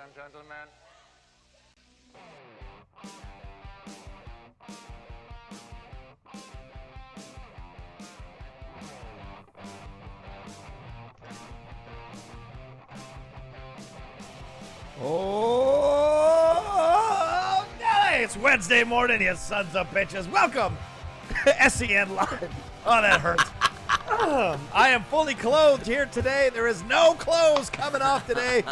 time, gentlemen. Oh, it's Wednesday morning, you sons of bitches. Welcome, SEN Live. Oh, that hurts. I am fully clothed here today. There is no clothes coming off today.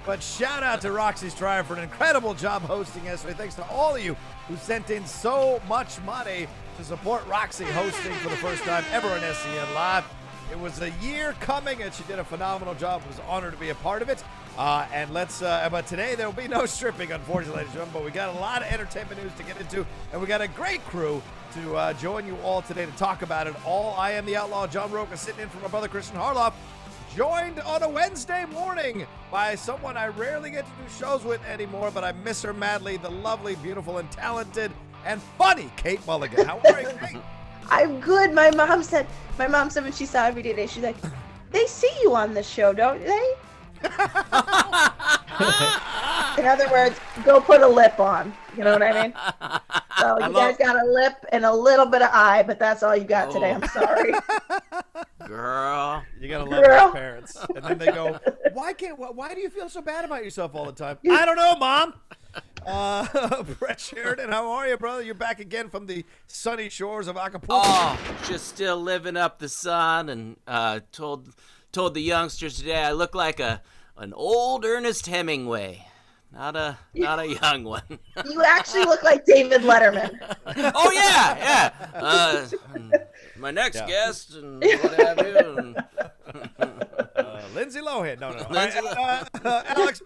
But shout out to Roxy Strive for an incredible job hosting yesterday. Thanks to all of you who sent in so much money to support Roxy hosting for the first time ever in SEN Live. It was a year coming, and she did a phenomenal job. It was an honor to be a part of it. But today there will be no stripping, unfortunately, ladies and gentlemen. But we got a lot of entertainment news to get into, and we got a great crew to join you all today to talk about it all. I am the Outlaw John Rocha, sitting in for my brother Kristian HARLOFF, joined on a Wednesday morning by someone I rarely get to do shows with anymore, but I miss her madly, the lovely, beautiful, and talented, and funny Kate Mulligan. How are you, Kate? I'm good. My mom said when she saw me today, she's like, they see you on this show, don't they? In other words, go put a lip on. You know what I mean? So you guys got a lip and a little bit of eye, but that's all you got today. I'm sorry. Girl. You gotta love your parents. And then they go, why do you feel so bad about yourself all the time? I don't know, Mom. Brett Sheridan, how are you, brother? You're back again from the sunny shores of Acapulco. Oh, just still living up the sun, and told the youngsters today I look like an old Ernest Hemingway, not a young one. You actually look like David Letterman. Oh yeah. My next guest and what have you. Lindsay Lohan. No. Lindsay Alex,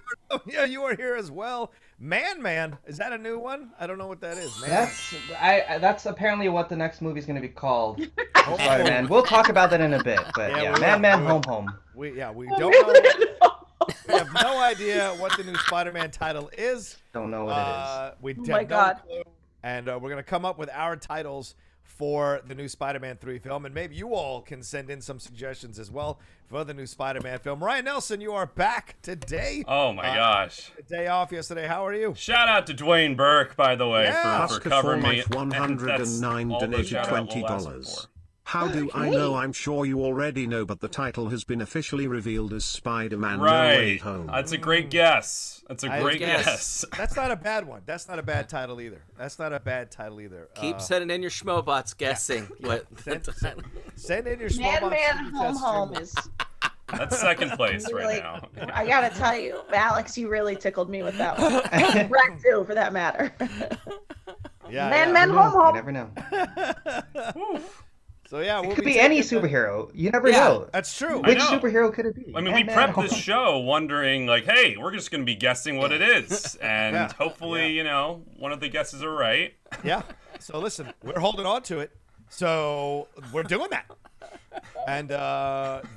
you are here as well. Man, is that a new one? I don't know what that is. That's apparently what the next movie is going to be called. Spider-Man. We'll talk about that in a bit. But Man, Home. We don't know. We have no idea what the new Spider-Man title is. Don't know what it is. We have no clue. And we're going to come up with our titles for the new Spider-Man 3 film, and maybe you all can send in some suggestions as well for the new Spider-Man film. Ryan Nilsen, you are back today. Oh my gosh. Day off yesterday. How are you? Shout out to Dwayne Burke, by the way, for covering me. 109 donated $20. How do I know? I'm sure you already know, but the title has been officially revealed as Spider-Man No Way Home. That's a great guess. That's a great guess. That's not a bad one. That's not a bad title either. Keep sending in your schmobots guessing. What? Send in your schmobots. Man, Home is... That's second place really, right now. I gotta tell you, Alex, you really tickled me with that one. Brett too, for that matter. Man, Home. You never know. So yeah, it could be any superhero. You never know. That's true. Which superhero could it be? I mean, we prepped this show wondering, like, hey, we're just going to be guessing what it is. And hopefully, one of the guesses are right. Yeah. So listen, we're holding on to it. So we're doing that. And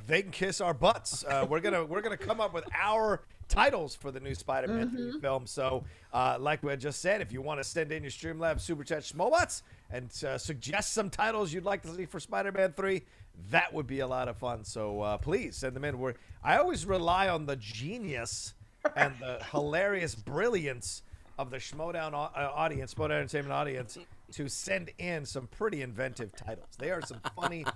they can kiss our butts. We're gonna come up with our titles for the new Spider-Man 3 film. So like we had just said, if you want to send in your Streamlabs Superchats schmobots and suggest some titles you'd like to see for Spider-Man 3, that would be a lot of fun. So please send them in. I always rely on the genius and the hilarious brilliance of the SCHMOEDOWN audience, SCHMOEDOWN Entertainment audience, to send in some pretty inventive titles. They are some funny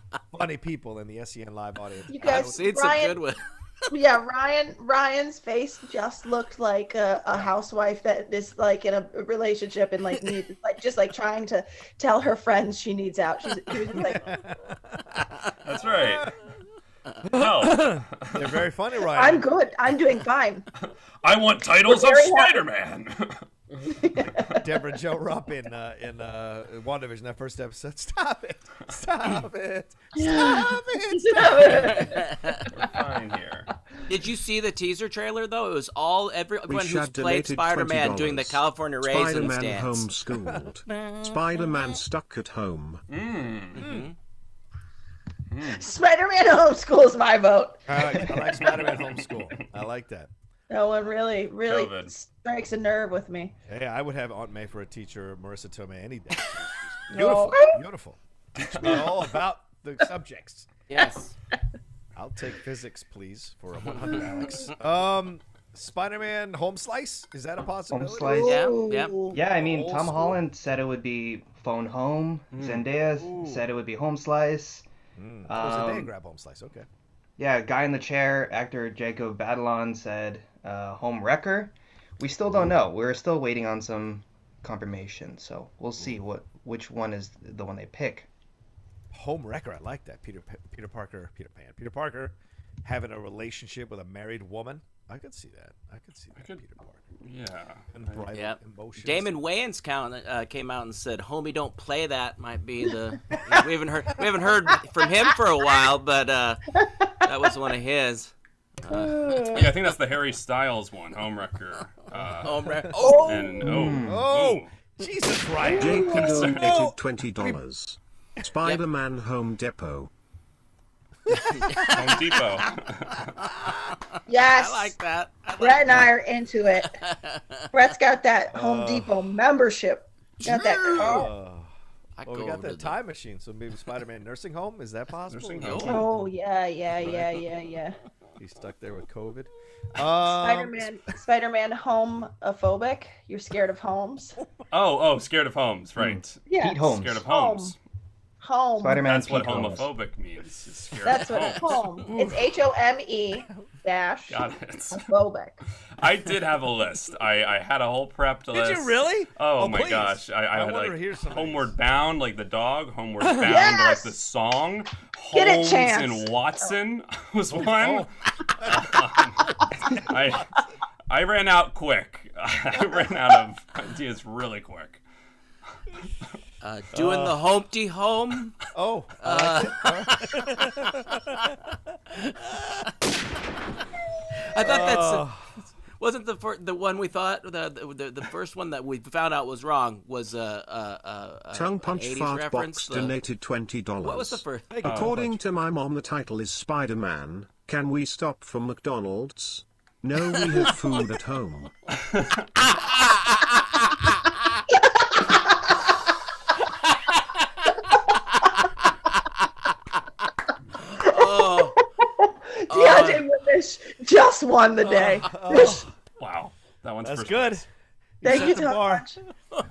people in the SEN Live audience. You guys, I've seen some good ones. Yeah, Ryan's face just looked like a housewife that is like in a relationship and like needs just trying to tell her friends she needs out. She was like, that's right. Hell, they're very funny, Ryan. I'm good. I'm doing fine. I want titles of Spider-Man. Deborah Jo Rupp in WandaVision, that first episode. Stop it! We're fine here. Did you see the teaser trailer though? It was everyone who's played Spider-Man doing the California Raisin Spider-Man stance. homeschooled. Spider-Man stuck at home. Spider-Man homeschools my vote. I like Spider-Man homeschool. I like that. That one really strikes a nerve with me. Hey, I would have Aunt May for a teacher, Marissa Tomei, any day. No. Beautiful. Teach me all about the subjects. Yes. I'll take physics, please, for a 100, Alex. Spider-Man home slice? Is that a possibility? Home slice. Yeah. Yeah, I mean, Old Tom school. Holland said it would be phone home. Zendaya said it would be home slice. Zendaya grab home slice. Okay. Yeah, guy in the chair, actor Jacob Batalon said home wrecker. We still don't know. We're still waiting on some confirmation, so we'll see which one is the one they pick. Home wrecker. I like that. Peter Parker having a relationship with a married woman. I could see that. Peter Parker. Yeah. Unbridled emotions. Damon Wayans came out and said, "Homie, don't play that." Might be the we haven't heard from him for a while, but that was one of his. Yeah, I think that's the Harry Styles one, Homewrecker. Homewrecker. Jesus, Ryan. JP donated $20. Spider-Man Home Depot. Home Depot. Yes. I like that. Brett and I are into it. Brett's got that Home Depot membership. Got that card. We got that time machine, so maybe Spider-Man nursing home. Is that possible? Nursing home. Oh yeah. He's stuck there with COVID. Spider-Man homophobic. You're scared of homes. Oh, scared of homes, right? Yeah. Pete Holmes. Scared of homes. Home. Spider-Man That's what Pete Holmes. homophobic means. Is scared That's of what it's homes. home. It's HOME dash Got it. phobic. I did have a list. I had a whole prepped list. Did you really? Oh my please. gosh. I had wanted to like hear some of Homeward these. Bound, like the dog. Homeward Bound, Yes! like the song. Get it, Holmes Chance. and Watson was one. I ran out quick. I ran out of ideas really quick. Doing the Humpty Home. Oh. I I thought wasn't the one we thought the first one that we found out was wrong was Tongue Punch 80s Fart reference. Box donated $20. What was the first? According to my mom, the title is Spider-Man. Can we stop from McDonald's? No, we have food at home. Deontay Whitmish just won the day. Wow. That one's That's first good. place. Thank you set so the bar. much.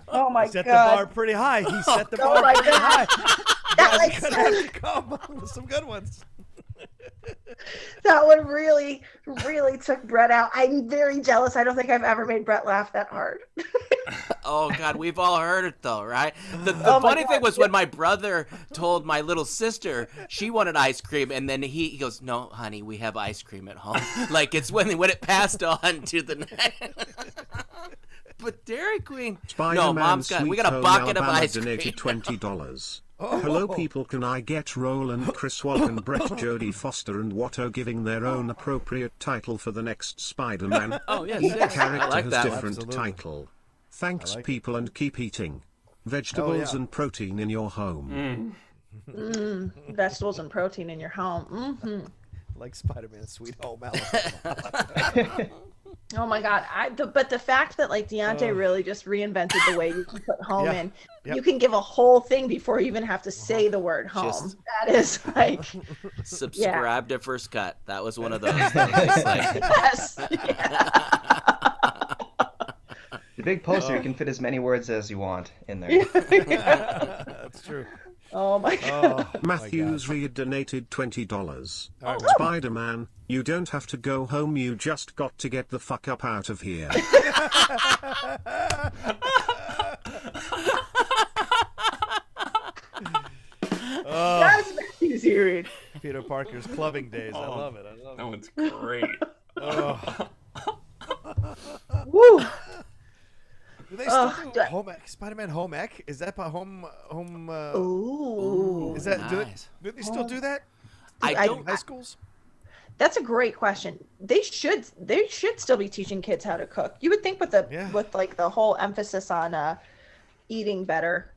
Oh my Set the bar god. pretty high. He set the Oh bar my pretty high. That, Guys like, gonna have to come with some good ones. that one really took Brett out. I'm very jealous. I don't think I've ever made Brett laugh that hard. Oh God, we've all heard it though, right? The Oh my funny God. thing was when my brother told my little sister she wanted ice cream, and then he goes, "No, honey, we have ice cream at home." Like it's when it passed on to the next. But Dairy Queen, Spider-Man no, Mom's got. We Sweet got a Home bucket of Alabama ice cream. donated $20. Hello people, can I get Roland, Chris Walken, Brett, Jodie Foster and Watto giving their own appropriate title for the next Spider-Man? Oh yes, Each yes. character I like has that. different Absolutely. title. Thanks I like people and keep eating. Vegetables and protein in your home. Vegetables and protein in your home. Like Spider-Man Sweet Home Alabama. Oh my god. But the fact that like Deontay really just reinvented the way you can put home in. Yep. You can give a whole thing before you even have to say the word home. Just- That is like Subscribe to First Cut. That was one of those. That was just like, yes. Yeah. The big poster, you can fit as many words as you want in there. That's true. Oh my god. Oh, Matthews Reed donated $20. Oh. Spider-Man, you don't have to go home, you just got to get the fuck up out of here. That's Matthew Seaweed. Peter Parker's clubbing days. I love it. I love That it. one's great. Oh. Woo. Do they still do do I- home ec? Spider-Man home ec? Is that by home? Ooh. Is that nice. do they still do that? I I- don't. High schools? That's a great question. They should still be teaching kids how to cook. You would think with like the whole emphasis on eating better.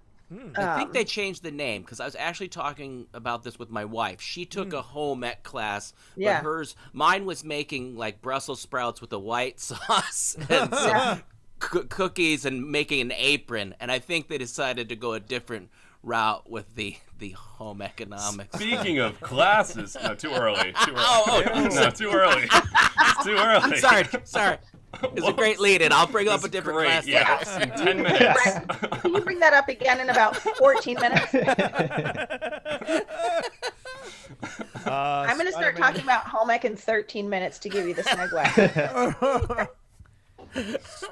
I think they changed the name because I was actually talking about this with my wife. She took a home ec class, but Yeah. mine was making like Brussels sprouts with a white sauce and some cookies and making an apron. And I think they decided to go a different route with the home economics. Speaking of classes, no, too early. Oh, No, too early. It's too early. Sorry. It's a great lead, and I'll bring up a different class. Yes, in 10 minutes. Can you bring that up again in about 14 minutes? I'm going to start talking about home ec in 13 minutes to give you the segue.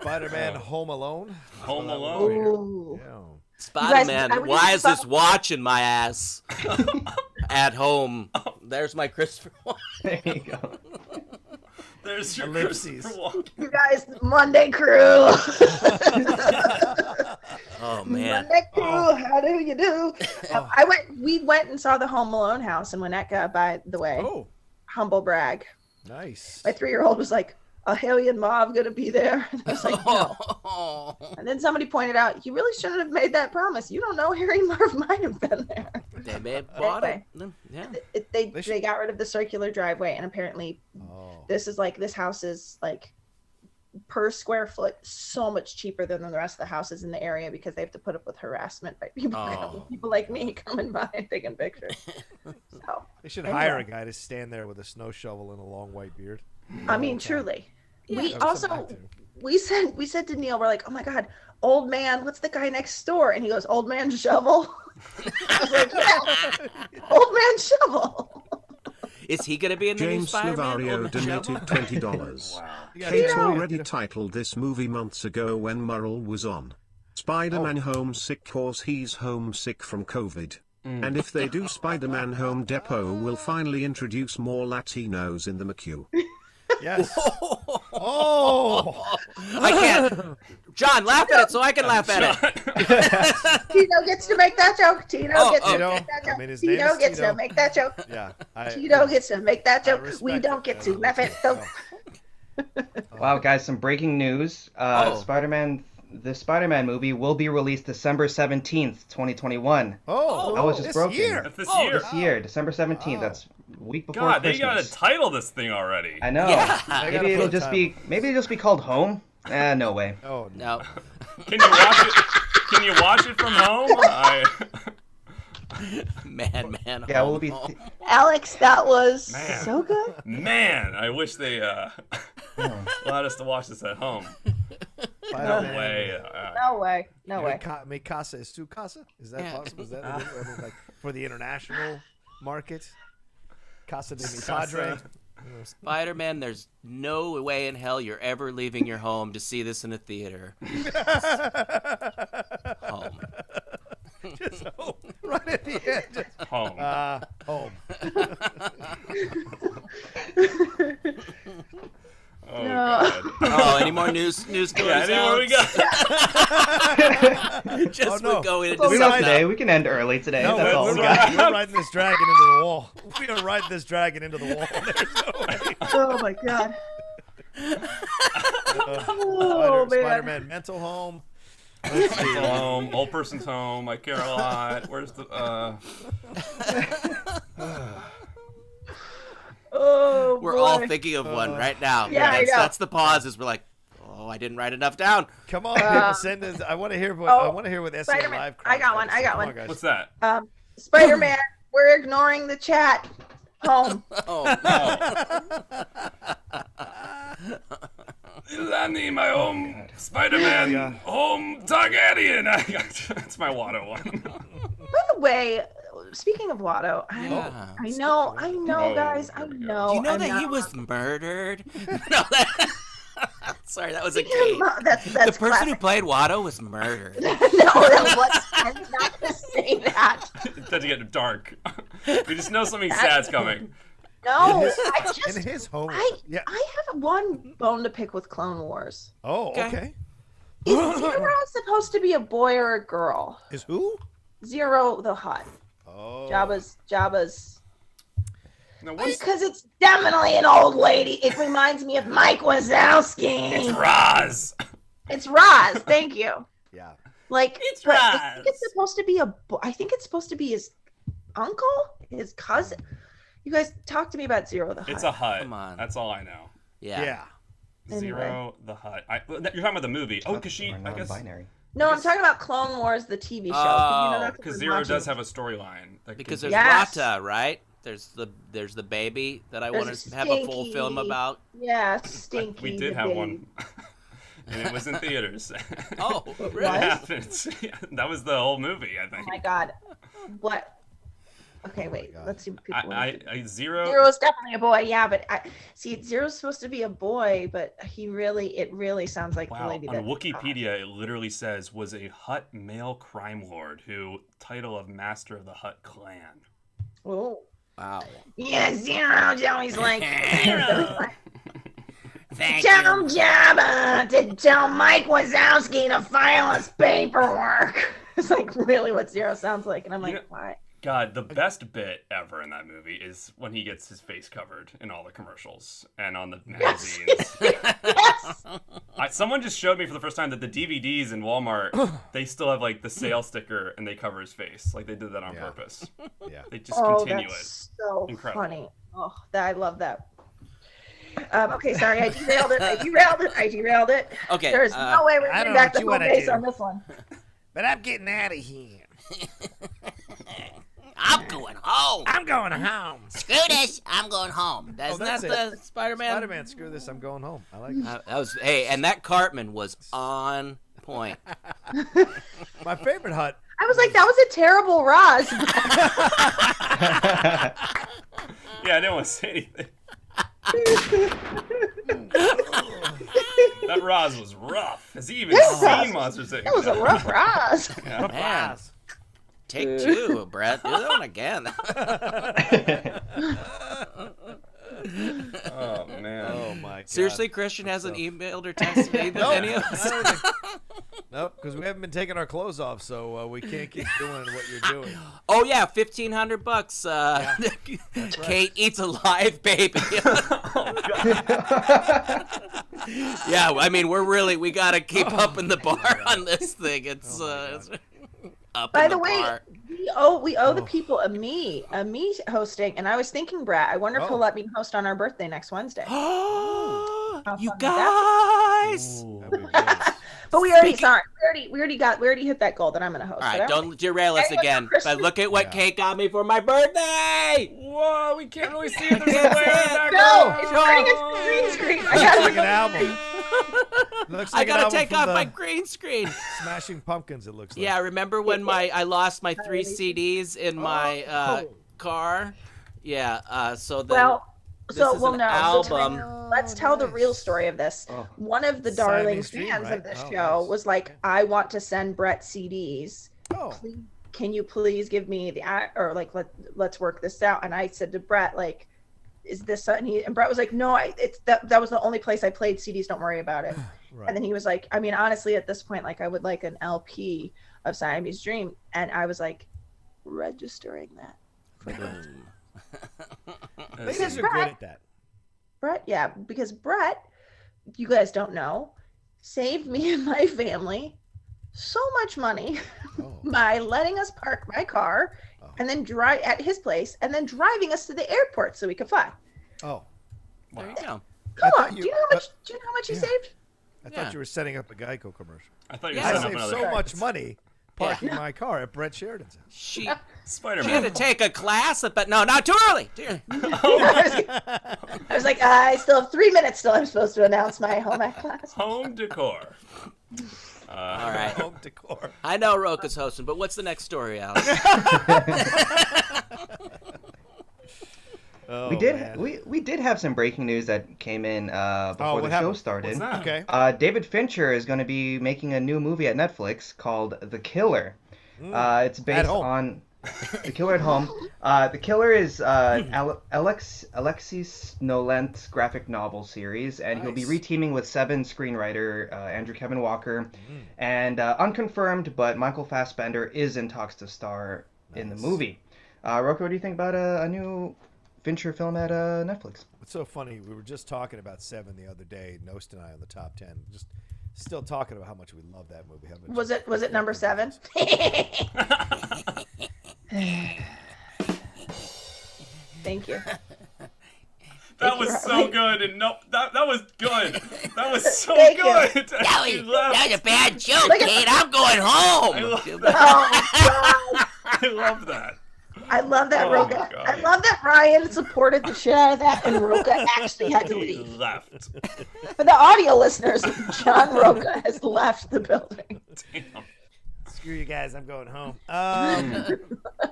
Spider-Man Home Alone. Home Alone. Ooh. Yeah. Spider-Man, why is this watching my ass at home? There's my Christopher Walken. There you go. There's your Ellipses. Christopher Walken. You guys, Monday crew. Oh man. Monday crew, how do you do? We went and saw the Home Alone house in Winnetka, by the way. Oh, Humble brag. nice. My 3-year-old was like, a Hellion Mauve gonna be there? And I was like, no. And then somebody pointed out, you really shouldn't have made that promise. You don't know Harry Marv might have been there. They may have bought it. Anyway. Yeah. They got rid of the circular driveway, and apparently this house is like per square foot so much cheaper than the rest of the houses in the area because they have to put up with harassment by people like me coming by and taking pictures. So They should hire a guy to stand there with a snow shovel and a long white beard. I mean, truly. We That was something also to- we said to Neil, we're like, oh my god, old man, what's the guy next door? And he goes, old man shovel. I was like, yeah, old man shovel. Is he going to be in the new James Spider-Man? Slavario donated $20. Wow. Kate already titled this movie months ago when Murrell was on. Spider-Man homesick cause he's homesick from COVID. And if they do Spider-Man Home Depot will finally introduce more Latinos in the McHugh. Yes. Oh. I can't. John, laugh at it so I can laugh at it. Tito gets to make that joke. Tito gets to Tito. make that joke. I mean, his name Tito is gets Tito. to make that joke. Yeah. Tito gets to make that joke. respect We don't it. get to laugh at it. Wow, guys, some breaking news. The Spider-Man movie will be released December 17th, 2021. Oh. That was just this broken. year. That's this Oh, year. this year, December 17th. That's a week before God, they Christmas. gotta title this thing already. I know. Yeah. Maybe it'll just be called Home. No way. Oh, No. Can you watch it? Can you watch it from home? Man. Yeah, we'll be. Alex, that was Man. so good. Man, I wish they allowed us to watch this at home. No Spider-Man. way. No way. Mi casa es tu casa? Is that Yeah. possible? Is that I mean, like for the international market? Casa de mi padre. Spider-Man, there's no way in hell you're ever leaving your home to see this in a theater. Home. Just home. Right at the end. Just, Home. home. Oh, No. God. Oh, any more news stories? Yeah, any more we got? Just Oh, no. we're going into We We're know something. today. We can end early today. No, That's all we're we got. riding this dragon into the wall. We are riding this dragon into the wall. There's no way. Oh my god. Man. Spider-Man mental home. Let's see. Mental home, old person's home. I care a lot. Where's the? Oh, We're boy. all thinking of one right now. Yeah, I know. That's the pauses. We're like, oh, I didn't write enough down. Come on, people, send us. I want to hear what SEN Spider-Man. Live. I got one. Come on, guys. What's that? Spider-Man, we're ignoring the chat. Home. Oh, Lani, my home Spider-Man, home Targaryen. That's my Watto one. By the way, speaking of Watto, Yeah. I know, Oh, guys, I here we go. know. Do you know I'm that not- he was murdered? No, sorry, that was a Speaking Kate. of- That's The person classic. who played Watto was murdered. No, that was. I'm not gonna say that. It's about to get dark. We just know something sad's coming. No, In I his home. I Yeah. have one bone to pick with Clone Wars. Oh, Okay. okay. Is Zero supposed to be a boy or a girl? Is who? Zero the Hutt. Oh. Jabba's. Now, what's Because it's definitely an old lady. It reminds me of Mike Wazowski. it's Roz? It's Roz. Thank you. Yeah. Like It's but I Roz. think it's supposed to be I think it's supposed to be his uncle, his cousin. You guys talk to me about Zero the Hutt. It's a hut. Come on. That's all I know. Yeah. Yeah. Zero the hut. You're talking about the movie. Oh, because she, Or I guess, non-binary. No, I'm talking about Clone Wars, the TV show. Oh, that's what because we're Zero watching. does have a storyline. Because there's Yes. Rocha, right? There's the baby that I There's want to have a full film about. Yeah, Stinky. We did the have baby. one. And it was in theaters. Oh, It really? happened. That was the whole movie, I Oh think. my god. What? Okay, wait. Let's see what people want to do. Zero. Zero's definitely a boy, yeah, but see, Zero's supposed to be a boy, but it really sounds like the Wow, lady on that. Wikipedia, it literally says, was a Hutt male crime lord who, title of Master of the Hutt clan. Oh. Wow. Yeah, Zero's always like. Thank Tell you. Jabba to tell Mike Wazowski to file his paperwork. It's like really what Zero sounds like, and I'm like, why? God, the best bit ever in that movie is when he gets his face covered in all the commercials and on the magazines. Yes. Someone just showed me for the first time that the DVDs in Walmart, they still have like the sale sticker and they cover his face. Like they did that on purpose. Yeah. They just Oh, continue that's it. so Incredible. funny. Oh, I love that. Okay, sorry, I derailed it. Okay, There's no way we're I getting don't know back what to you home wanna base do. on this one. But I'm getting out of here. I'm going home. I'm going home. Screw this. I'm going home. Isn't that's that the Spider-Man? Spider-Man, screw this. I'm going home. I like it. That was and that Cartman was on point. My favorite Hut. I was like, that was a terrible Roz. Yeah, I didn't want to say anything. That Roz was rough. Has he even seen Monsters Inc? That was a rough Roz. Yeah. Man. Take two, Brett. Do that one again. Oh man. Oh my god. Seriously, Kristian hasn't emailed or texted any of us. Nope, because we haven't been taking our clothes off, so we can't keep doing what you're doing. Oh yeah, $1,500. Kate eats a live baby. Yeah, I mean we gotta keep up in the bar on this thing. It's up By in the way, bar. we owe the people a me hosting, and I was thinking, Brad, I wonder if he'll let me host on our birthday next Wednesday. You fun would guys! That'd be great. But we already saw it. We already hit that goal that I'm gonna host. All But right, I don't derail us Anyone again. for Christmas? But look at what Kate got me for my birthday! Whoa, we can't really see if there's a glare in that No, girl. it's running a green screen. I Looks gotta like an album. Looks I like an gotta album take from off the my green screen. Smashing Pumpkins, it looks like. Yeah, remember when I lost my 3 CDs in my car? Yeah, so then Well, this so is we'll an know. So album. let's tell the real story of this. Oh. One of the darling Siamese dream, fans right? of this Oh, show nice. was like, Okay. I want to send Brett CDs. Oh, Can you please give me let's work this out? And I said to Brett, like, is this and Brett was like, no, it's that was the only place I played CDs. Don't worry about it. right. And then he was like, I mean, honestly, at this point, like, I would like an LP of Siamese Dream. And I was like, registering that for Brett. Ladies are good at that. Brett, yeah, because Brett, you guys don't know, saved me and my family so much money Oh. by letting us park my car and then drive at his place and then driving us to the airport so we could fly. Oh. There you go. Come thought on, you- do you know how much he saved? I Yeah. thought you were setting up a Geico commercial. I thought you were Yeah. I setting up saved another so much money parking my car at Brett Sheridan's house. She had Spider-Man. to take a class, but no, not too early. I was like, I still have 3 minutes till I'm supposed to announce my home ec class. Home decor. All right. Home decor. I know Rocha's hosting, but what's the next story, Alex? Oh, we did man. we did have some breaking news that came in before what the show happened? started. What's that? Okay. David Fincher is going to be making a new movie at Netflix called The Killer. It's based home. on The Killer at Home. The Killer is Alexis Nolent's graphic novel series, and he'll be Nice. reteaming with Seven screenwriter Andrew Kevin Walker. And unconfirmed, but Michael Fassbender is in talks to star in the movie. Rocha, what do you think about a new Fincher film at Netflix? It's so funny. We were just talking about Seven the other day, Nost and I on the top 10. Just still talking about how much we love that movie. How much Was it number 7? Thank you. That was so good, and no, that was good. That was so Thank you. good. That You left. was a bad joke, Look at- Kate. I'm going home. Oh, God. I love that. I love that Oh Rocha. my God. I love that Ryan supported the shit out of that, and Rocha actually had to He leave. left. For the audio listeners, John Rocha has left the building. Damn. Screw you guys, I'm going home. Yeah,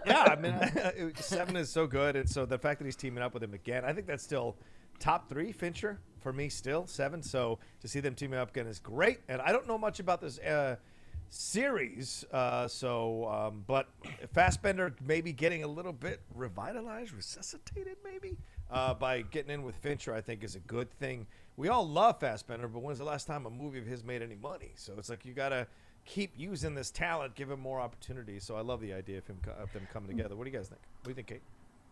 I mean, 7 is so good, and so the fact that he's teaming up with him again, I think that's still top 3 Fincher for me. Still 7. So to see them teaming up again is great. And I don't know much about this series, but Fassbender maybe getting a little bit revitalized, resuscitated, maybe by getting in with Fincher, I think is a good thing. We all love Fassbender, but when's the last time a movie of his made any money? So it's like you gotta keep using this talent, give him more opportunities. So I love the idea of them coming together. What do you guys think? What do you think, Kate?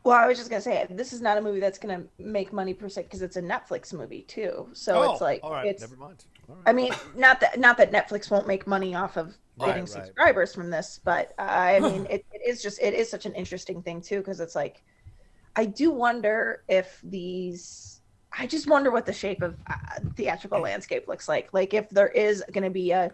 Well, I was just gonna say this is not a movie that's gonna make money per se because it's a Netflix movie too. So it's like all right, it's. never mind. All right. I mean, not that Netflix won't make money off of getting subscribers from this, but I mean, it is such an interesting thing too because it's like, I do wonder if I just wonder what the shape of theatrical landscape looks like. Like if there is going to be a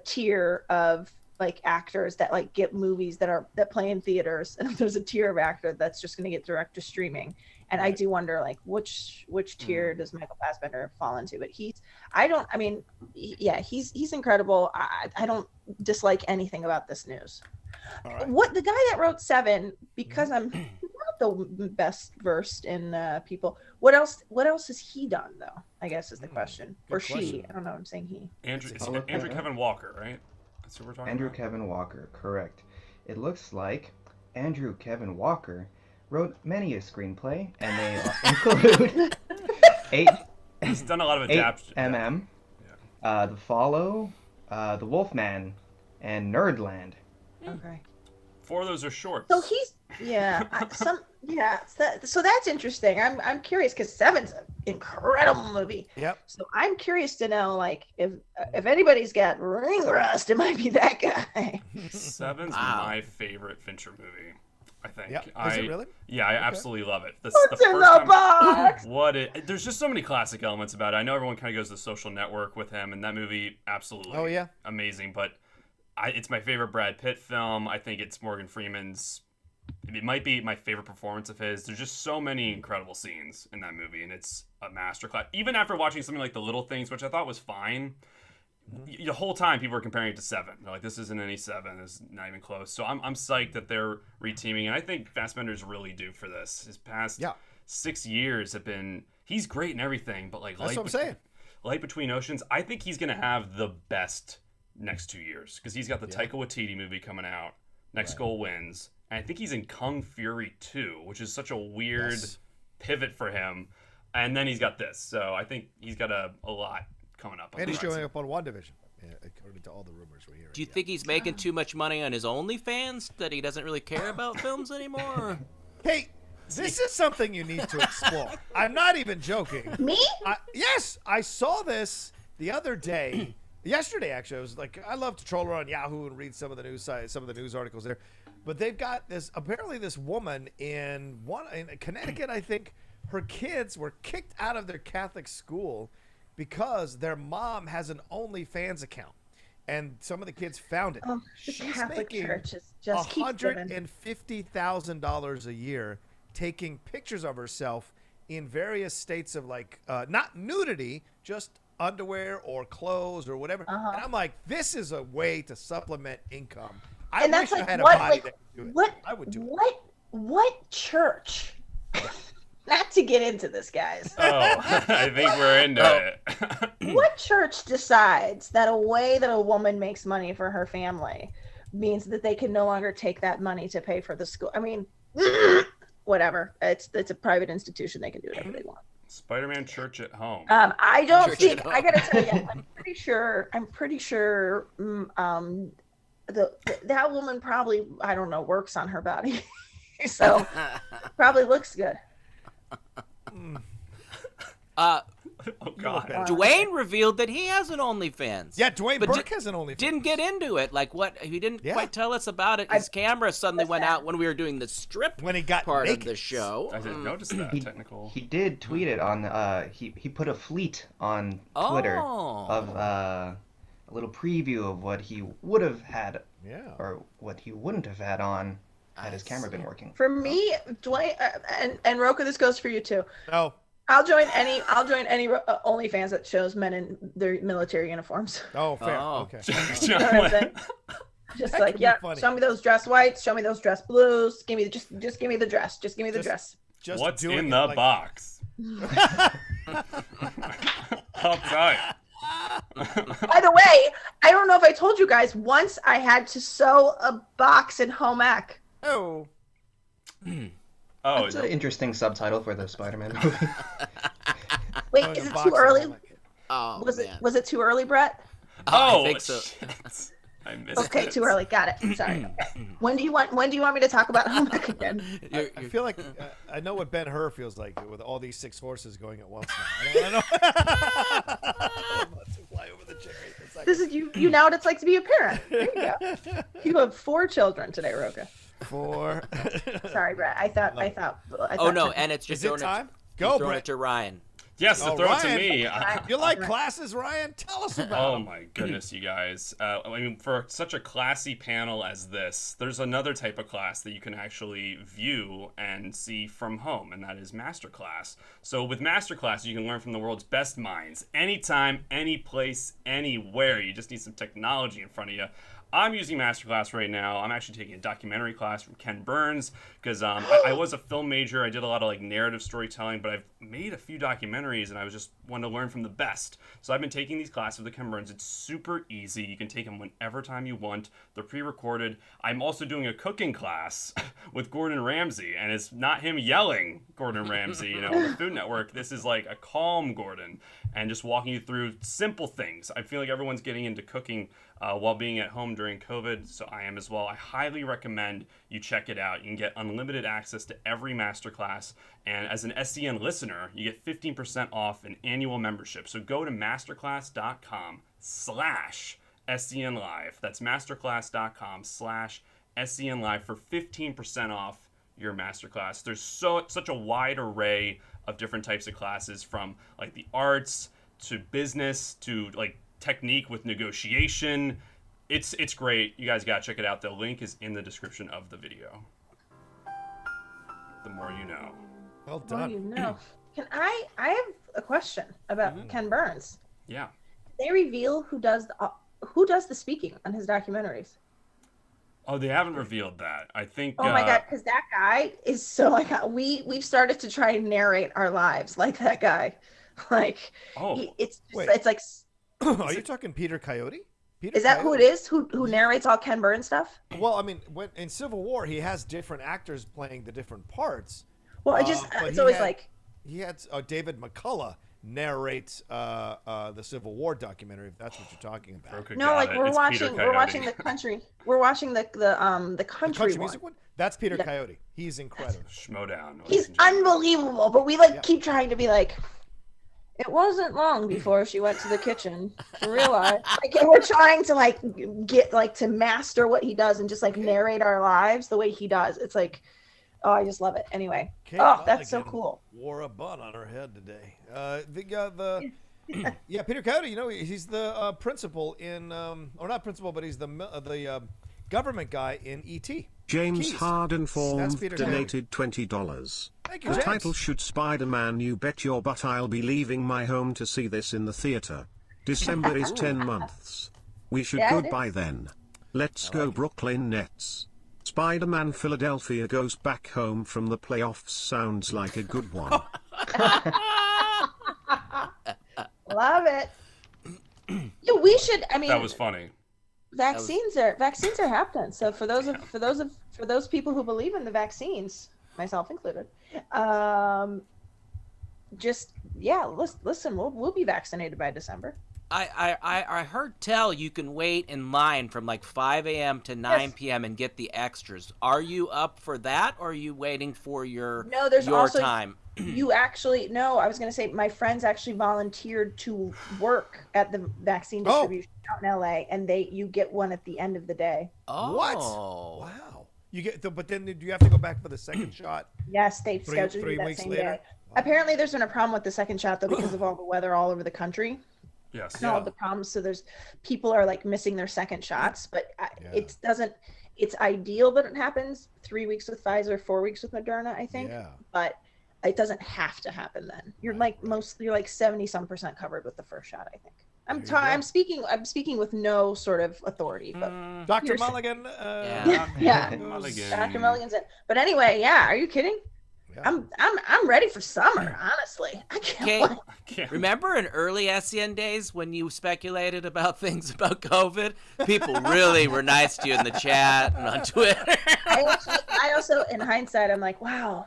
tier of like actors that like get movies that play in theaters, and if there's a tier of actor that's just going to get direct to streaming. And I do wonder like which tier does Michael Fassbender fall into? But he's incredible. I don't dislike anything about this news. Right. What the guy that wrote 7, because I'm not the best versed in people. What else has he done though? I guess is the question. Or question. she. I don't know. I'm saying he. Andrew Kevin Walker, right? That's what we're talking Andrew about. Kevin Walker, correct. It looks like Andrew Kevin Walker wrote many a screenplay, and they include 8. He's done a lot of 8 adaptations. The Follow, The Wolfman, and Nerdland. Okay. 4 of those are shorts. So he's So that's interesting. I'm curious because 7's an incredible movie. Yep. So I'm curious to know like if anybody's got ring rust, it might be that guy. 7's my favorite Fincher movie. I think. Yep. Is it really? Yeah, I absolutely love it. What's in the box? There's just so many classic elements about it. I know everyone kind of goes to The Social Network with him, and that movie absolutely amazing. But it's my favorite Brad Pitt film. I think it's Morgan Freeman's. It might be my favorite performance of his. There's just so many incredible scenes in that movie, and it's a masterclass. Even after watching something like The Little Things, which I thought was fine, the whole time people were comparing it to 7. They're like, this isn't any 7. It's not even close. So I'm psyched that they're reteaming, and I think Fassbender's really due for this. His past 6 years have been. He's great in everything, but like that's what I'm saying. Light Between Oceans, I think he's gonna have the best next 2 years because he's got the Taika Waititi movie coming out. Next Goal Wins. And I think he's in Kung Fury 2, which is such a weird pivot for him. And then he's got this. So I think he's got a lot coming up. And he's showing up on WandaVision, according to all the rumors we're hearing. Do you think he's making too much money on his OnlyFans that he doesn't really care about films anymore? Hey, this is something you need to explore. I'm not even joking. Me? Yes, I saw this the other day. Yesterday, actually, I was like, I love to troll around Yahoo and read some of the news sites, some of the news articles there. But they've got apparently this woman in Connecticut, I think, her kids were kicked out of their Catholic school because their mom has an OnlyFans account. And some of the kids found it. Oh, the She's Catholic making Church is just $150,000 a year taking pictures of herself in various states of like, not nudity, just underwear or clothes or whatever. And I'm like, this is a way to supplement income. I wish I had a body that could do it. I would do it. What church? Not to get into this, guys. Oh, I think we're into it. What church decides that a way that a woman makes money for her family means that they can no longer take that money to pay for the school? I mean, whatever. It's a private institution. They can do whatever they want. Spider-Man Church at Home. I don't think. I gotta tell you, I'm pretty sure. That woman probably, I don't know, works on her body, so probably looks good. Oh God! Dwayne revealed that he has an OnlyFans. Yeah, Dwayne Burke has an OnlyFans. Didn't get into it. Like what? He didn't quite tell us about it. His camera suddenly went out when we were doing the strip when he got part naked. of the show. I didn't notice that. Technical. He did tweet it on. He put a fleet on Twitter of a little preview of what he would have had, or what he wouldn't have had on had his camera been working. For me, Dwayne and Rocha, this goes for you too. No. I'll join any OnlyFans that shows men in their military uniforms. Oh, fair. Oh. Okay. You know what I'm saying? Just That like, could be yeah, funny. show me those dress whites, show me those dress blues. Give me just give me the dress. Just give me the dress. Just What's doing in it the like- box? I'll tell you. By the way, I don't know if I told you guys, once I had to sew a box in home ec. Oh. Oh, That's an interesting subtitle for the Spider-Man movie. Wait, Oh, is the it box too is early? like it. Oh, Was man. it too early, Brett? oh, I think so. shit. I missed Okay, it. too early. Got it. Sorry. Okay. When do you want me to talk about home ec again? I feel like I know what Ben-Hur feels like with all these 6 horses going at once now. I don't know. I'm about to fly over the cherry for a second. This is you know what it's like to be a parent. There you go. You have 4 children today, Rocha. 4. Sorry, Brett. I thought. Oh no, and it's just Is it throwing time? Go, Go, throwing Brett. it to Ryan. Yes, to Oh, throw it to Ryan. me. You like classes, Ryan? Tell us about Oh them. my goodness, you guys. I mean, for such a classy panel as this, there's another type of class that you can actually view and see from home, and that is Masterclass. So with Masterclass, you can learn from the world's best minds, anytime, any place, anywhere. You just need some technology in front of you. I'm using Masterclass right now. I'm actually taking a documentary class from Ken Burns because I was a film major. I did a lot of like narrative storytelling, but I've made a few documentaries and I was just wanting to learn from the best. So I've been taking these classes with Ken Burns. It's super easy. You can take them whenever time you want. They're pre-recorded. I'm also doing a cooking class with Gordon Ramsay, and it's not him yelling Gordon Ramsay, on the Food Network. This is like a calm Gordon and just walking you through simple things. I feel like everyone's getting into cooking while being at home during COVID, so I am as well. I highly recommend you check it out. You can get unlimited access to every masterclass, and as an SEN listener, you get 15% off an annual membership. So go to masterclass.com/SEN Live. That's masterclass.com/SEN Live for 15% off your masterclass. There's such a wide array of different types of classes, from like the arts to business to like technique with negotiation. It's great. You guys gotta check it out. The link is in the description of the video. The more you know. Well Well, done. you know. Can I have a question about Ken Burns. Yeah. They reveal who does the speaking on his documentaries. Oh, they haven't revealed that. I think. Oh my god, because that guy is so like we've started to try and narrate our lives like that guy. Like it's like. Are you talking Peter Coyote? Peter Is that Coyote? who it is? Who narrates all Ken Burns stuff? Well, I mean, in Civil War, he has different actors playing the different parts. Well, but it's always he had David McCullough narrates the Civil War documentary, if that's what you're talking about. No, like we're watching the country. We're watching the country one. Music one. That's Peter Coyote. He's incredible. SCHMOEDOWN. He's unbelievable, but we keep trying to be like. It wasn't long before she went to the kitchen to realize. And we're trying to get to master what he does and just narrate our lives the way he does. It's like, oh, I just love it. Anyway, Kate that's so Mulligan cool. Wore a bun on her head today. Peter Coyote. He's the principal in, or not principal, but he's the government guy in E.T. James Keys. Harden That's Peter donated $20. Thank you, The James. title should Spider-Man You Bet Your Butt I'll be leaving my home to see this in the theater. December is 10 months. We should Yeah, go it by is. then. Let's go Brooklyn Nets. Spider-Man Philadelphia goes back home from the playoffs sounds like a good one. Love it. Yeah, we should. I mean, That was funny. vaccines are happening. So for those people who believe in the vaccines, myself included, listen, we'll be vaccinated by December. I heard tell you can wait in line from 5 a.m. to 9 p.m. and get the extras. Are you up for that, or are you waiting for your time? You actually I was going to say my friends actually volunteered to work at the vaccine distribution out in LA, and you get one at the end of the day. Oh, What? Wow. You get, but then do you have to go back for the second shot? Yes, they scheduled three you that weeks same later? day. Apparently, there's been a problem with the second shot though because of all the weather all over the country. Yes. And all the problems. So people are missing their second shots, but it doesn't. it's ideal that it happens 3 weeks with Pfizer, 4 weeks with Moderna, I think. Yeah. But it doesn't have to happen then. You're like 70-some% covered with the first shot, I think. I'm speaking with no sort of authority, but Dr. Mulligan. Mulligan. Dr. Mulligan's in. But anyway, yeah, are you kidding? Yeah. I'm ready for summer, honestly. I can't wait. Remember in early SEN days when you speculated about things about COVID? People really were nice to you in the chat and on Twitter. I also, in hindsight, I'm like, wow,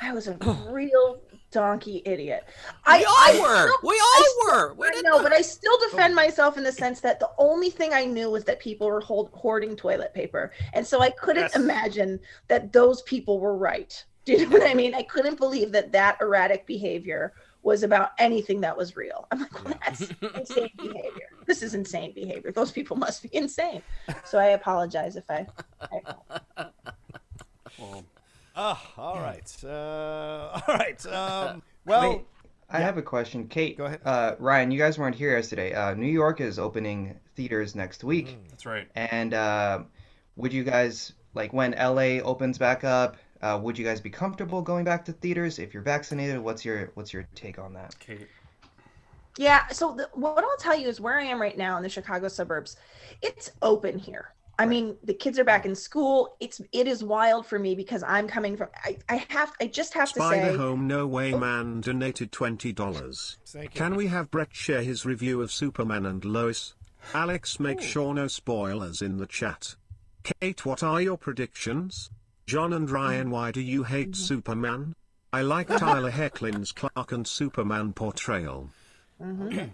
I was a real donkey idiot. We all were. I know, but I still defend myself in the sense that the only thing I knew was that people were hoarding toilet paper. And so I couldn't imagine that those people were right. Do you know what I mean? I couldn't believe that erratic behavior was about anything that was real. I'm like, well, that's insane behavior. This is insane behavior. Those people must be insane. So I apologize if I all right. Well, wait, I have a question. Kate, go ahead. Ryan, you guys weren't here yesterday. New York is opening theaters next week. That's right. And would you guys, like, when LA opens back up, would you guys be comfortable going back to theaters if you're vaccinated? What's your take on that? Kate. Yeah, so what I'll tell you is where I am right now in the Chicago suburbs, it's open here. I mean, the kids are back in school. It is wild for me because I'm coming from. I just have to say. Spider Home No Way Man donated $20. Can we have Brett share his review of Superman and Lois? Alex, make sure no spoilers in the chat. Kate, what are your predictions? John and Ryan, why do you hate Superman? I like Tyler Hoechlin's Clark and Superman portrayal. Did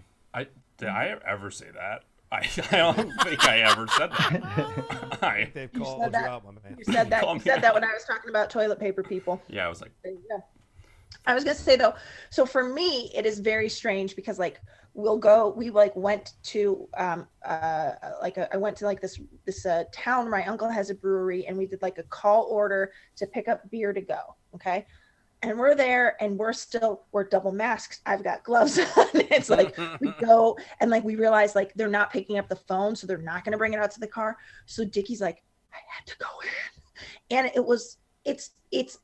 I ever say that? I don't think I ever said that. They've called you out, my man. You said that when I was talking about toilet paper people. Yeah, I was like. I was gonna say though, so for me it is very strange because like we went to I went to like this town. My uncle has a brewery, and we did like a call order to pick up beer to go. Okay. And we're there and we're double masked. I've got gloves on. It's like we go and like we realize like they're not picking up the phone, so they're not going to bring it out to the car. So Dickie's like, I had to go in. And it's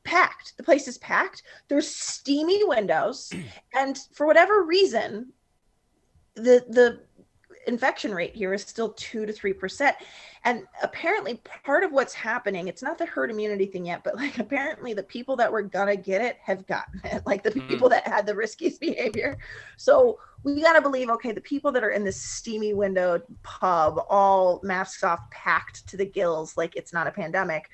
packed. The place is packed. There's steamy windows. And for whatever reason, the infection rate here is still 2 to 3%. And apparently part of what's happening, it's not the herd immunity thing yet, but like apparently the people that were gonna get it have gotten it, like the people that had the riskiest behavior. So we gotta believe, okay, the people that are in this steamy windowed pub, all masks off, packed to the gills, like it's not a pandemic.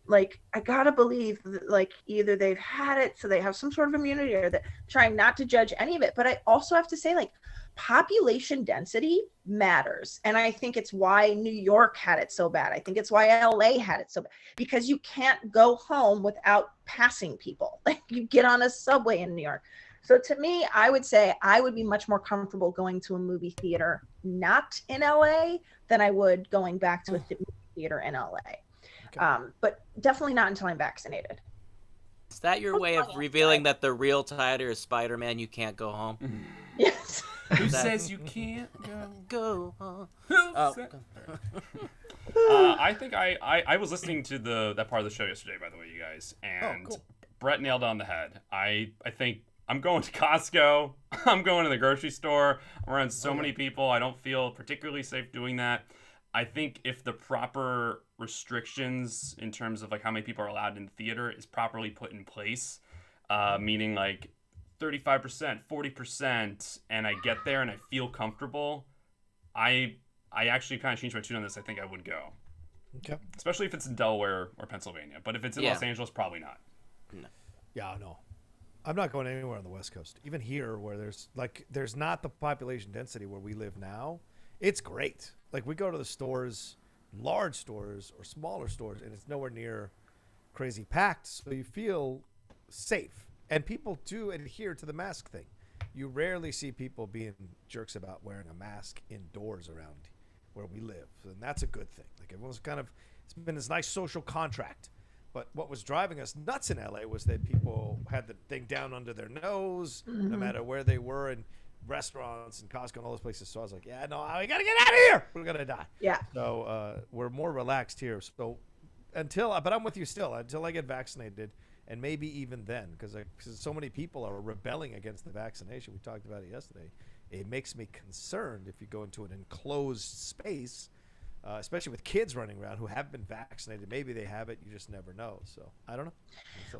Like I gotta believe that, like either they've had it so they have some sort of immunity, or that trying not to judge any of it. But I also have to say, like, population density matters. And I think it's why New York had it so bad. I think it's why LA had it so bad, because you can't go home without passing people. Like you get on a subway in New York. So to me, I would say I would be much more comfortable going to a movie theater not in LA than I would going back to a movie theater in LA. Okay. But definitely not until I'm vaccinated. Is that your way of revealing that the real title is Spider-Man, you can't go home? Yes. Who says you can't go home? I think I was listening to that part of the show yesterday, by the way, you guys, and cool. Brett nailed it on the head. I think I'm going to Costco. I'm going to the grocery store. I'm around so many people. I don't feel particularly safe doing that. I think if the proper restrictions in terms of like how many people are allowed in the theater is properly put in place, meaning like 35%, 40%, and I get there and I feel comfortable, I actually kind of changed my tune on this. I think I would go. Okay. Especially if it's in Delaware or Pennsylvania. But if it's in Los Angeles, probably not. No. Yeah, no. I'm not going anywhere on the West Coast. Even here where there's not the population density where we live now, it's great. Like we go to the stores, large stores or smaller stores, and it's nowhere near crazy packed, so you feel safe. And people do adhere to the mask thing. You rarely see people being jerks about wearing a mask indoors around where we live. And that's a good thing. Like everyone's it's been this nice social contract. But what was driving us nuts in LA was that people had the thing down under their nose, no matter where they were. And restaurants and Costco and all those places. So I was like, yeah, no, we got to get out of here. We're going to die. Yeah. So we're more relaxed here. So but I'm with you still, until I get vaccinated, and maybe even then, because so many people are rebelling against the vaccination. We talked about it yesterday. It makes me concerned if you go into an enclosed space, especially with kids running around who have been vaccinated. Maybe they have it. You just never know. So I don't know.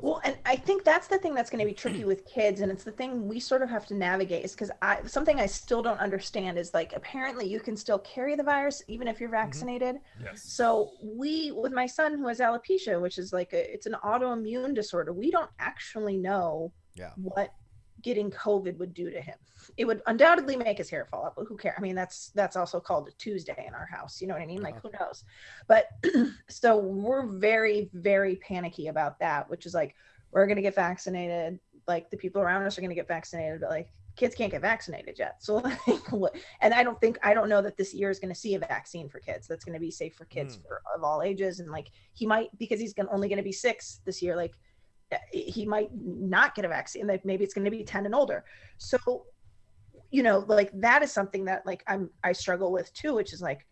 Well, and I think that's the thing that's going to be tricky with kids, and it's the thing we sort of have to navigate, is because something I still don't understand is, like, apparently you can still carry the virus even if you're vaccinated. Yes. So with my son who has alopecia, which is like it's an autoimmune disorder, we don't actually know what getting COVID would do to him. It would undoubtedly make his hair fall out, but who cares? I mean, that's also called a Tuesday in our house. You know what I mean? Like, who knows? But so we're very, very panicky about that, which is like, we're going to get vaccinated. Like, the people around us are going to get vaccinated, but like, kids can't get vaccinated yet. So like, and I don't know that this year is going to see a vaccine for kids that's going to be safe for kids of all ages. And like, he might, because he's only going to be 6 this year, like, he might not get a vaccine. Like, maybe it's going to be 10 and older. So, you know, like, that is something that, like, I struggle with too, which is like,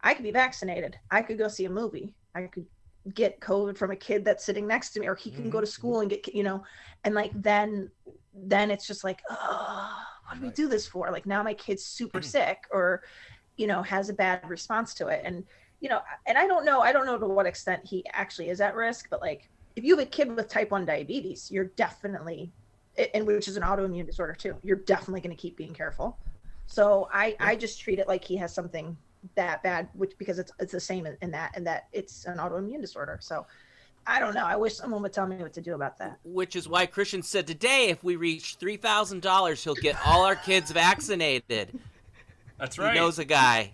I could be vaccinated. I could go see a movie. I could get COVID from a kid that's sitting next to me, or he can go to school and get, you know, and like, then it's just like, oh, what do we do this for? Like, now my kid's super sick, or, you know, has a bad response to it. And, you know, and I don't know to what extent he actually is at risk, but like, if you have a kid with type 1 diabetes, you're definitely, and which is an autoimmune disorder too, you're definitely going to keep being careful. So I just treat it like he has something that bad, which, because it's the same in that it's an autoimmune disorder. So I don't know. I wish someone would tell me what to do about that. Which is why Kristian said today, if we reach $3,000, he'll get all our kids vaccinated. That's right. He knows a guy.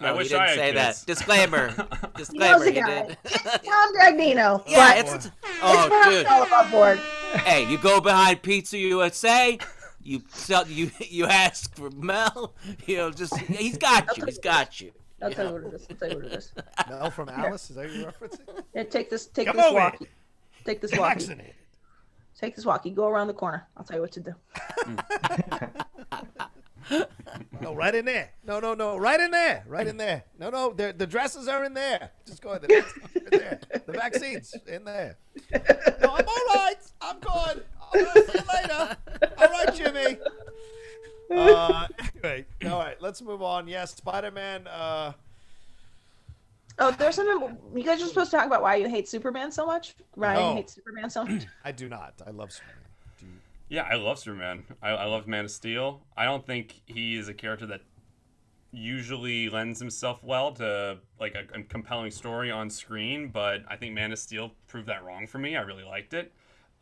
I wish he didn't I had say kids. that. Disclaimer. He knows a He guy. did. It's Tom Dragnino. Yeah, but it's it's dude. all above board. Hey, you go behind Pizza USA. You ask for Mel. You know, just he's got you. He's got you. I'll tell you what it is. Mel from Alice, is that what you're referencing? Yeah, take this Come walkie. Take this walkie. Vaccinated. Take this walkie. Go around the corner. I'll tell you what to do. No, right in there. No, right in there. Right in there. No, the dresses are in there. Just go ahead. The dresses are in there. The vaccines in there. No, I'm all right. I'm good. All right, see you later. All right, Jimmy. Anyway, all right, let's move on. Yes, Spider-Man. Oh, there's something. You guys are supposed to talk about why you hate Superman so much. Ryan hates Superman so much. I do not. I love Superman. Yeah, I love Superman. I love Man of Steel. I don't think he is a character that usually lends himself well to like a compelling story on screen, but I think Man of Steel proved that wrong for me. I really liked it.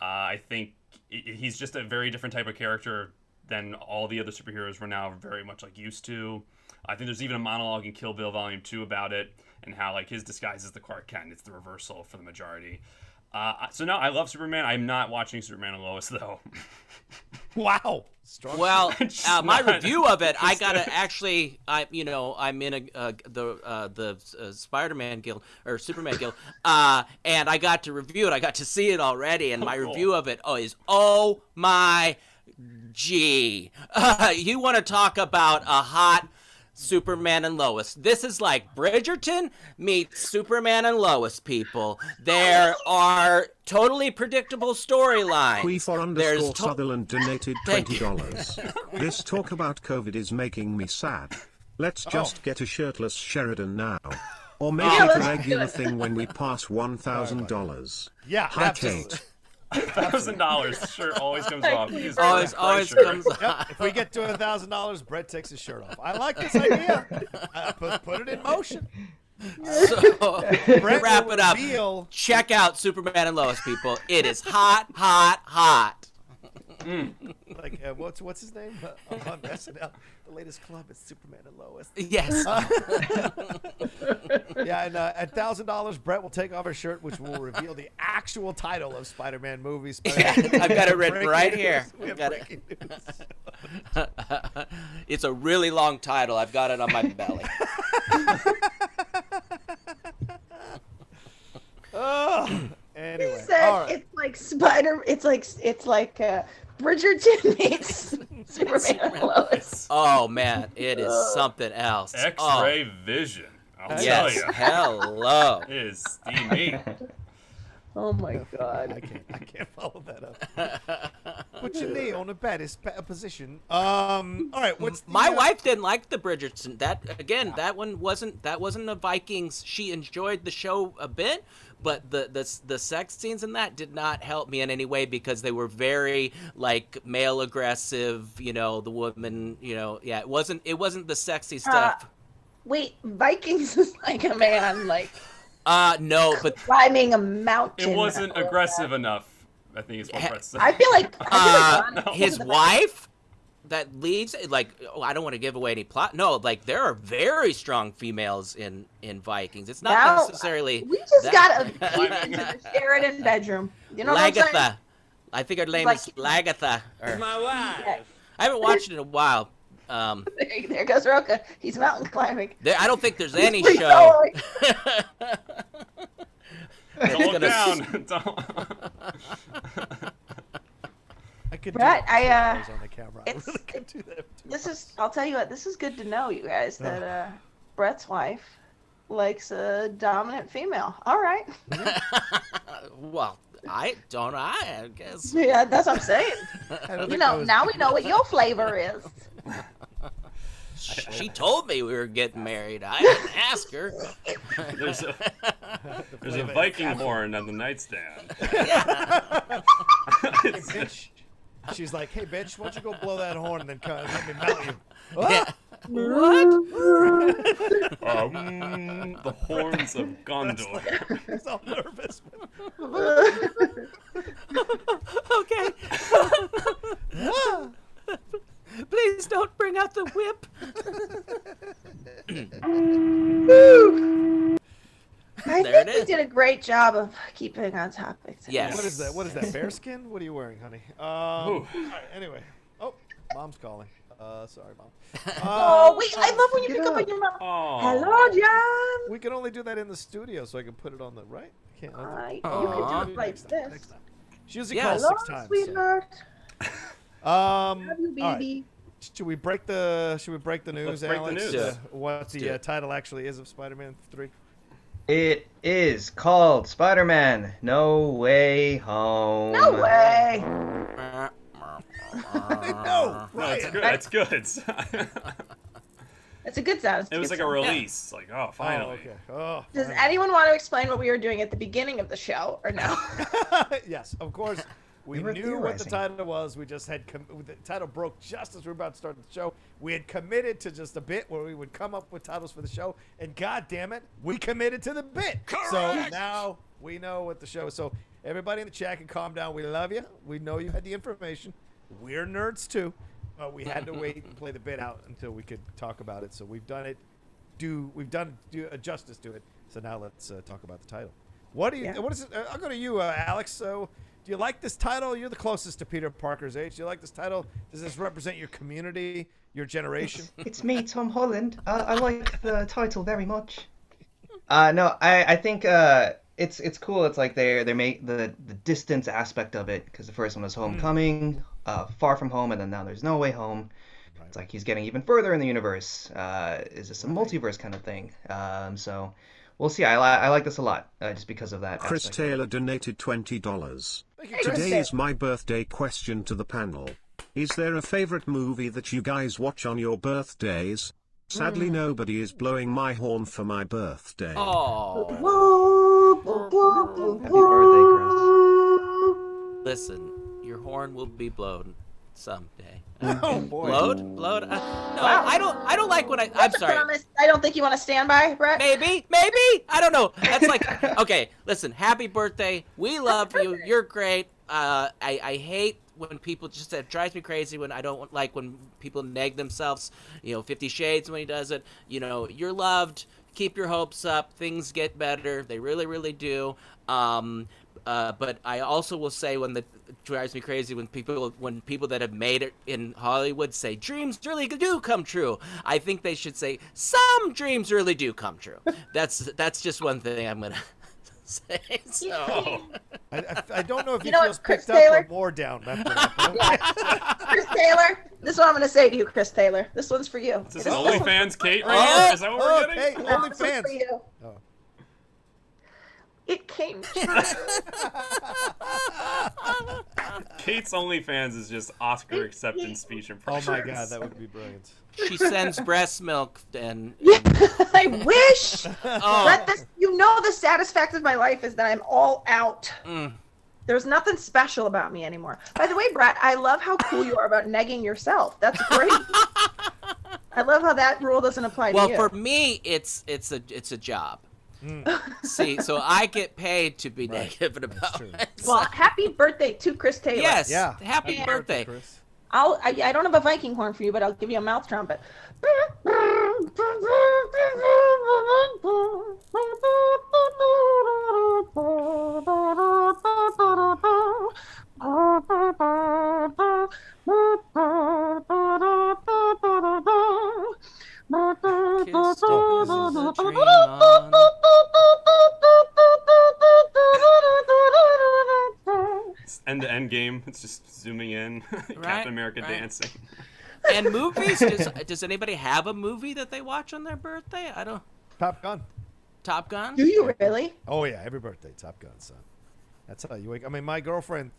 I think he's just a very different type of character than all the other superheroes we're now very much like used to. I think there's even a monologue in Kill Bill Volume 2 about it, and how like his disguise is the Clark Kent. It's the reversal for the majority. So no, I love Superman. I'm not watching Superman and Lois though. Wow. Strong. Well, my review of it, I gotta actually, I'm in the Spider-Man Guild or Superman Guild, and I got to review it. I got to see it already, and my review of it is oh my gee. You want to talk about a hot Superman and Lois. This is like Bridgerton meets Superman and Lois, people. There are totally predictable storylines. Queefor_Sutherland donated $20. This talk about COVID is making me sad. Let's just get a shirtless Sheridan now. Or make it a regular thing when we pass $1,000. Yeah, Hi, Kate. $1,000 shirt always comes off. Always comes off. Yep. If we get to $1,000, Brett takes his shirt off. I like this idea. Put it in motion. So, wrap it up. Check out Superman and Lois, people. It is hot, hot, hot. Like what's his name on SNL? The latest club is Superman and Lois. Yes. Yeah, and at $1,000, Brett will take off her shirt, which will reveal the actual title of Spider-Man movie. I've got it written right here. We have breaking news. It's a really long title. I've got it on my belly. Anyway, He said all right. it's like Bridgerton meets Superman and Lois. Oh man, it is something else. X-ray vision. I'll tell Yes, you. hello. It is steamy. Oh my god. I can't follow that up. Put your knee on the baddest position. All right, what's the, My wife didn't like the Bridgerton. That one wasn't the Vikings. She enjoyed the show a bit, but the sex scenes in that did not help me in any way because they were very like male aggressive. You know, the woman. You know, yeah, it wasn't the sexy stuff. Wait, Vikings is like a man like. No, but climbing a mountain. It wasn't aggressive enough. I think it's what Brett said. I feel like his wife that leads, like, I don't want to give away any plot. No, like there are very strong females in Vikings. It's not necessarily. We just got to peek into the Sheridan bedroom. You know what I'm saying? Lagatha. I think her name is Lagatha. My wife. I haven't watched it in a while. There goes Rocha. He's mountain climbing. I don't think there's any show. Don't look down. I could Brett, do it on the camera. I really could do that too. This is. I'll tell you what. This is good to know, you guys, that Brett's wife likes a dominant female. All right. Well, I guess. Yeah, that's what I'm saying. You know, now we know what your flavor is. She told me we were getting married. I didn't ask her. There's a Viking horn on the nightstand. Bitch. She's like, hey, bitch, why don't you go blow that horn and then let me mount you? Yeah. What? The horns of Gondor. He's all nervous. Okay. Please don't bring out the whip. I think we did a great job of keeping on topic. Yes. What is that? What is that? Bearskin? What are you wearing, honey? All right, anyway. Oh, mom's calling. Sorry, mom. Oh, wait! I love when you pick up on your mom. Oh. Hello, John. We can only do that in the studio, so I can put it on the right. You can do it like this. She usually calls 6 times. Sweetheart. Love you, baby. Should we break the news, Let's break the Alex? news. What the title actually is of Spider-Man 3? It is called Spider-Man No Way Home. No way. No, it's good. It's good. It's a good sound. It was like a release. Like, oh, finally. Oh, okay. Oh, Does anyone want to explain what we were doing at the beginning of the show, or no? Yes, of course. We knew what the title was. We just had the title broke just as we were about to start the show. We had committed to just a bit where we would come up with titles for the show, and God damn it, we committed to the bit. Correct. So now we know what the show is. So everybody in the chat can calm down. We love you. We know you had the information. We're nerds too, but we had to wait and play the bit out until we could talk about it. So we've done it. We've done justice to it. So now let's talk about the title. What do you? What is it? I'll go to you, Alex. So. Do you like this title? You're the closest to Peter Parker's age. Do you like this title? Does this represent your community, your generation? It's me, Tom Holland. I like the title very much. No, I think it's cool. It's like they make the distance aspect of it, because the first one was Homecoming, Far From Home, and then now there's No Way Home. Right. It's like he's getting even further in the universe. Is this a multiverse kind of thing? So we'll see. I like this a lot, just because of that. Chris aspect. Taylor donated $20. Hey, Today is my birthday question to the panel. Is there a favorite movie that you guys watch on your birthdays? Sadly, nobody is blowing my horn for my birthday. Oh. Happy birthday, Chris. Listen, your horn will be blown someday. Oh boy. Blowed? No, wow. I don't like when I'm sorry. I don't think you want to stand by, Brett. Maybe. I don't know. That's like, okay, listen, happy birthday. We love you. You're great. I hate when people it drives me crazy when I don't like when people nag themselves, 50 Shades when he does it. You're loved. Keep your hopes up. Things get better. They really, really do. But I also will say it drives me crazy when people that have made it in Hollywood say dreams really do come true. I think they should say some dreams really do come true. That's just one thing I'm gonna say so. I don't know if he know feels what, Chris picked up Taylor? or more down after that. Chris Taylor, this is what I'm going to say to you, Chris Taylor. This one's for you. Is this OnlyFans Kate right here? Is that what we're getting? Hey, This one's OnlyFans. for you. Oh. It came true. Kate's OnlyFans is just Oscar acceptance speech Oh impressions. my God, that would be brilliant. She sends breast milk and I wish. oh, Brett, you know the saddest fact of my life is that I'm all out. There's nothing special about me anymore. By the way, Brett, I love how cool you are about negging yourself. That's great. I love how that rule doesn't apply to you. well, for me, it's a job. See, so I get paid to be negative about it. Well, happy birthday to Chris Taylor. Yes, Yeah. happy birthday. Chris. I don't have a Viking horn for you, but I'll give you a mouth trumpet. Kissed is a dream on. It's end-to-end game. It's just zooming in. Captain America dancing. And movies? Does anybody have a movie that they watch on their birthday? I don't. Top Gun. Top Gun? Do you really? Oh yeah, every birthday, Top Gun, son. That's how you wake. I mean, my girlfriend,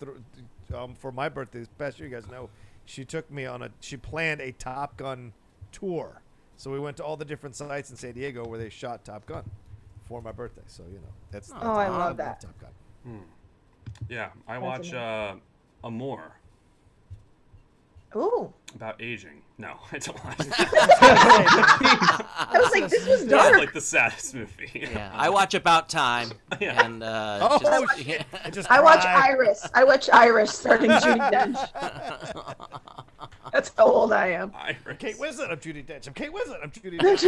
for my birthday this past year, you guys know, she took me on she planned a Top Gun tour. So we went to all the different sites in San Diego where they shot Top Gun for my birthday. So that's. Oh, I love that. Top Gun. Yeah, I watch Amore Ooh. about aging. No, I don't watch I was like, this was That's dark. like the saddest movie. Yeah, I watch About Time. Yeah. And I watch Iris. I watch Iris starring Judi Dench. That's how old I am. Iris. Kate Winslet, I'm Judi Dench. I'm Kate Winslet, I'm Judi Dench.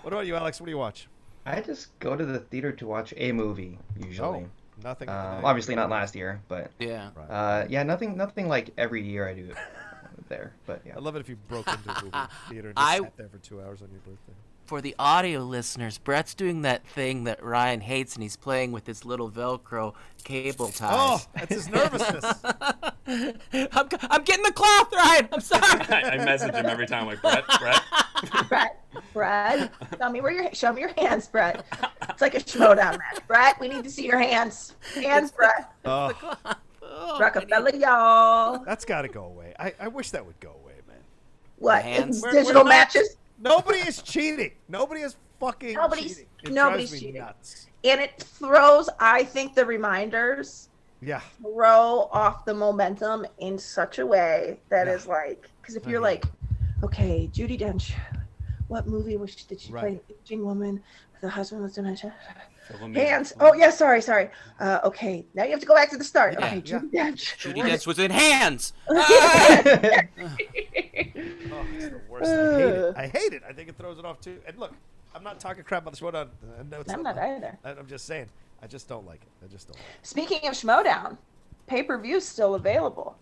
What about you, Alex? What do you watch? I just go to the theater to watch a movie usually. Oh, nothing. Obviously not last year, but yeah. yeah, nothing like every year I do it there. But yeah. I love it if you broke into a movie theater and just sat there for 2 hours on your birthday. For the audio listeners, Brett's doing that thing that Ryan hates, and he's playing with his little Velcro cable ties. Oh, that's his nervousness. I'm getting the cloth, Ryan. I'm sorry. I message him every time, like, Brett, show me your hands, Brett. It's like a SCHMOEDOWN match. Brett, we need to see your hands. Hands, Brett. Oh, Rockefeller, y'all. that's got to go away. I wish that would go away, man. What? hands? It's digital matches? Nobody is cheating. Nobody is fucking cheating. It Nobody's drives me cheating. nuts. And it throws, I think, the reminders Yeah. throw off the momentum in such a way that is like, because if you're like, okay, Judi Dench, what movie did she play? An aging woman with a husband with dementia. Hands. Oh yeah, sorry. Okay, now you have to go back to the start. Yeah. Okay, Judi Dench. Judi Dench was in Hands. Oh, it's the worst. I hate it. I think it throws it off too. And look, I'm not talking crap about the SCHMOEDOWN. I'm not either. I'm just saying. I just don't like it. I just don't like it. Speaking of SCHMOEDOWN, pay-per-view still available.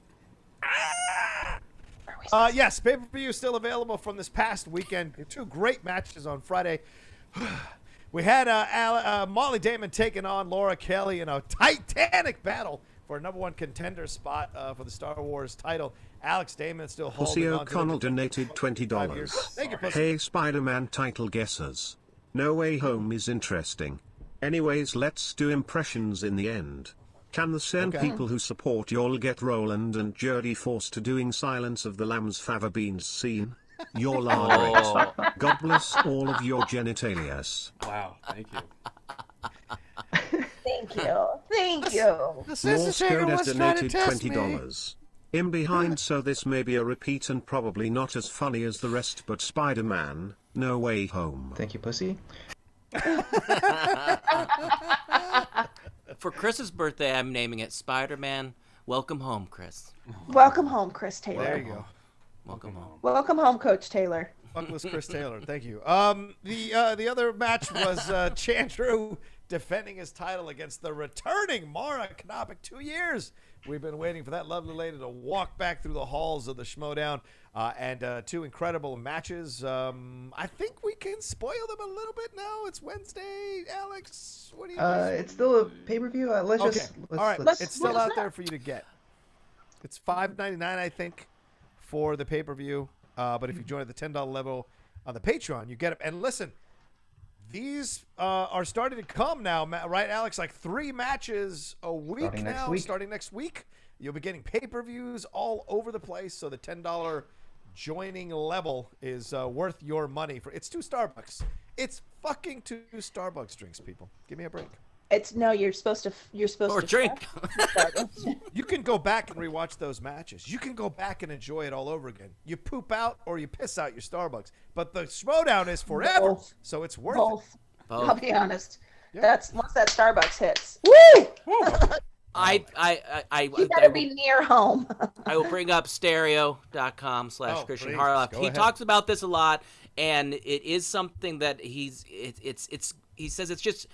Yes, pay-per-view is still available from this past weekend. 2 great matches on Friday. We had Molly Damon taking on Laura Kelly in a titanic battle for a #1 contender spot for the Star Wars title. Alex Damon still holding Pussy on O'Connell to donated $20. Thank you, Pussy. Hey, Spider-Man title guessers. No Way Home is interesting. Anyways, let's do impressions in the end. Can the SEN people who support y'all get Roland and Jodie forced to doing Silence of the Lambs fava beans scene? Y'all are great. God bless all of your genitalias. Wow, thank you. Thank you. Morse code has donated $20. In behind, so this may be a repeat and probably not as funny as the rest, but Spider-Man, No Way Home. Thank you, Pussy. For Chris's birthday, I'm naming it Spider-Man. Welcome home, Chris. Welcome home, Chris Taylor. There you go. Welcome home. Welcome home, Coach Taylor. Fuckless Chris Taylor. Thank you. The other match was Chandru defending his title against the returning Mara Knopic. 2 years We've been waiting for that lovely lady to walk back through the halls of the SCHMOEDOWN, and 2 incredible matches. I think we can spoil them a little bit now. It's Wednesday. Alex, what do you think? It's still a pay-per-view. All right. It's still out there for you to get. It's $5.99, I think, for the pay-per-view. But if you join at the $10 level on the Patreon, you get it. And listen, these are starting to come now, right, Alex? Like 3 matches a week starting next week. You'll be getting pay-per-views all over the place. So the $10 joining level is worth your money. It's 2 Starbucks. It's fucking 2 Starbucks drinks, people. Give me a break. You're supposed to drink. You can go back and rewatch those matches. You can go back and enjoy it all over again. You poop out or you piss out your Starbucks. But the SCHMOEDOWN is forever, so it's worth it. I'll be honest. Yeah. That's once that Starbucks hits. Woo! You better be near home. I will bring up stereo.com/Kristian HARLOFF. He talks about this a lot, and it is something that he says it's just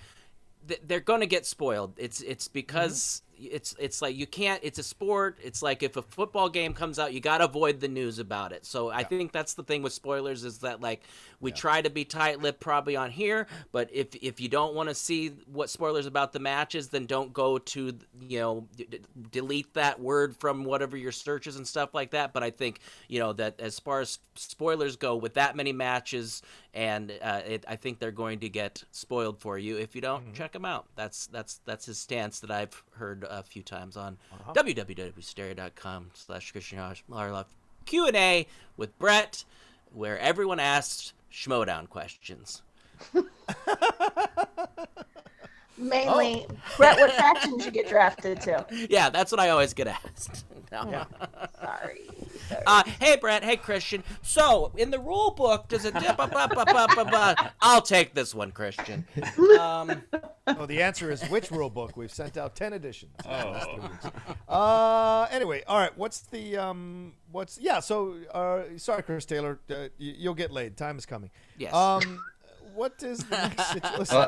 they're going to get spoiled. It's because it's like you can't. It's a sport. It's like if a football game comes out, you got to avoid the news about it. So I think that's the thing with spoilers is that like we try to be tight-lipped probably on here, but if you don't want to see what spoilers about the matches, then don't go to delete that word from whatever your searches and stuff like that. But I think that as far as spoilers go with that many matches, and I think they're going to get spoiled for you if you don't check them out. That's his stance that I've heard a few times on www.stereo.com/Kristian HARLOFF Q&A with Brett, where everyone asks SCHMOEDOWN questions. Mainly, Brett, what faction did you get drafted to? Yeah, that's what I always get asked. No. Yeah. Sorry. Hey, Brett. Hey, Kristian. So, in the rule book, does it dip up? I'll take this one, Kristian. The answer is which rule book? We've sent out 10 editions. Anyway, all right. Sorry, Chris Taylor. You'll get laid. Time is coming. Yes. What is the situation?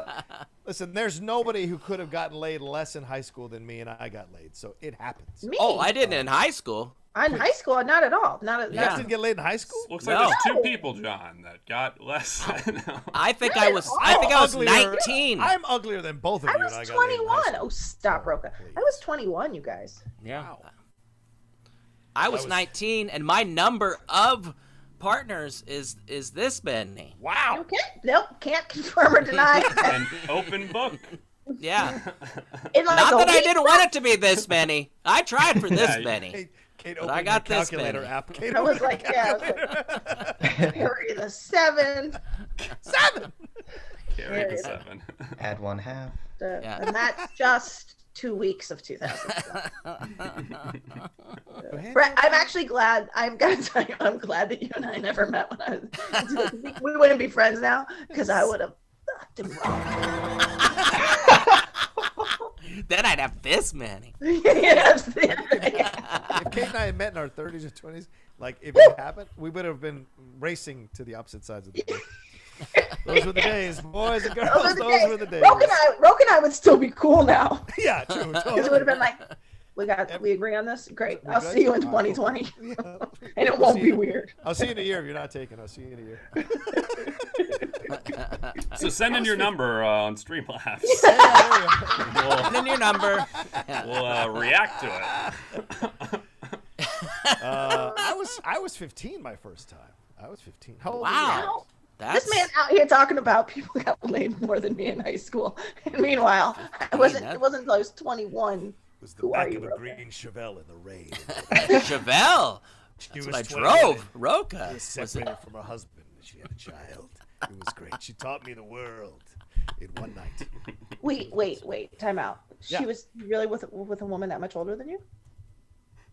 Listen, there's nobody who could have gotten laid less in high school than me, and I got laid, so it happens. Me? Oh, I didn't in high school. In high school, not at all. You guys didn't get laid in high school? Looks like there's 2 people, John, that got less. I think I was 19. I'm uglier than both of you. I was 21. Oh, stop, Rocha. I was 21, you guys. Yeah. Wow. I was 19, and my number of partners is this many. Wow. Okay. Nope. Can't confirm or deny. An open book. Yeah. Not that I didn't want it to be this many. I tried for this many. Kate but I got the this calculator many. app. Kate I was like, carry the 7. 7. Carry the 7. Add 1/2. And that's just 2 weeks of 2000. Brett, I'm actually glad. I'm gonna tell you, I'm glad that you and I never met when I was. We wouldn't be friends now because I would have fucked him wrong. Then I'd have this many. Yes. If Kate and I had met in our 30s or 20s, like if it happened, we would have been racing to the opposite sides of the boat. Those were the days, boys and girls. Those were the days. Rocha and I would still be cool now. Yeah, true. Because it would have been like, we agree on this. Great. I'll see you in 2020, and it won't be weird. I'll see you in a year if you're not taken. I'll see you in a year. So send in your number on Streamlabs. Send in your number. We'll react to it. I was 15 my first time. I was 15. How old were you? Wow. This man out here talking about people got laid more than me in high school. And meanwhile, it wasn't until I was 21. It was the back of a green Chevelle in the rain. Chevelle? That's what I drove. Rocha. She was separated from her husband. She had a child. It was great. She taught me the world in one night. Wait. Time out. Yeah. She was really with a woman that much older than you?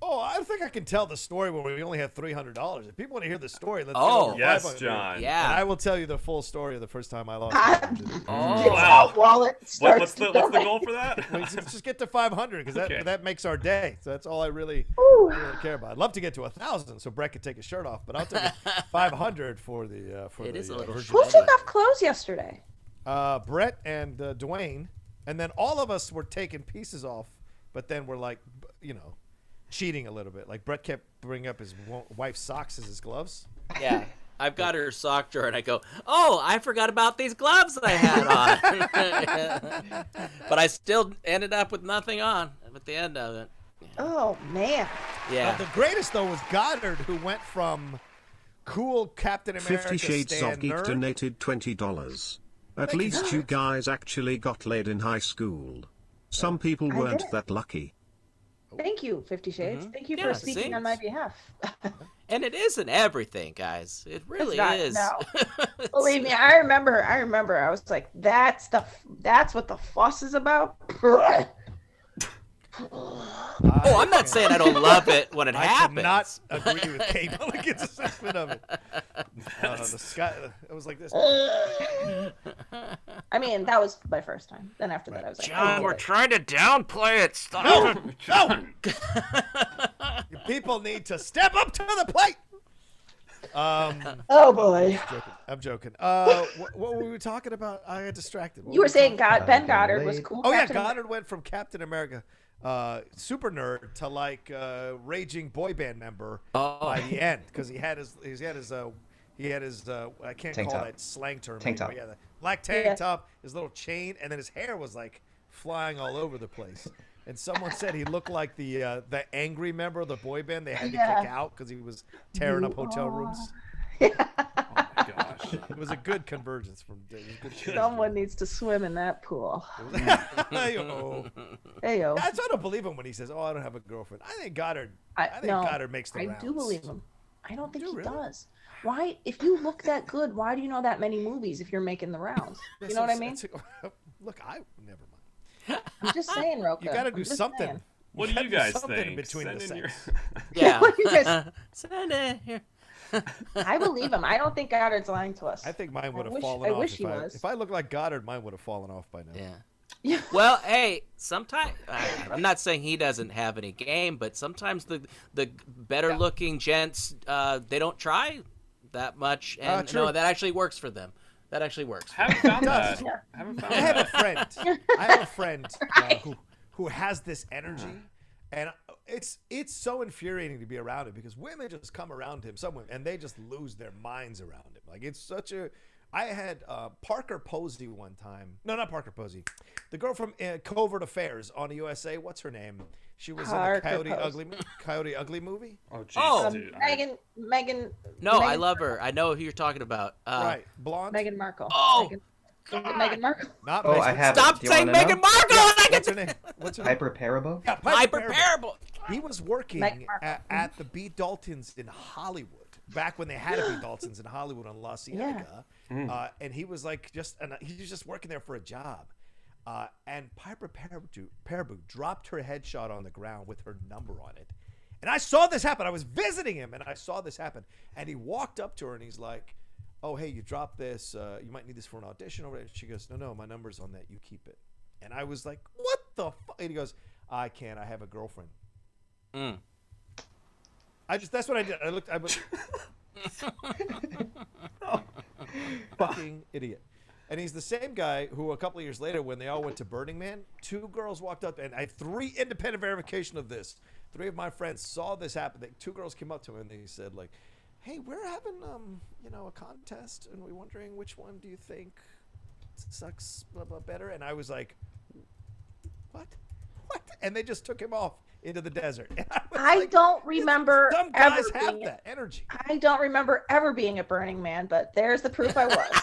Oh, I think I can tell the story where we only had $300. If people want to hear the story, let's go. Yes, John. Yeah. And I will tell you the full story of the first time I lost. Wow. Wallet What's the goal for that? Let's just get to 500 because that makes our day. So that's all I really care about. I'd love to get to 1,000 so Brett could take his shirt off, but I'll take 500 for the It is a little Who took off clothes yesterday? Brett and Dwayne, and then all of us were taking pieces off, but then we're like, cheating a little bit. Like Brett kept bringing up his wife's socks as his gloves. Yeah. I've got her sock drawer, and I go, oh, I forgot about these gloves I had on. But I still ended up with nothing on at the end of it. Oh, man. Yeah. The greatest, though, was Goddard, who went from cool Captain America 50 Shades Stan of Geek nerd. donated $20. At least you guys actually got laid in high school. Some people weren't that lucky. Thank you, 50 Shades. Thank you for speaking on my behalf. And it isn't everything, guys. It really is. No. Believe me, I remember. I was like, that's what the fuss is about. Oh, I'm not saying I don't love it when it happens. I cannot agree with Kate Mulligan's assessment of it. The sky, it was like this. I mean, that was my first time. Then after that, I was like, John, we're trying to downplay it. Stop No! You people need to step up to the plate. Oh boy. I'm joking. What were we talking about? I got distracted. You were saying Ben Goddard was cool. Oh yeah, Goddard went from Captain America, super nerd, to like raging boy band member by the end, because he had his I can't tank call top. that slang term. Tank anymore. top. Yeah, the black tank top, his little chain, and then his hair was like flying all over the place. And someone said he looked like the angry member of the boy band they had to kick out because he was tearing up hotel rooms. Oh my gosh. It was a good convergence from. Someone needs to swim in that pool. Hey-o. Heyo. That's why I don't believe him when he says, "Oh, I don't have a girlfriend." I think Goddard. I think Goddard makes the rounds. I do believe him. I don't think he does. Why? If you look that good, why do you know that many movies if you're making the rounds? You know what I mean? Look, never mind. I'm just saying, Rocha. You got to do something. Saying. What do you guys think? In between the Send in sex. Yeah. What do you guys... Send it here. I believe him. I don't think Goddard's lying to us. I think mine would have fallen off. If I looked like Goddard, mine would have fallen off by now. Yeah. Well, hey, sometimes I'm not saying he doesn't have any game, but sometimes the better looking gents they don't try that much, and no, that actually works for them. That actually works. Haven't found that. Yeah. I have a friend who has this energy, and it's so infuriating to be around him because women just come around him, and they just lose their minds around him. Like it's such a. I had Parker Posey one time. No, not Parker Posey. The girl from Covert Affairs on the USA. What's her name? She was in the Coyote Ugly movie. Oh, jeez, dude. Megan. No, I love her. I know who you're talking about. Right, blonde. Meghan Markle. Oh. Meghan Markle. Not I have. Stop saying Meghan Markle. What's her name? Piper Parabo. Yeah, Piper Parable. He was working at the B. Daltons in Hollywood back when they had a B. Daltons in Hollywood on La Cienega, and he was like he was just working there for a job. And Piper Parabo dropped her headshot on the ground with her number on it. And I saw this happen. I was visiting him, and I saw this happen. And he walked up to her, and he's like, "Oh, hey, you dropped this. You might need this for an audition over there." She goes, "No, my number's on that. You keep it." And I was like, "What the fuck?" And he goes, "I can't. I have a girlfriend." That's what I did. I looked. Fucking idiot. And he's the same guy who a couple of years later, when they all went to Burning Man, 2 girls walked up, and I had 3 independent verification of this. 3 of my friends saw this happen. 2 girls came up to him and they said, like, "Hey, we're having a contest, and we're wondering which one do you think sucks blah blah better." And I was like, "What?" And they just took him off into the desert. I don't remember some ever guys have being that energy. I don't remember ever being at Burning Man, but there's the proof I was.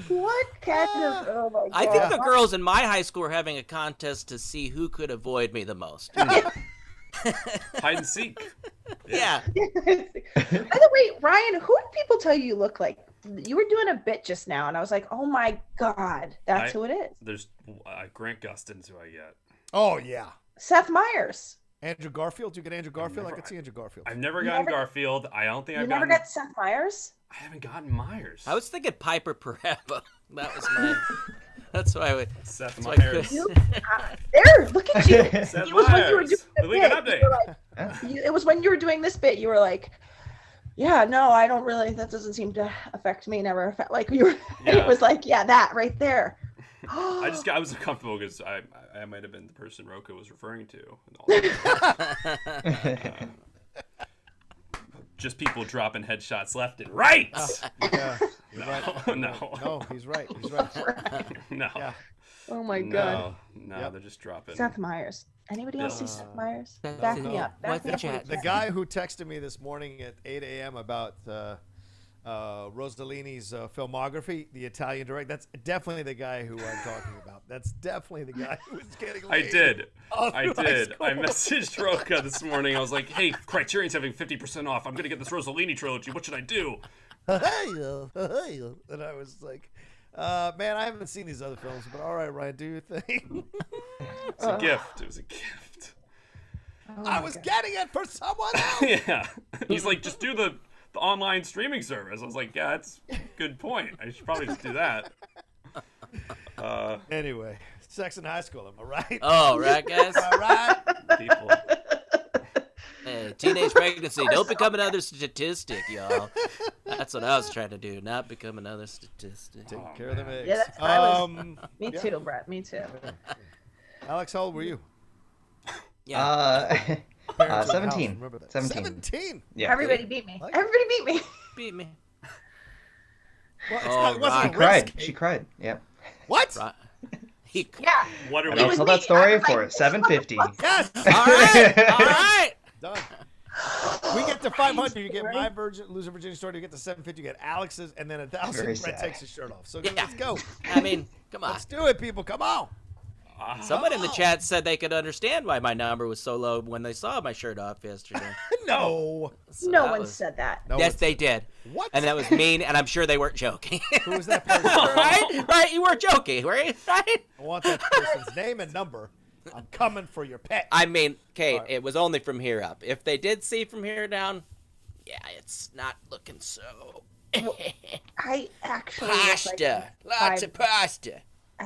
What kind of? Oh my God. I think the girls in my high school were having a contest to see who could avoid me the most. Hide and seek. Yeah. By the way, Ryan, who do people tell you look like? You were doing a bit just now, and I was like, "Oh my God, that's who it is." There's Grant Gustin's who I get. Oh yeah. Seth Meyers. Andrew Garfield. You get Andrew Garfield? I could see Andrew Garfield. I've never gotten Garfield. I don't think I've never gotten. got Seth Meyers. I haven't gotten Myers. I was thinking Piper Parabo. That was mine. That's why I would. Seth Meyers. There, look at you. Seth It was when you were Meyers. doing the bit. You were like, it was when you were doing this bit. You were like, "Yeah, no, I don't really. That doesn't seem to affect me. Never affect." Like you were. Yeah. It was like, yeah, that right there. I was uncomfortable because I might have been the person Rocha was referring to. Just people dropping headshots left and right. Yeah, right. No, he's right. He's right. No. Yeah. Oh my God. No, they're just dropping. Seth Meyers. Anybody else see Seth Meyers? Back me up. The guy who texted me this morning at 8 a.m. about Rossellini's filmography, the Italian director, that's definitely the guy who I'm talking about. That's definitely the guy who was getting laid. I did. I messaged Rocha this morning. I was like, hey, Criterion's having 50% off. I'm going to get this Rossellini trilogy. What should I do? And I was like, man, I haven't seen these other films, but all right, Ryan, do your thing. It's a gift. It was a gift. I was getting it for someone else. Yeah. He's like, just do the online streaming service. I was like, yeah, that's a good point. I should probably just do that. Anyway, sex in high school, am I right? Oh, right, guys? All right. People. Hey, teenage pregnancy. Don't become another statistic, y'all. That's what I was trying to do. Not become another statistic. Take care of them eggs. Yeah, that's what I was. Me too, Brett. Me too. Alex, how old were you? Yeah. 17. 17? Yeah. Everybody beat me. Everybody beat me. Beat me. Well, it wasn't She a cried. risk. She cried. Yep. What? Right. Yeah. What are And I'll we? tell that story for $7.50. Yes. All right. Done. We get to 500. You get my loser Virginia story. You get to 750. You get Alex's, and then 1,000. Very Brett sad. takes his shirt off. So Yeah. let's go. I mean, come on. Let's do it, people. Come on. Someone in the chat said they could understand why my number was so low when they saw my shirt off yesterday. No. So No that one was- said that. No, Yes, it's- they did. What? And that was mean, and I'm sure they weren't joking. Who was that person? Right? You weren't joking, right? I want that person's name and number. I'm coming for your pet. I mean, Kate, Right. it was only from here up. If they did see from here down, yeah, it's not looking so. I actually was Pasta. Lots of pasta.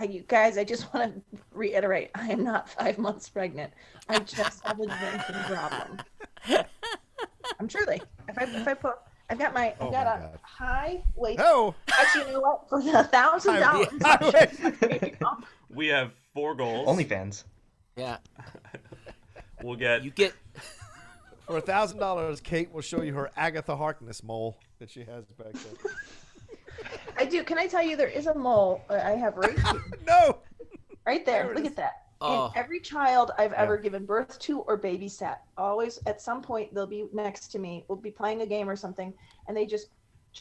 You guys, I just want to reiterate, I am not 5 months pregnant. I just have a drinking problem. I'm truly. If I put, I've got a God. high weight. Oh. Actually, you know what? For the $1,000, We have 4 goals. OnlyFans. Yeah. We'll get. You get. For $1,000, Kate will show you her Agatha Harkness mole that she has back there. I do. Can I tell you, there is a mole I have right here. No. Right there. There it Look is. at that. Oh. And every child I've ever given birth to or babysat, always at some point they'll be next to me. We'll be playing a game or something, and they just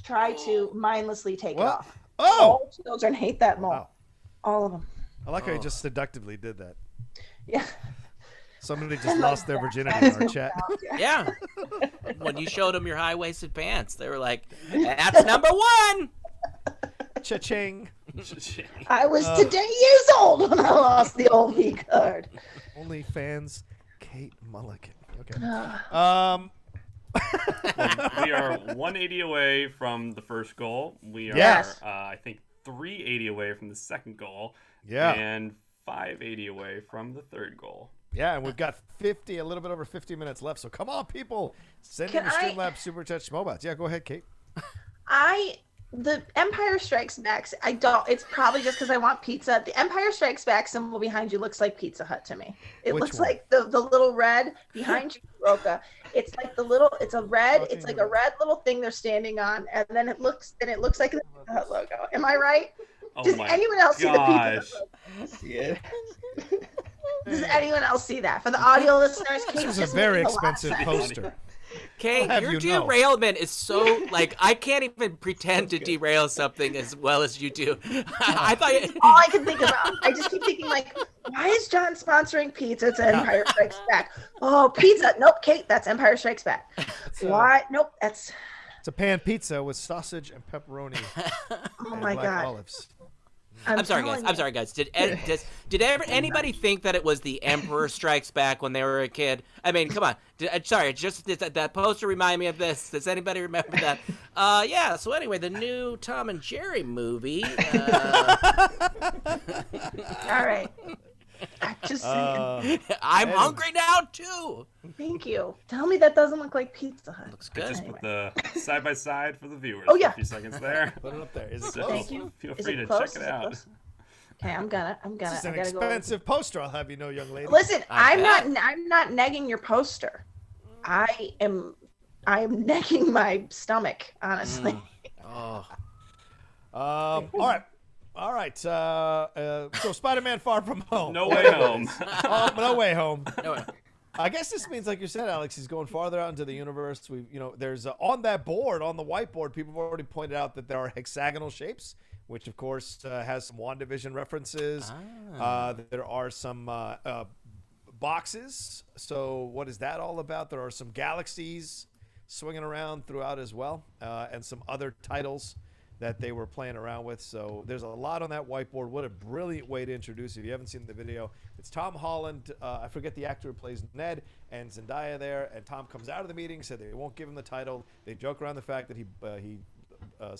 try to mindlessly take it What? off. Oh. All children hate that mole. Wow. All of them. I like how you just seductively did that. Yeah. Somebody just lost their virginity in our chat. Yeah. When you showed them your high-waisted pants, they were like, that's number 1. Cha-ching. I was today years old when I lost the old V card. OnlyFans, Kate Mulligan. Okay. We are 180 away from the first goal. We are, Yes. I think, 380 away from the second goal. Yeah. And 580 away from the third goal. Yeah, and we've got a little bit over 50 minutes left. So come on, people. Send in Can the I- Streamlabs Superchats SCHMOEDOWN. Yeah, go ahead, Kate. The Empire Strikes Back, it's probably just because I want pizza. The Empire Strikes Back symbol behind you looks like Pizza Hut to me. It Which looks one? like the little red behind you, Rocha. It's like it's a red little thing they're standing on, and then it looks like the Pizza Hut logo. Am I right? Oh Does my anyone else see the Pizza gosh. Hut logo? See it? Does anyone else see that? For the audio listeners, This is a very expensive poster. Kate, have your you know. derailment is so, like, I can't even pretend to derail something as well as you do. I thought All I can think about, I just keep thinking, like, why is John sponsoring pizza? It's Empire Strikes Back. Oh, pizza. Nope, Kate, that's Empire Strikes Back. Why? Nope, that's... It's a pan pizza with sausage and pepperoni Oh and my black God. olives. I'm sorry, guys. telling I'm you. sorry, guys. Did anybody think that it was the Emperor Strikes Back when they were a kid? I mean, come on. Sorry, just did that poster remind me of this? Does anybody remember that? Yeah. So anyway, the new Tom and Jerry movie. All right. I just I'm hungry now too. thank you. Tell me that doesn't look like Pizza Hut. Looks I good. just put the side by side for the viewers. Oh, yeah. For a few seconds there. Put it up there. Is it So close? Thank you. feel Is free it to close? check it Is it out. close? Okay, I'm gonna. This is an expensive poster, I'll have you know, young lady. Listen, I'm not negging your poster. I am negging my stomach, honestly. Oh. All right. So Spider-Man: Far From Home. No Way Home. No Way Home. No way. I guess this means, like you said, Alex, he's going farther out into the universe. There's on that board, on the whiteboard, people have already pointed out that there are hexagonal shapes, which of course has some WandaVision references. There are some boxes. So what is that all about? There are some galaxies swinging around throughout as well, and some other titles that they were playing around with. So there's a lot on that whiteboard. What a brilliant way to introduce it. If you haven't seen the video, it's Tom Holland, I forget the actor who plays Ned, and Zendaya there, and Tom comes out of the meeting, said they won't give him the title. They joke around the fact that he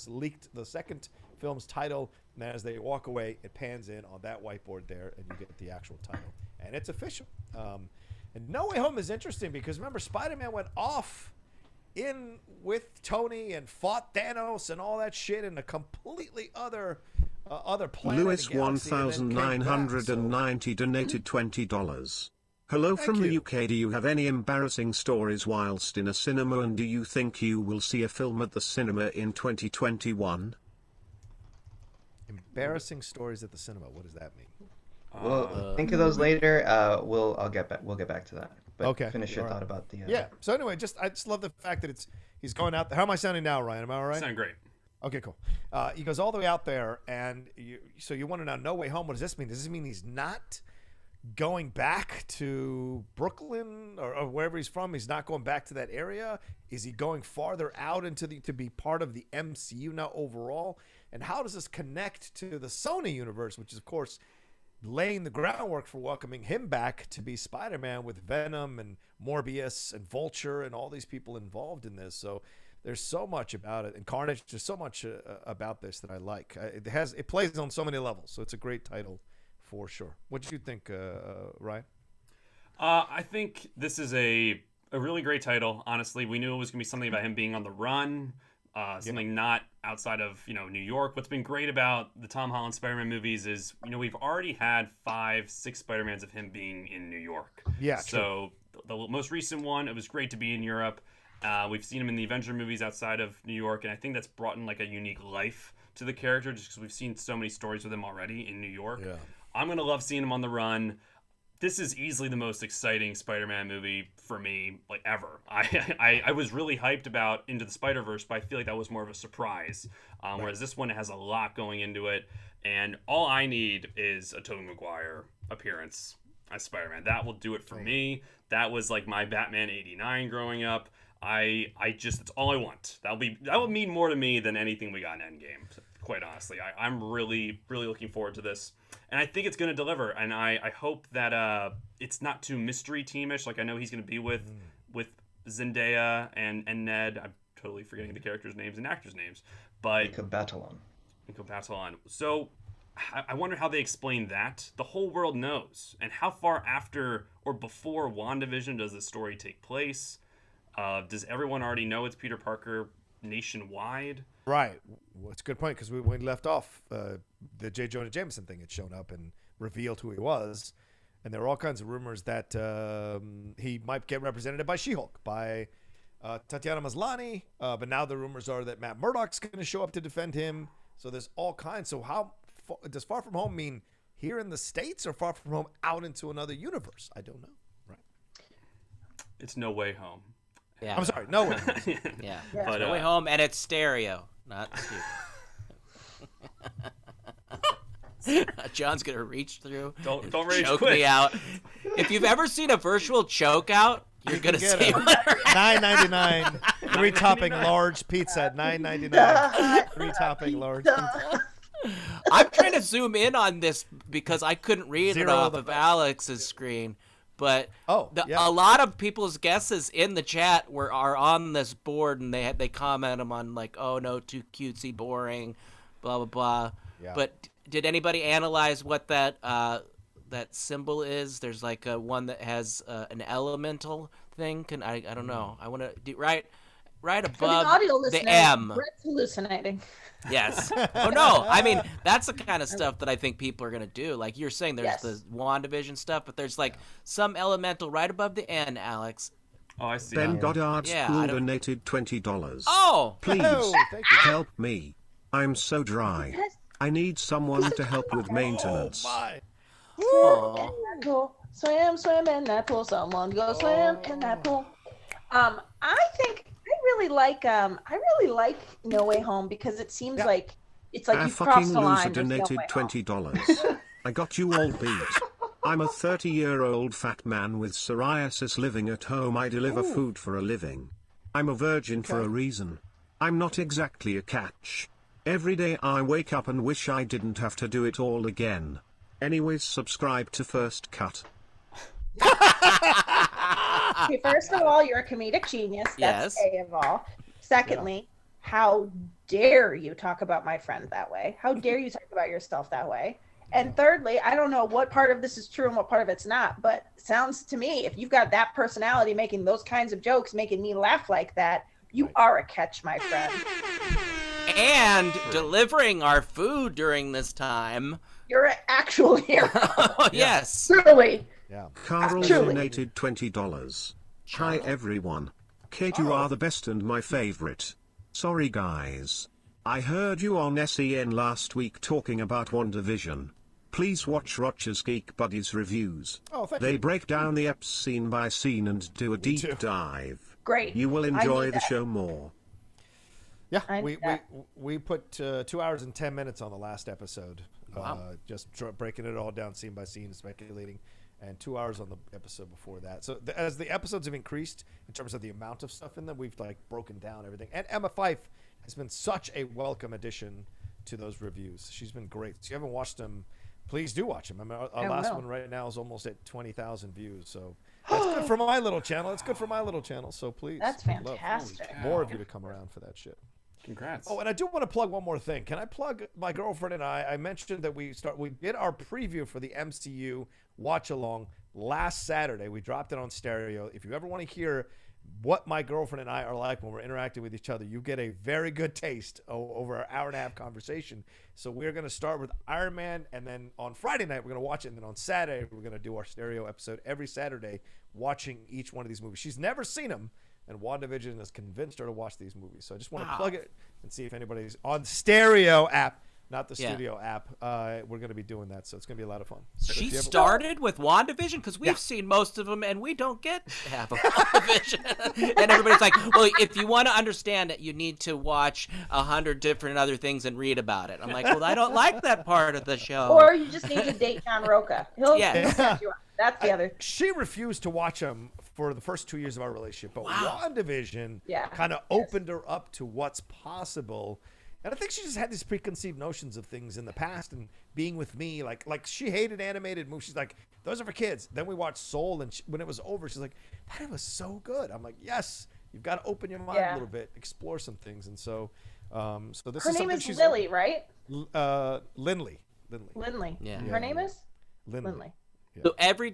leaked the second film's title, and as they walk away, it pans in on that whiteboard there, and you get the actual title. And it's official. And No Way Home is interesting because, remember, Spider-Man went off in with Tony and fought Thanos and all that shit in a completely other planet. Lewis 1990 donated $20. Hello from the UK. Do you have any embarrassing stories whilst in a cinema, and do you think you will see a film at the cinema in 2021? Embarrassing stories at the cinema. What does that mean? We'll think of those later. We'll get back to that. But okay. Finish your thought about the. Yeah. So anyway, I just love the fact that he's going out there. How am I sounding now, Ryan? Am I all right? Sound great. Okay, cool. He goes all the way out there, and you want to know No Way Home. What does this mean? Does this mean he's not going back to Brooklyn or wherever he's from? He's not going back to that area? Is he going farther out into to be part of the MCU now overall? And how does this connect to the Sony universe, which is, of course, laying the groundwork for welcoming him back to be Spider-Man with Venom and Morbius and Vulture and all these people involved in this. So there's so much about it, and Carnage. There's so much about this that I like. It plays on so many levels, so it's a great title for sure. What do you think, Ryan? I think this is a really great title. Honestly, we knew it was going to be something about him being on the run, something not outside of New York. What's been great about the Tom Holland Spider-Man movies is we've already had 5-6 Spider-Mans of him being in New York. Yeah. So the most recent one, it was great to be in Europe. We've seen him in the Avenger movies outside of New York, and I think that's brought in like a unique life to the character just because we've seen so many stories with him already in New York. Yeah. I'm going to love seeing him on the run. This is easily the most exciting Spider-Man movie for me, like, ever. I was really hyped about Into the Spider-Verse, but I feel like that was more of a surprise. Whereas this one has a lot going into it, and all I need is a Tobey Maguire appearance as Spider-Man. That will do it for me. That was like my Batman '89 growing up. That's all I want. That would mean more to me than anything we got in Endgame, quite honestly. I'm really, really looking forward to this. And I think it's going to deliver. And I hope that it's not too mystery teamish. Like, I know he's going to be with Zendaya and Ned. I'm totally forgetting the characters' names and actors' names. But Nico Batalon. So I wonder how they explain that. The whole world knows. And how far after or before WandaVision does the story take place? Does everyone already know it's Peter Parker nationwide? Right. Well, it's a good point because when we left off, the J. Jonah Jameson thing had shown up and revealed who he was. And there were all kinds of rumors that he might get represented by She-Hulk, by Tatiana Maslany. But now the rumors are that Matt Murdock's going to show up to defend him. So there's all kinds. So does Far From Home mean here in the States or Far From Home out into another universe? I don't know. Right. It's No Way Home. Yeah. I'm sorry, No Way Home. Yeah. But, No Way Home, and it's stereo, not stupid. John's gonna reach through. Don't rage choke quick. Me out. If you've ever seen a virtual choke out, you're gonna see $9.99 3-topping large pizza at $9.99 3-topping large pizza. I'm trying to zoom in on this because I couldn't read it off of Alex's screen. But a lot of people's guesses in the chat are on this board, and they comment them on like, oh no, too cutesy, boring, blah blah blah. Yeah. But did anybody analyze what that symbol is? There's like one that has an elemental thing. I don't know. I want to do right. right For the above audio the listener, M. Brett's hallucinating. Yes. Oh no. I mean, that's the kind of stuff that I think people are gonna do. Like you're saying, there's the WandaVision stuff, but there's like some elemental right above the N, Alex. Oh, I see. Ben Goddard's Yeah, pool donated $20. Oh, Please thank you. help me. I'm so dry. I need someone to help with maintenance. Swim in that pool. Someone go swim in that pool. I think I really like No Way Home because it seems like it's like you crossed the line. Donated $20. I got you all beat. I'm a 30-year-old fat man with psoriasis living at home. I deliver food for a living. I'm a virgin for a reason. I'm not exactly a catch. Every day I wake up and wish I didn't have to do it all again. Anyways, subscribe to First Cut. Okay, first of all, you're a comedic genius. That's A of all. Secondly, how dare you talk about my friend that way? How dare you talk about yourself that way? And thirdly, I don't know what part of this is true and what part of it's not, but it sounds to me, if you've got that personality making those kinds of jokes, making me laugh like that, you are a catch, my friend. And delivering our food during this time. You're an actual hero. Yes. Truly. Yeah. Carl donated $20. Hi everyone. Kate, you are the best and my favorite. Sorry guys. I heard you on SEN last week talking about WandaVision. Please watch Rocha's Geek Buddies reviews. They break down the eps scene by scene and do a deep dive. Great. You will enjoy the show more. Yeah, we put 2 hours and 10 minutes on the last episode. Wow. Just breaking it all down scene by scene, speculating, and 2 hours on the episode before that. So as the episodes have increased in terms of the amount of stuff in them, we've like broken down everything. And Emma Fyfe has been such a welcome addition to those reviews. She's been great. So if you haven't watched them, please do watch them. I mean, our last one right now is almost at 20,000 views. So that's good for my little channel. It's good for my little channel. So please. That's fantastic. More of you to come around for that shit. Congrats. Oh, and I do want to plug one more thing. Can I plug my girlfriend and I mentioned that we did our preview for the MCU watch along last Saturday. We dropped it on stereo. If you ever want to hear what my girlfriend and I are like when we're interacting with each other, you get a very good taste over our hour and a half conversation. So we're going to start with Iron Man, and then on Friday night we're going to watch it, and then on Saturday we're going to do our stereo episode every Saturday, watching each one of these movies. She's never seen them, and WandaVision has convinced her to watch these movies. So I just want to plug it and see if anybody's on stereo app, not the studio app. We're going to be doing that, so it's going to be a lot of fun. She started with WandaVision because we've seen most of them, and we don't get half of WandaVision. And everybody's like, well, if you want to understand it, you need to watch 100 different other things and read about it. I'm like, well, I don't like that part of the show. Or you just need to date John Rocha. He'll set you up. That's the other. She refused to watch them for the first 2 years of our relationship, but WandaVision kind of opened her up to what's possible. And I think she just had these preconceived notions of things in the past, and being with me, like she hated animated movies. She's like, those are for kids. Then we watched Soul, and when it was over, she's like, that was so good. I'm like, yes, you've got to open your mind a little bit, explore some things. And so, this her is name is Lily, right? Lindley. Yeah. Her name is Lindley. Yeah. So every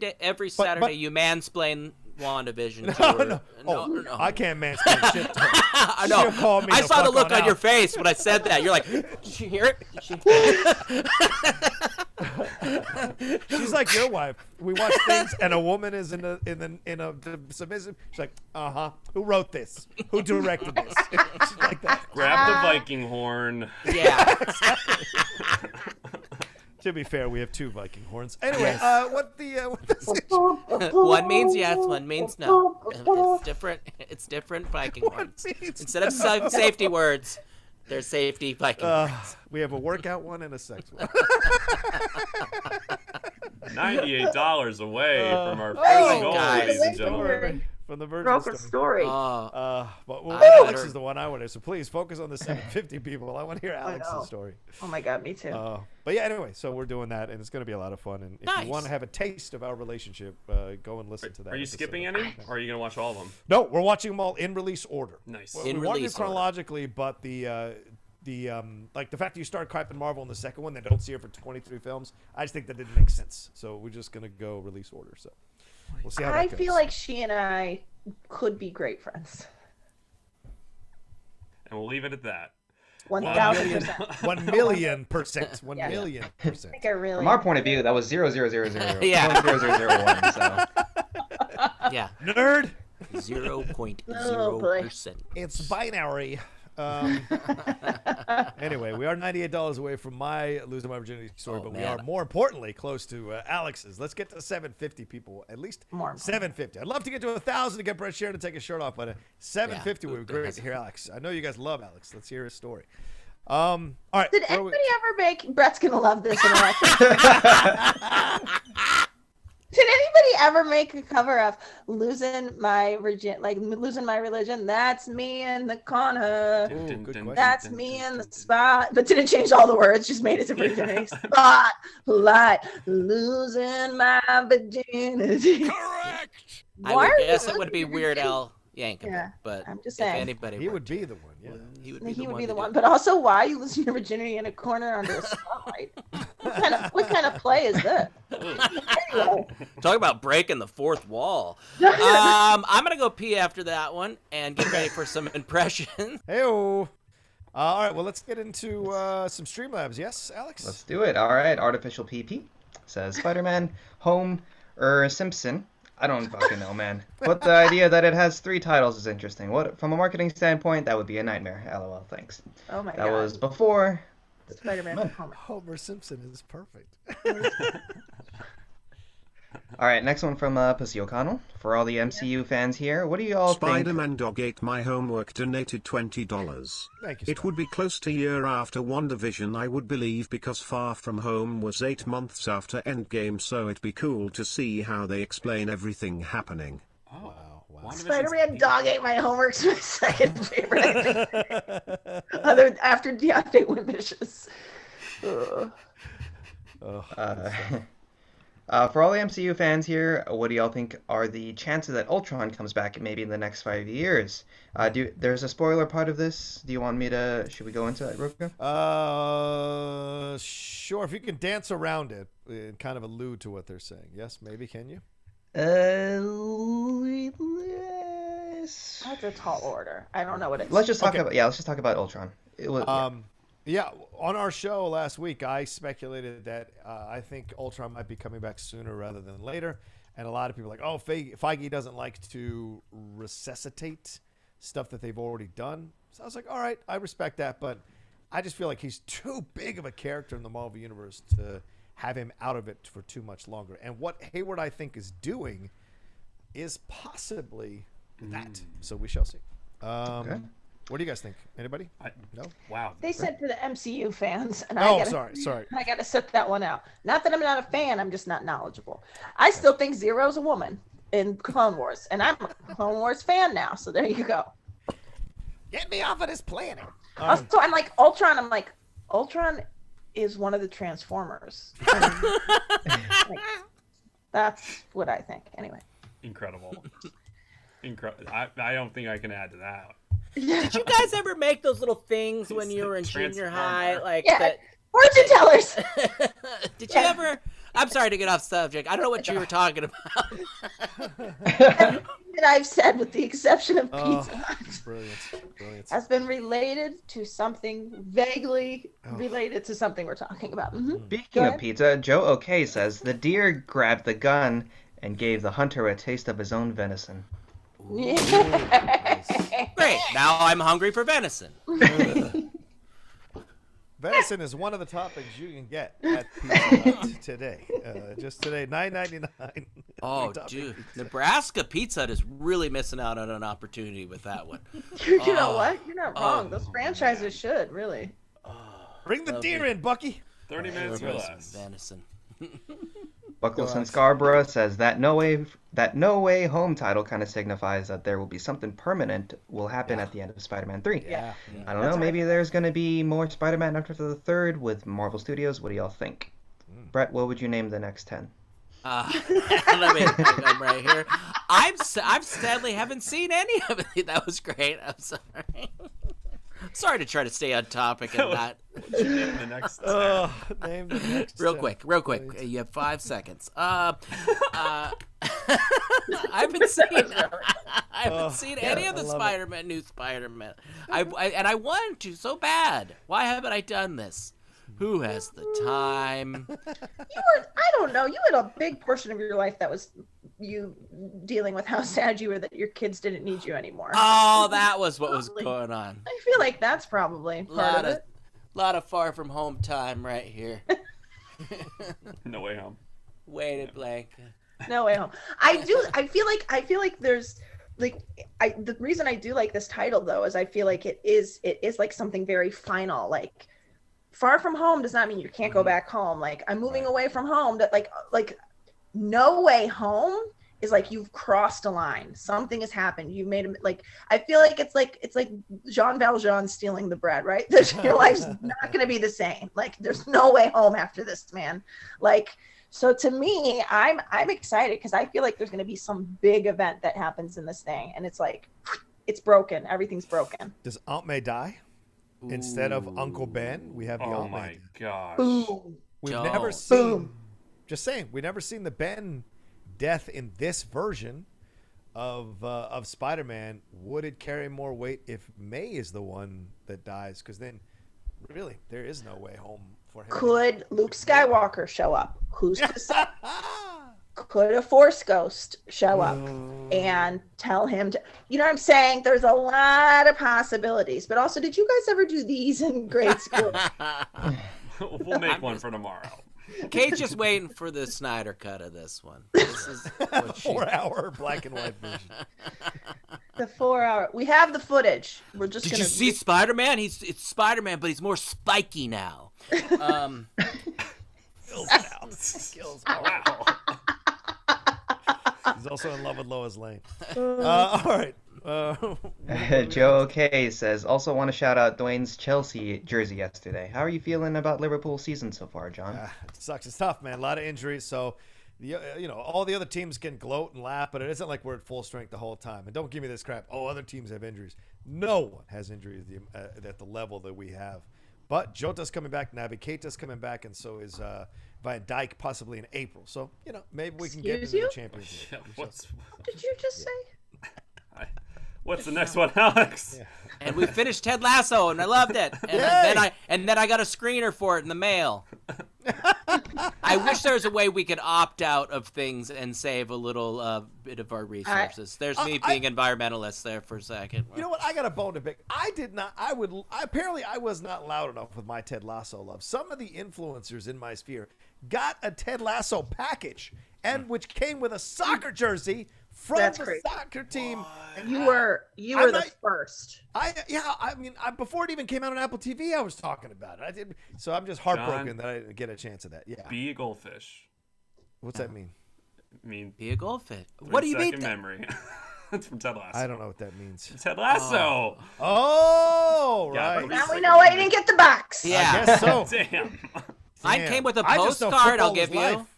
Saturday, you mansplain WandaVision to her. No. I can't mansplain shit to her. I know. I saw the look on your face when I said that. You're like, did you hear it? She's like your wife. We watch things, and a woman is in a submissive. She's like, who wrote this? Who directed this? She's like that. Grab the Viking horn. Yeah. Exactly. To be fair, we have two Viking horns. Anyway, one means yes, one means no. It's different. It's different Viking horns. Instead of safety words, they're safety Viking words. We have a workout one and a sex one. $98 away from our first goal, ladies and gentlemen. From the Virgin story. But Alex is the one I want to. So please focus on the 750 people. I want to hear Alex's story. Oh my God, me too. But yeah, anyway, so we're doing that, and it's going to be a lot of fun. And if you want to have a taste of our relationship, go and listen to that. Are you skipping any, or are you going to watch all of them? No, we're watching them all in release order. Nice. We want to do chronologically, but the fact that you start Captain Marvel in the second one, they don't see her for 23 films. I just think that didn't make sense. So we're just going to go release order. So. We'll see how that goes. I feel like she and I could be great friends. And we'll leave it at that. 1,000%. 1 million %. 1 Yeah. million I %. think I really. From our point of view, that was 0.000001. Yeah. So Yeah. Nerd. 0.0%. It's binary. Anyway, we are $98 away from my losing my virginity story, but we are more importantly close to Alex's. Let's get to 750 people, at least more 750. I'd love to get to 1,000 to get Brett Sheridan to take his shirt off, but 750 would be great to hear Alex. I know you guys love Alex. Let's hear his story. All right. Did anybody ever make? Brett's gonna love this. Did anybody ever make a cover of losing my religion? That's me in the corner. Ooh, good question. That's me in the spot. But didn't change all the words, just made it to virginity. Spotlight, losing my virginity. Correct. I guess it would be Weird Al Yankovic, Yeah, but I'm just saying. if anybody He were would to- be the one. Yeah. He would He would be to the do one. it. But also, why are you losing your virginity in a corner under a spotlight? What kind of play is that? Anyway. Talk about breaking the fourth wall. I'm gonna go pee after that one and get ready for some impressions. Hey-o. All right, well, let's get into some Streamlabs. Yes, Alex? let's do it. All right. Artificial PP says Spider-Man, Homer Simpson. I don't fucking know, man. But the idea that it has 3 titles is interesting. What, from a marketing standpoint, that would be a nightmare. LOL, thanks. Oh my god. That was before. Spider-Man and Homer. Homer Simpson is perfect. All right, next one from Pussy O'Connell. For all the MCU fans here, what do you all think? Spider-Man Dog ate my homework, donated $20. Thank you, It would be close to year after WandaVision, I would believe, because Far From Home was 8 months after Endgame, so it'd be cool to see how they explain everything happening. Wow. Spider-Man Dog Ate My Homework's my second favorite, I think. After Deontay Windvicious. For all the MCU fans here, what do y'all think are the chances that Ultron comes back maybe in the next 5 years? There's a spoiler part of this. Do you want me to? Should we go into that, Rocha? Sure. If you can dance around it and kind of allude to what they're saying. Yes, maybe. Can you? That's a tall order. I don't know what it's. Let's just talk about. Yeah, let's just talk about Ultron. It was, Yeah, on our show last week, I speculated that I think Ultron might be coming back sooner rather than later. And a lot of people are like, oh, Feige doesn't like to resuscitate stuff that they've already done. So I was like, all right, I respect that. But I just feel like he's too big of a character in the Marvel Universe to have him out of it for too much longer. And what Hayward, I think, is doing is possibly that. So we shall see. okay. What do you guys think? Anybody? No? Wow. They said for the MCU fans, and sorry. I gotta set that one out. Not that I'm not a fan, I'm just not knowledgeable. I still think Zero's a woman in Clone Wars, and I'm a Clone Wars fan now. So there you go. Get me off of this planet. Also, I'm like Ultron. I'm like Ultron is one of the Transformers. Like, that's what I think. Anyway. Incredible. I don't think I can add to that. Did you guys ever make those little things when you were in junior high? Like that? Fortune tellers. Did you ever? I'm sorry to get off subject. I don't know what you were talking about. That I've said, with the exception of Pizza Hut, Brilliant. has been related to something vaguely related to something we're talking about. Mm-hmm. Speaking of pizza, Joe OK says the deer grabbed the gun and gave the hunter a taste of his own venison. Great. Now I'm hungry for venison. Venison is one of the toppings you can get at Pizza Hut today. Just today, $9.99. Oh, dude. Nebraska Pizza Hut is really missing out on an opportunity with that one. You know what? You're not wrong. Those franchises should, really. Bring the deer in, Bucky. 30 minutes or less. Venison. Buckleson Scarborough says that No Way Home title kind of signifies that there will be something permanent will happen at the end of Spider-Man 3. Yeah. I don't know, maybe there's going to be more Spider-Man after the third with Marvel Studios. What do y'all think? Brett, what would you name the next 10? I'm right here. I've sadly haven't seen any of it. That was great. I'm sorry. Sorry to try to stay on topic and not. Name the next. Name the next. Real quick. You have 5 seconds. I haven't seen any of the new Spider-Man. I wanted to so bad. Why haven't I done this? Who has the time? I don't know. You had a big portion of your life that was you dealing with how sad you were that your kids didn't need you anymore. Oh, that was what was going on. I feel like that's probably part of it. A lot of far from home time right here. No Way Home. Waited blank. No Way Home. I feel like there's the reason I do like this title though is I feel like it is like something very final. Like far from home does not mean you can't go back home. Like I'm moving away from home. That like No Way Home is like you've crossed a line. Something has happened. You've made like I feel like it's like Jean Valjean stealing the bread, right? Your life's not going to be the same. Like there's no way home after this, man. Like so to me, I'm excited because I feel like there's going to be some big event that happens in this thing, and it's like it's broken. Everything's broken. Does Aunt May die? Ooh. Instead of Uncle Ben, we have the Aunt May. Oh my gosh. Boom. We've never seen. Just saying, we've never seen the Ben death in this version of Spider-Man. Would it carry more weight if May is the one that dies? Because then, really, there is no way home for him. Could Luke Skywalker show up? Who's to say? Could a Force ghost show up and tell him to? You know what I'm saying? There's a lot of possibilities. But also, did you guys ever do these in grade school? We'll make one for tomorrow. Kate's just waiting for the Snyder cut of this one. This is what 4-hour black and white version. The 4-hour. We have the footage. We're just Did gonna. you see Spider-Man? It's Spider-Man, but he's more spiky now. Skills wow. He's also in love with Lois Lane. All right. Joe OK says, also want to shout out Dwayne's Chelsea jersey yesterday. How are you feeling about Liverpool season so far, John? It sucks. It's tough, man. A lot of injuries. So, all the other teams can gloat and laugh, but it isn't like we're at full strength the whole time. And don't give me this crap. Oh, other teams have injuries. No one has injuries at the level that we have. But Jota's coming back. Naby Keita's coming back, and so is Van Dijk possibly in April. So, maybe we can get into the championship. Yeah, What did you just say? What's the next one, Alex? Yeah. And we finished Ted Lasso, and I loved it. And then I got a screener for it in the mail. I wish there was a way we could opt out of things and save a little bit of our resources. There's me being environmentalist there for a second. You know what? I got a bone to pick. Apparently I was not loud enough with my Ted Lasso love. Some of the influencers in my sphere got a Ted Lasso package, and which came with a soccer jersey from the soccer team. And you were the first. Before it even came out on Apple TV, I was talking about it. So I'm just heartbroken John, that I didn't get a chance of that. Yeah. Be a goldfish. What's that mean? Be a goldfish. What do you mean? Memory. That's from Ted Lasso. I don't know what that means. Ted Lasso. Oh, Yeah, right. Now we know why you didn't get the box. Yeah. I guess so. Damn. I came with a I just know postcard. I'll football give is you. life.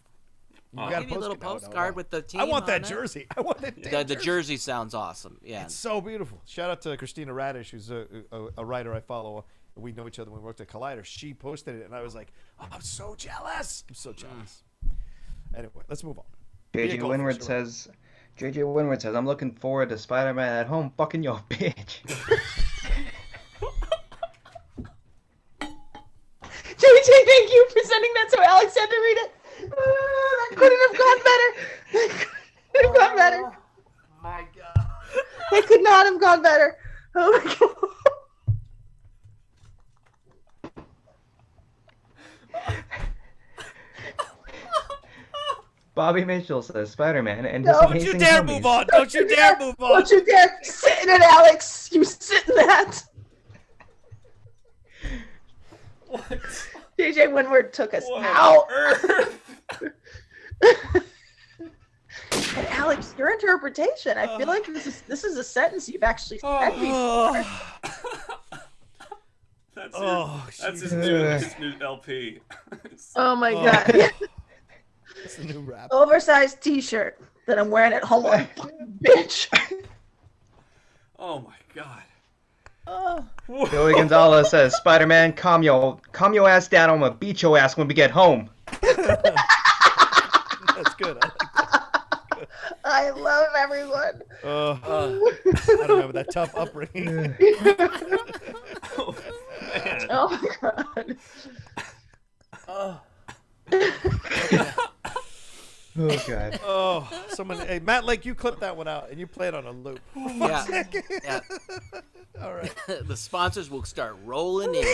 I'll give you a little postcard with the team. I want that on it. jersey. I want that damn The jersey sounds awesome. Yeah. It's so beautiful. Shout out to Christina Radish, who's a writer I follow. We know each other when we worked at Collider. She posted it, and I was like, oh, I'm so jealous. I'm so jealous. Anyway, let's move on. JJ Winward says, I'm looking forward to Spider-Man at home fucking your bitch. JJ, thank you for sending that so Alex had to read it. That couldn't have gone better. That could have gone better. My God. It could not have gone better. Oh my God. Bobby Mitchell says Spider-Man and No, his Don't amazing you dare homies. move on. Don't you dare move on. Don't you dare sit in it, Alex. You sit in that. What? JJ Winward took us What out. on earth? And Alex, your interpretation. I feel like this is a sentence you've actually said before. That's his new LP. Oh my God. Yeah. That's the new rap. Oversized T-shirt that I'm wearing at home. Bitch. Oh my God. Joey Gonzalez says, Spider-Man, calm your ass down. I'm gonna beat your ass when we get home. That's good. I like that. I love everyone. I remember that tough upbringing. Oh, man. Oh my god. Oh god. Oh, hey, Matt Lake, you clip that one out and you play it on a loop. Yeah. Yeah. All right. The sponsors will start rolling in.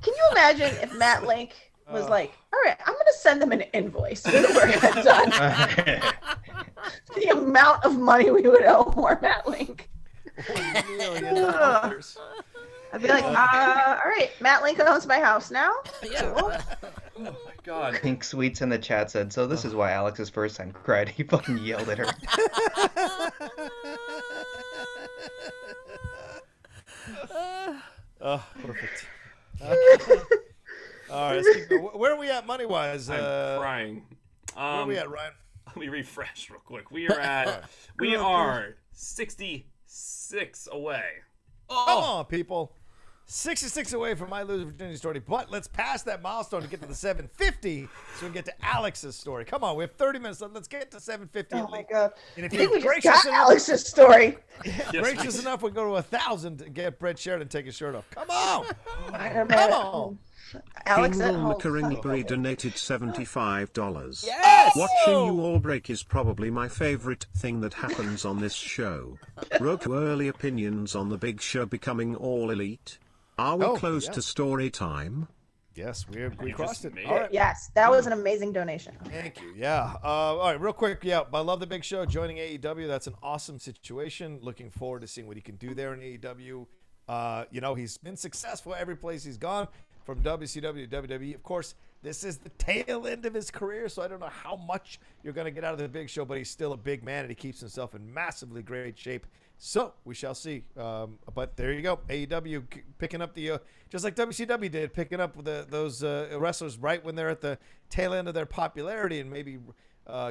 Can you imagine if Matt Link was like, all right, I'm going to send them an invoice for the work I've done. The amount of money we would owe for Matt Link. $1 million. I'd be like, all right, Matt Link owns my house now. Yeah. Cool. Oh my god. Pink Sweets in the chat said, so this is why Alex's first time cried. He fucking yelled at her. Oh, perfect. All right, let's keep going. Where are we at money-wise? I'm crying. Where are we at, Ryan? Let me refresh real quick. We are 66 away. Come on, people. 66 away from my Lose Virginia story, but let's pass that milestone to get to the 750 so we can get to Alex's story. Come on, we have 30 minutes left. Let's get to 750. Oh my god. And if I think we you're just got enough, Alex's story. Yes, gracious enough, we go to 1,000 to get Brett Sheridan take his shirt off. Come on. Come Come on. Alex at Kingle home. McCaringbury donated $75. Yes! Watching you all break is probably my favorite thing that happens on this show. Rocha, early opinions on the Big Show becoming all elite. Are we close to story time? Yes, we crossed it. made All right. Yes, that was an amazing donation. Thank you. Yeah. All right, real quick. Yeah, I love the Big Show joining AEW. That's an awesome situation. Looking forward to seeing what he can do there in AEW. You know, he's been successful every place he's gone, from WCW to WWE. Of course, this is the tail end of his career, so I don't know how much you're going to get out of the Big Show, but he's still a big man, and he keeps himself in massively great shape. So we shall see. But there you go. AEW picking up the, just like WCW did, picking up those wrestlers right when they're at the tail end of their popularity and maybe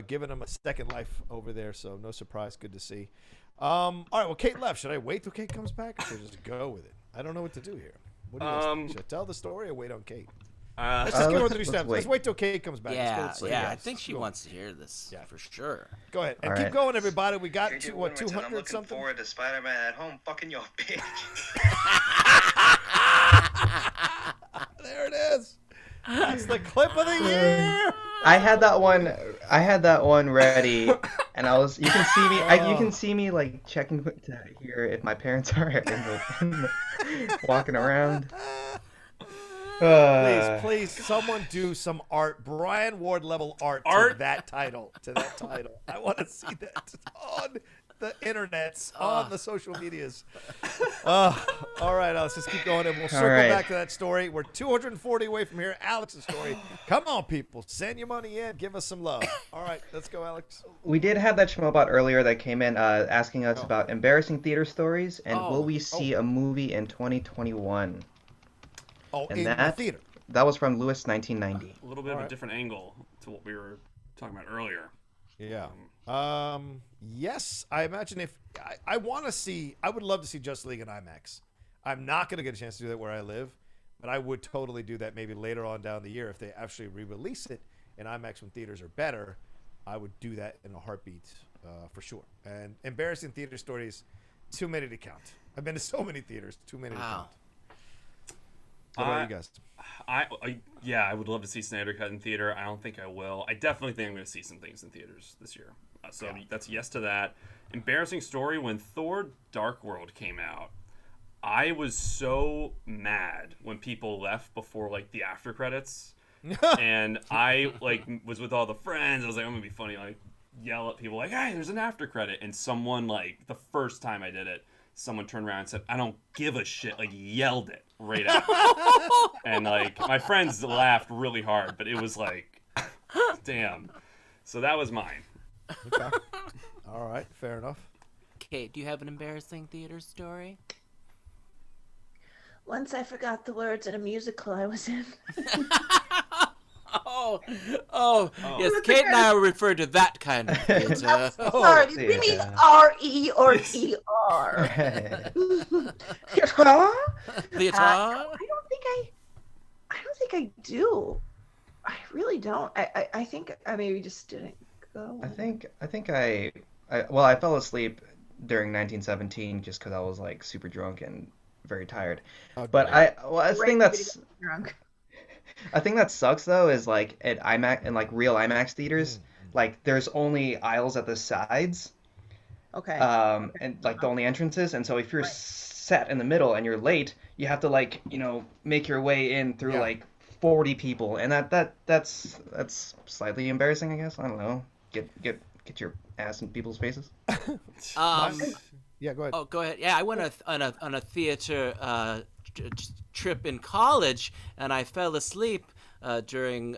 giving them a second life over there. So no surprise. Good to see. All right. Well, Kate left. Should I wait till Kate comes back, or should I just go with it? I don't know what to do here. What do you guys think? Should I tell the story or wait on Kate? Let's just get on the new steps. Let's wait till Kate comes back. Yeah, Let's go. yeah. I think she wants to hear this. Yeah. For sure. Go ahead and All keep right. going, everybody. We got to I'm 200 looking something. forward to Spider-Man at home fucking your bitch. There it is. That's the clip of the year. I had that one ready, and I was. You can see me. You can see me like checking to hear if my parents are walking around. Please, someone do some art, Brian Ward level art to that title. I want to see that on the internets, on the social medias. All right, let's just keep going, and we'll circle back to that story. We're 240 away from here. Alex's story. Come on, people, send your money in. Give us some love. All right, let's go, Alex. We did have that Schmobot earlier that came in asking us about embarrassing theater stories, and will we see a movie in 2021? Oh, and in the theater. That was from Lewis 1990. A little bit of a different angle to what we were talking about earlier. Yeah. Yes, I imagine if I want to see, I would love to see Justice League in IMAX. I'm not going to get a chance to do that where I live, but I would totally do that maybe later on down the year if they actually re-release it in IMAX when theaters are better. I would do that in a heartbeat for sure. And embarrassing theater stories, too many to count. I've been to so many theaters, too many to count. What about you guys? I would love to see Snyder Cut in theater. I don't think I will. I definitely think I'm going to see some things in theaters this year. That's yes to that. Embarrassing story, when Thor Dark World came out, I was so mad when people left before like the after credits. And I like was with all the friends. I was like, I'm going to be funny, like yell at people like, hey, there's an after credit. And someone, like, the first time I did it, someone turned around and said, I don't give a shit, like yelled it right out. And like my friends laughed really hard, but it was like, damn. So that was mine. Okay. All right, fair enough. Kate, do you have an embarrassing theater story? Once I forgot the words at a musical I was in. Yes, Kate and I refer to that kind of theater. Sorry, we mean R-E or E-R. Theater? I don't think I do. I really don't. I think I maybe just didn't go. I think I fell asleep during 1917 just because I was like super drunk and very tired. But I think that's drunk. I think that sucks though is like at IMAX and like real IMAX theaters, like there's only aisles at the sides. Okay. And like the only entrances, and so if you're sat in the middle and you're late, you have to like, make your way in through like 40 people, and that's slightly embarrassing, I guess. I don't know. Get your ass in people's faces. Yeah, go ahead. Oh, go ahead. Yeah, I went on a theater trip in college, and I fell asleep during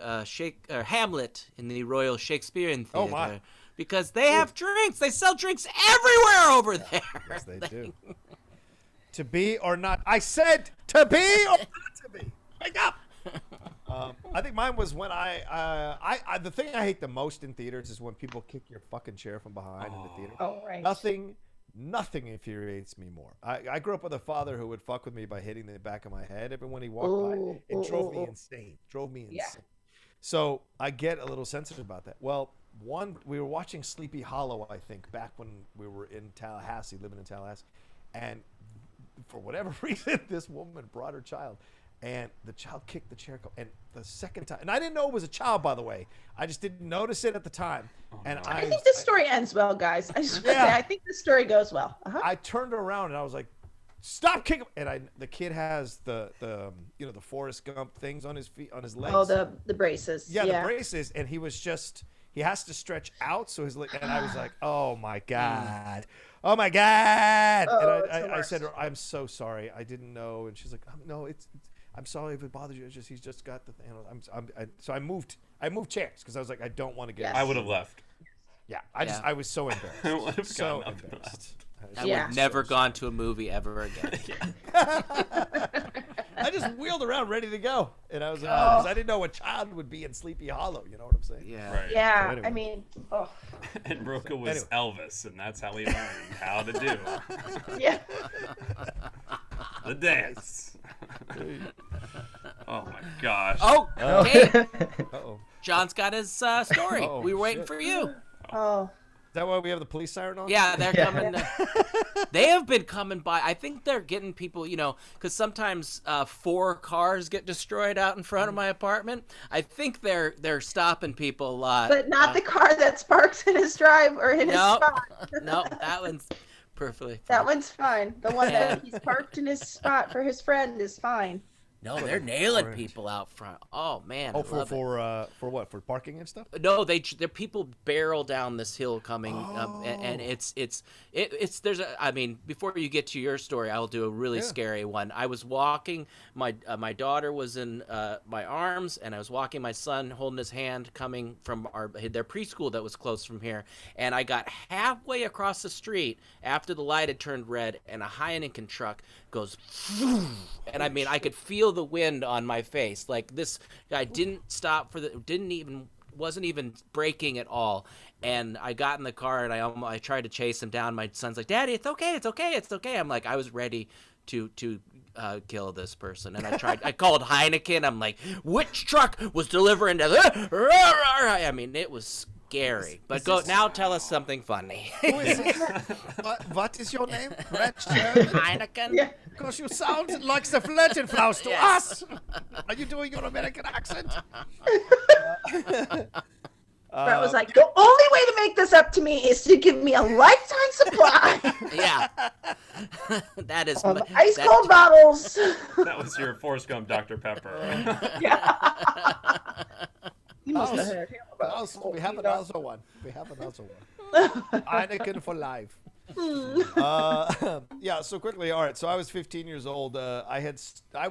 Hamlet in the Royal Shakespearean Theater. Oh my! Because they have drinks. They sell drinks everywhere over there. Yes, they do. To be or not? I said to be or not to be. Wake up! I think mine was when I the thing I hate the most in theaters is when people kick your fucking chair from behind in the theater. Oh, right. Nothing infuriates me more. I grew up with a father who would fuck with me by hitting the back of my head every when he walked by. It drove me insane. Yeah. So I get a little sensitive about that. Well, we were watching Sleepy Hollow, I think, back when we were in Tallahassee, living in Tallahassee, and for whatever reason, this woman brought her child. And the child kicked the chair, and the second time, and I didn't know it was a child, by the way. I just didn't notice it at the time. And I think this story ends well, guys. I just want to say, I think this story goes well. I turned around and I was like, "Stop kicking!" And the kid has the Forrest Gump things on his feet, on his legs. Oh, the braces. Yeah, the braces, and he has to stretch out, so his leg. And I was like, "Oh my god." Oh my god! And I said, "I'm so sorry. I didn't know." And she's like, "No, it's I'm sorry if it bothers you. It's just he's just got the thing." So I moved chairs because I was like, I don't want to get. Yes. I would have left. Yeah, I was so embarrassed. I would have so embarrassed. I would have never gone to a movie ever again. I just wheeled around ready to go, and I was like, because I didn't know a child would be in Sleepy Hollow. You know what I'm saying? Yeah. Right. Yeah. So anyway. I mean, And Rocha was Elvis, and that's how he learned how to do yeah. the dance. Oh my gosh. Oh, Kate. Uh-oh. John's got his story. Oh, we were waiting for you. Oh. Is that why we have the police siren on? Yeah, they're coming. They have been coming by. I think they're getting people, because sometimes 4 cars get destroyed out in front of my apartment. I think they're stopping people a lot. But not the car that's parked in his drive or in his spot. No, that one's perfectly fine. That one's fine. The one that he's parked in his spot for his friend is fine. No, they're nailing people out front. Oh man! Oh, for what? For parking and stuff? No, they're people barrel down this hill coming, and it's there's a. I mean, before you get to your story, I'll do a really scary one. I was walking. My daughter was in my arms, and I was walking my son, holding his hand, coming from their preschool that was close from here. And I got halfway across the street after the light had turned red, and a Heineken truck goes, and I mean, I could feel the wind on my face. Like, this guy didn't stop wasn't even braking at all. And I got in the car and I tried to chase him down. My son's like, "Daddy, it's okay. I'm like, I was ready to kill this person. And I called Heineken. I'm like, which truck was delivering to I mean, it was scary. But now tell us something funny. Who is it? What is your name? Heineken? Yeah. Because you sound like the Fletchenflaus to us. Are you doing your American accent? Brett was like, the only way to make this up to me is to give me a lifetime supply. Yeah. That is ice cold bottles. That was your Forrest Gump Dr. Pepper. Yeah. You must have heard him about We have another one. Heineken for life. Yeah, so quickly, all right, so I was 15 years old. I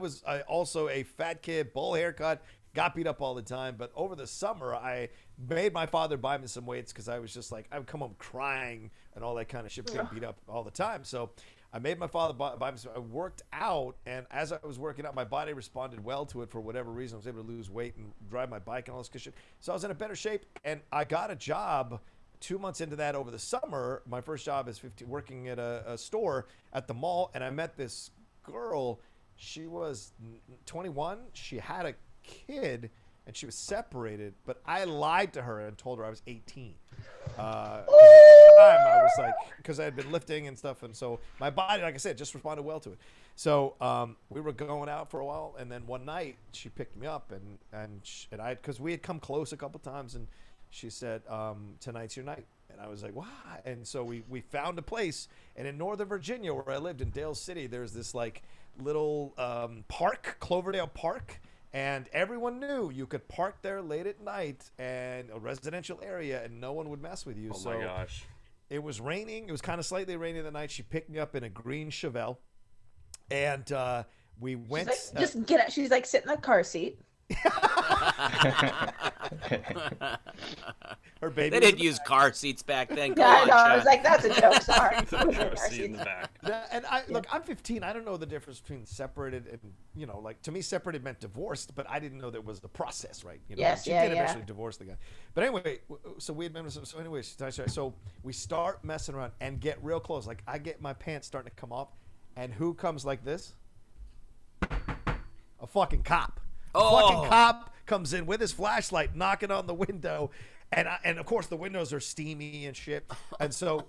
was also a fat kid, bowl haircut, got beat up all the time. But over the summer, I made my father buy me some weights because I was just like, I would come home crying and all that kind of shit, getting beat up all the time. So I made my father buy me some. I worked out, and as I was working out, my body responded well to it for whatever reason. I was able to lose weight and drive my bike and all this good shit. So I was in a better shape, and I got a job 2 months into that over the summer. My first job is working at a store at the mall, and I met this girl. She was 21. She had a kid, and she was separated, but I lied to her and told her I was 18. I was like, because I had been lifting and stuff, and so my body, like I said, just responded well to it. So we were going out for a while, and then one night she picked me up, and I, because we had come close a couple times, and she said, tonight's your night. And I was like, why? And so we found a place, and in Northern Virginia, where I lived in Dale City, there's this like little park, Cloverdale Park, and everyone knew you could park there late at night, and a residential area, and no one would mess with you. Oh my gosh. It was raining. It was kind of slightly rainy that night. She picked me up in a green Chevelle, and we went. She's like, just get out. She's like, sit in the car seat. Her baby. They didn't use car seats back then. Yeah, I know. I was like, that's a joke. Sorry. Seat in the back. And look, I'm 15. I don't know the difference between separated and, like, to me, separated meant divorced, but I didn't know there was the process, right? Yes, she did eventually divorce the guy. But anyway, so we had been, so anyway, so we start messing around and get real close. Like, I get my pants starting to come off, and who comes like this? A fucking cop. Fucking cop comes in with his flashlight, knocking on the window, and of course the windows are steamy and shit. And so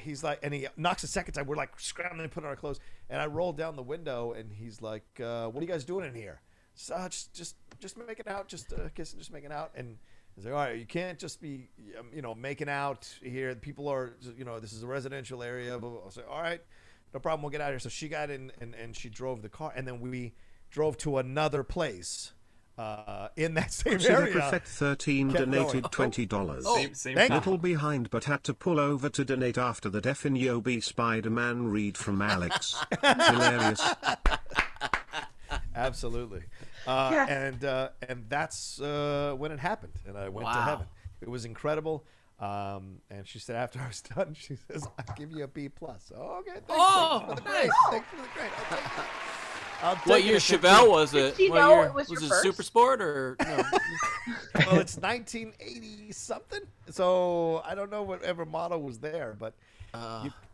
he's like, and he knocks a second time. We're like scrambling to put on our clothes, and I roll down the window, and he's like, "What are you guys doing in here?" So just making out, just kissing, just making out. And he's like, "All right, you can't just be, making out here. People are, this is a residential area." Blah, blah, blah. I was like, "All right, no problem. We'll get out of here." So she got in, and she drove the car, and then we drove to another place in that same area. Prophet 13 donated $20. Same Little behind, but had to pull over to donate after the Definiobi Spider-Man read from Alex. Hilarious. Absolutely. And that's when it happened, and I went to heaven. It was incredible. And she said after I was done, she says, "I'll give you a B+." Oh, okay. Thanks for the grade. Thanks for the grade. What year Chevelle was it? Did you what know year? it was your it first? Super Sport or no? Well, it's 1980 something, so I don't know whatever model was there. But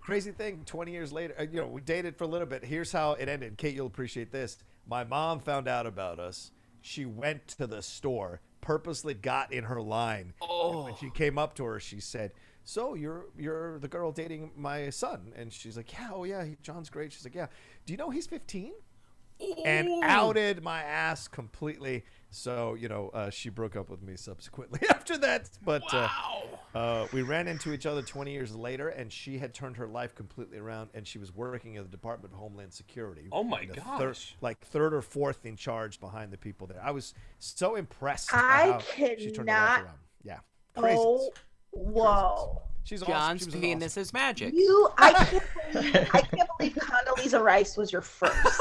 crazy thing, 20 years later, we dated for a little bit. Here's how it ended. Kate, you'll appreciate this. My mom found out about us. She went to the store, purposely got in her line. And when she came up to her, she said, "So you're the girl dating my son?" And she's like, "Yeah, oh yeah, John's great." She's like, "Yeah, do you know he's 15?" And outed my ass completely. So, she broke up with me subsequently after that. But we ran into each other 20 years later, and she had turned her life completely around, and she was working at the Department of Homeland Security. Oh, my gosh. Third or fourth in charge behind the people there. I was so impressed by I how she turned her life cannot. around. Yeah. Crazy. Whoa. She's John's awesome. penis is magic. I can't believe Condoleezza Rice was your first.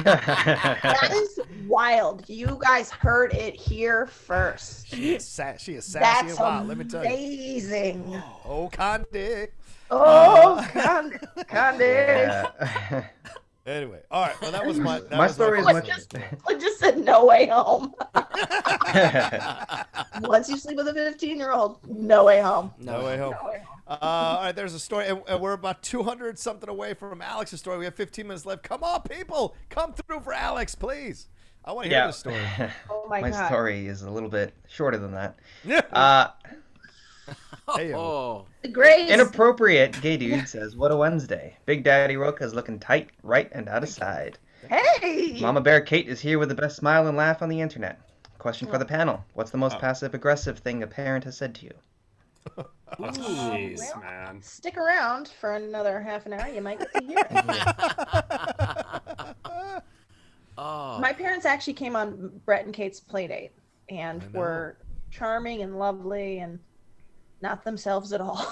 That is wild. You guys heard it here first. She is sassy That's and wild, let me tell you. amazing. Oh, Condi. Condi. Yeah. Anyway, all right. Well, that was my story is I much. just said no way home. Once you sleep with a 15-year-old, no way home. No way home. All right, there's a story, and we're about 200 something away from Alex's story. We have 15 minutes left. Come on, people, come through for Alex, please. I want to hear this story. Oh my God. My story is a little bit shorter than that. Great. Inappropriate gay dude says, "What a Wednesday. Big Daddy Rocha is looking tight, right, and out of side. Hey. Mama Bear Kate is here with the best smile and laugh on the internet. Question for the panel. What's the most passive-aggressive thing a parent has said to you?" Jeez, man. Stick around for another half an hour. You might get to hear it. My parents actually came on Brett and Kate's Playdate and were charming and lovely and not themselves at all.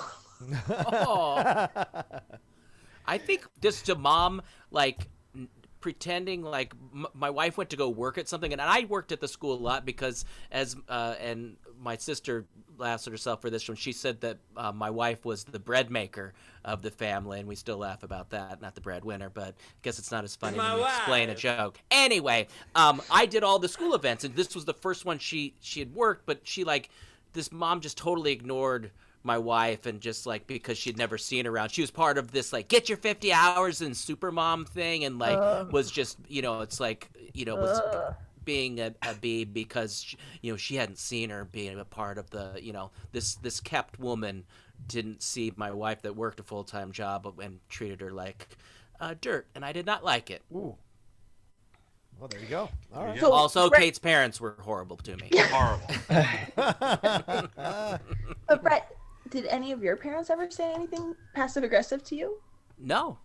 I think just to mom, like, pretending like my wife went to go work at something, and I worked at the school a lot because and my sister laughs at herself for this when she said that my wife was the bread maker of the family, and we still laugh about that, not the breadwinner, but I guess it's not as funny when you explain a joke. Anyway, I did all the school events, and this was the first one she had worked, but this mom just totally ignored my wife, and just like, because she'd never seen her around, she was part of this like get your 50 hours in Supermom thing, and like was just, it's like, was being a bee because she hadn't seen her being a part of the, this kept woman didn't see my wife that worked a full-time job and treated her like dirt, and I did not like it. Ooh. Well, there you go. All right. So, also, Kate's parents were horrible to me. Horrible. But Brett, did any of your parents ever say anything passive aggressive to you? No.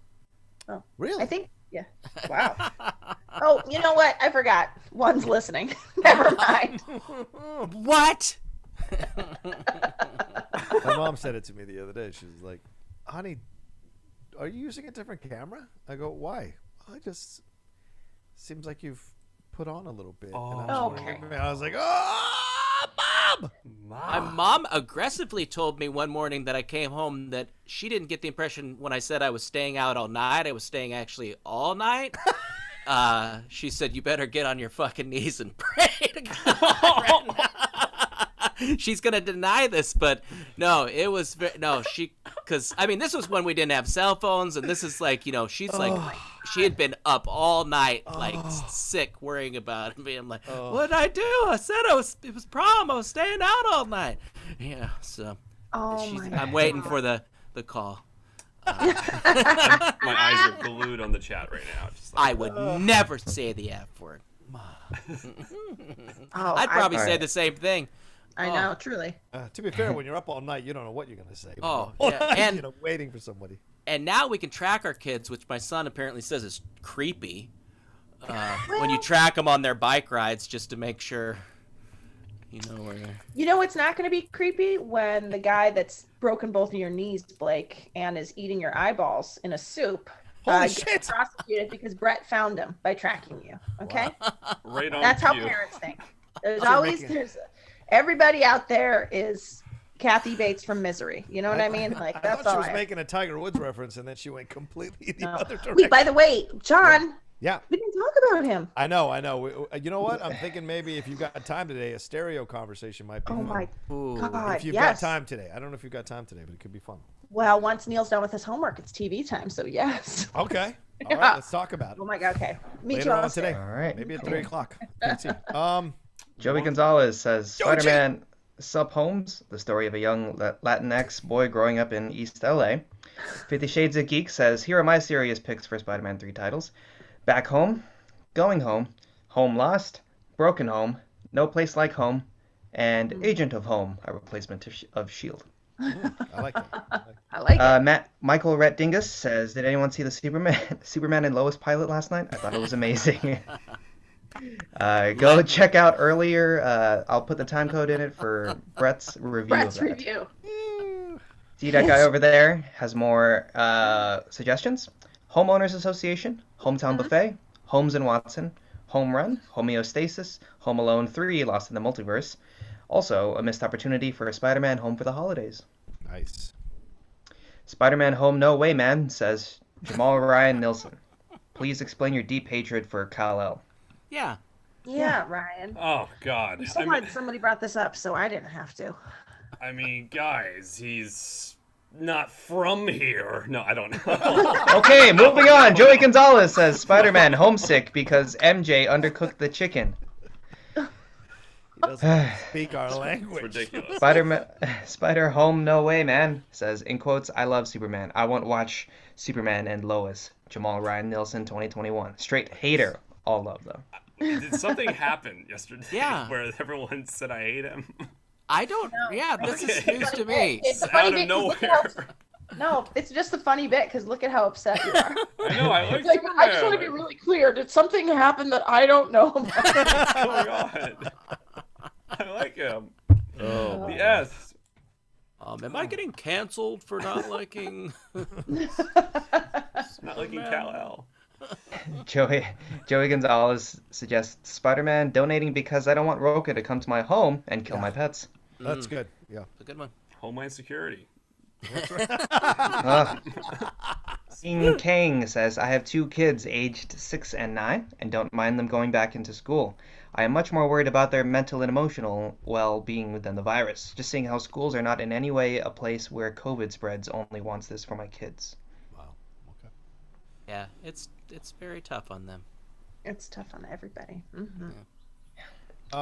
Oh, really? I think, yeah. Wow. Oh, you know what? I forgot. One's listening. Never mind. What? My mom said it to me the other day. She was like, "Honey, are you using a different camera?" I go, "Why?" It just seems like you've put on a little bit. Okay. I was like, "Oh, Mom!" My mom aggressively told me one morning that I came home that she didn't get the impression when I said I was staying out all night. I was staying actually all night. She said, "You better get on your fucking knees and pray to God right now." She's gonna deny this, but no, it was because I mean, this was when we didn't have cell phones, and this is like, she's like, she had been up all night, like sick, worrying about it, being like, "What did I do? I said it was prom. I was staying out all night." Yeah, so I'm waiting for the call. My eyes are glued on the chat right now. Just like, I would never say the F word. I'd probably say the same thing. I know, truly. To be fair, when you're up all night, you don't know what you're going to say. Yeah. And waiting for somebody. And now we can track our kids, which my son apparently says is creepy. When you track them on their bike rides, just to make sure where they're. It's not going to be creepy when the guy that's broken both of your knees, Blake, and is eating your eyeballs in a soup. Holy gets shit! Prosecuted because Brett found him by tracking you. Okay. right on. That's how cue. parents think. Everybody out there is Kathy Bates from Misery. You know what I mean? Like, that's thought all. She was making a Tiger Woods reference, and then she went completely the other direction. Wait, by the way, John. Yeah. We didn't talk about him. I know. You know what? I'm thinking maybe if you've got time today, a stereo conversation might be fun. My God, if you've got time today. I don't know if you've got time today, but it could be fun. Well, once Neil's done with his homework, it's TV time, so yes. Okay. All right, let's talk about it. Oh my God, okay. Meet Later you on today. All right. Maybe at 3 o'clock. Joey Gonzalez says, Spider-Man Sup Holmes, the story of a young Latinx boy growing up in East LA. 50 Shades of Geek says, here are my serious picks for Spider-Man 3 titles. Back Home, Going Home, Home Lost, Broken Home, No Place Like Home, and Agent of Home, a replacement of S.H.I.E.L.D. I like that. I like it. Michael Rhett Dingus says, did anyone see the Superman and Lois pilot last night? I thought it was amazing. Go check out earlier. I'll put the time code in it for Brett's review of that. Review. See, that guy over there has more suggestions. Homeowners Association, Hometown Buffet, Holmes and Watson, Home Run, Homeostasis, Home Alone 3, Lost in the Multiverse. Also, a missed opportunity for Spider-Man Home for the Holidays. Nice. Spider-Man Home No Way Man says, Jamal Ryan Nilsen, please explain your deep hatred for Kal-El. Yeah. Yeah, Ryan. Oh, God. Somebody brought this up, so I didn't have to. I mean, guys, he's not from here. No, I don't know. Okay, moving on. Joey Gonzalez says, Spider-Man homesick because MJ undercooked the chicken. He doesn't speak our language. It's ridiculous. Spider Home No Way Man says, in quotes, I love Superman. I won't watch Superman and Lois. Jamal Ryan Nilsen, 2021. Straight hater. All love, though. Did something happen yesterday? Yeah. Where everyone said I hate him? I don't. No. Yeah, this is news to me. It's out of nowhere. No, it's just a funny bit because look at how upset you are. I know. I like Superman. I just want to be really clear. Did something happen that I don't know about? What's going on? I like him. Oh. Yes. Am I getting canceled for not liking? Not liking Kal-El. Joey Gonzalez suggests Spider-Man donating because I don't want Rocha to come to my home and kill my pets. That's good. Yeah. A good one. Homeland Security. King Kang says, I have 2 kids aged 6 and 9 and don't mind them going back into school. I am much more worried about their mental and emotional well-being than the virus. Just seeing how schools are not in any way a place where COVID spreads only wants this for my kids. Wow. Okay. Yeah, it's very tough on them. It's tough on everybody. Mm-hmm.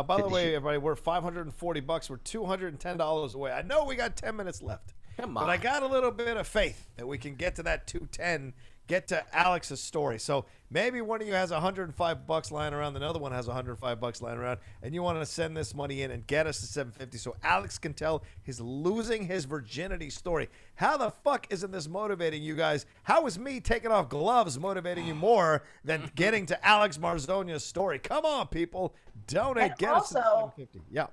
By the way, everybody, we're $540. We're $210 away. I know we got 10 minutes left. Come on. But I got a little bit of faith that we can get to that 210, get to Alex's story. So maybe one of you has $105 lying around, another one has $105 lying around, and you want to send this money in and get us to 750 so Alex can tell his losing his virginity story. How the fuck isn't this motivating you guys? How is me taking off gloves motivating you more than getting to Alex Marzoña's story? Come on, people. Donate. And get us to also, 750. Yeah.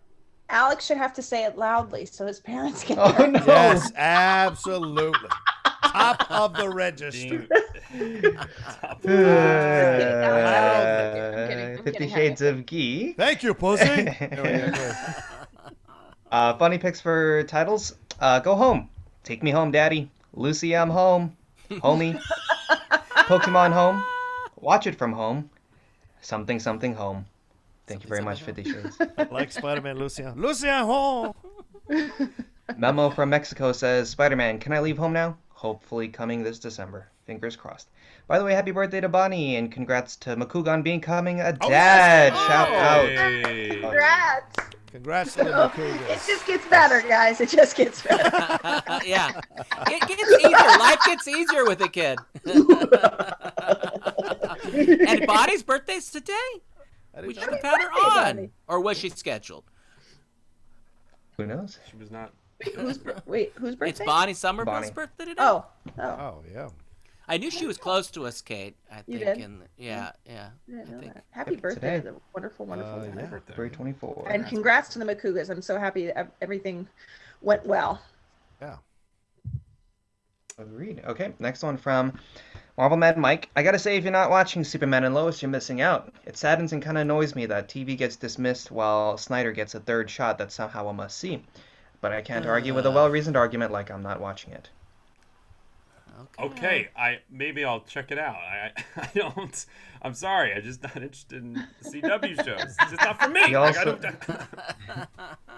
Alex should have to say it loudly so his parents can Oh, hear. no. Yes, absolutely. Top of the register. I'm kidding. 50 Shades of Gee. Thank you, pussy. Funny picks for titles. Go home. Take me home, Daddy. Lucy, I'm home. Homie. Pokemon home. Watch it from home. Something, something home. Thank you very much, 50 Shades. Like Spider-Man, Lucien. Lucien home. Memo from Mexico says, Spider-Man, can I leave home now? Hopefully coming this December. Fingers crossed. By the way, happy birthday to Bonnie, and congrats to Makugan becoming a dad. yes. Shout out. Hey. Congrats. Congrats to the Makugas. It just gets better, guys. It just gets better. Yeah. It gets easier. Life gets easier with a kid. And Bonnie's birthday's today? We should have had her on. Bonnie. Or was she scheduled? Who knows? She was not. Whose birthday? It's Bonnie Somerville's Bonnie. birthday today? Oh. Oh, yeah. I knew she was close to us, Kate. I think. You did? Yeah. I didn't know think- that. Happy Yep, birthday today. to the wonderful guy. yeah. February 24. And congrats to the Makugas. I'm so happy that everything went well. Yeah. Agreed. Okay, next one from Marvel Mad Mike. I gotta say, if you're not watching Superman and Lois, you're missing out. It saddens and kind of annoys me that TV gets dismissed while Snyder gets a third shot that's somehow a must-see. But I can't argue with a well-reasoned argument like I'm not watching it. Okay, maybe I'll check it out. I don't. I'm sorry. I'm just not interested in CW shows. It's just not for me. He Like, I also- don't.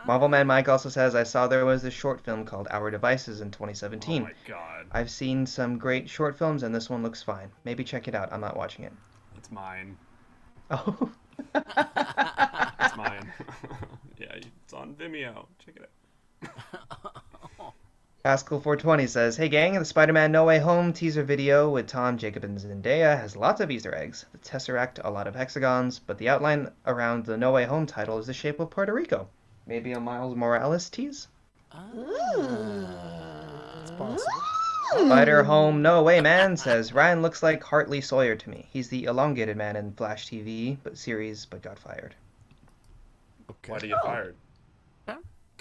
Marvel Man Mike also says, I saw there was this short film called Our Devices in 2017. Oh my god, I've seen some great short films, and this one looks fine. Maybe check it out. I'm not watching it. it's mine. Oh. It's mine. Yeah, it's on Vimeo. Check it out. Pascal420 says, Hey gang, the Spider-Man No Way Home teaser video with Tom, Jacob, and Zendaya has lots of Easter eggs. The Tesseract, a lot of hexagons, but the outline around the No Way Home title is the shape of Puerto Rico. Maybe a Miles Morales tease? It's possible. Spider Home No Way Man says, Ryan looks like Hartley Sawyer to me. He's the elongated man in Flash TV series, but got fired. Okay. Why do you get fired?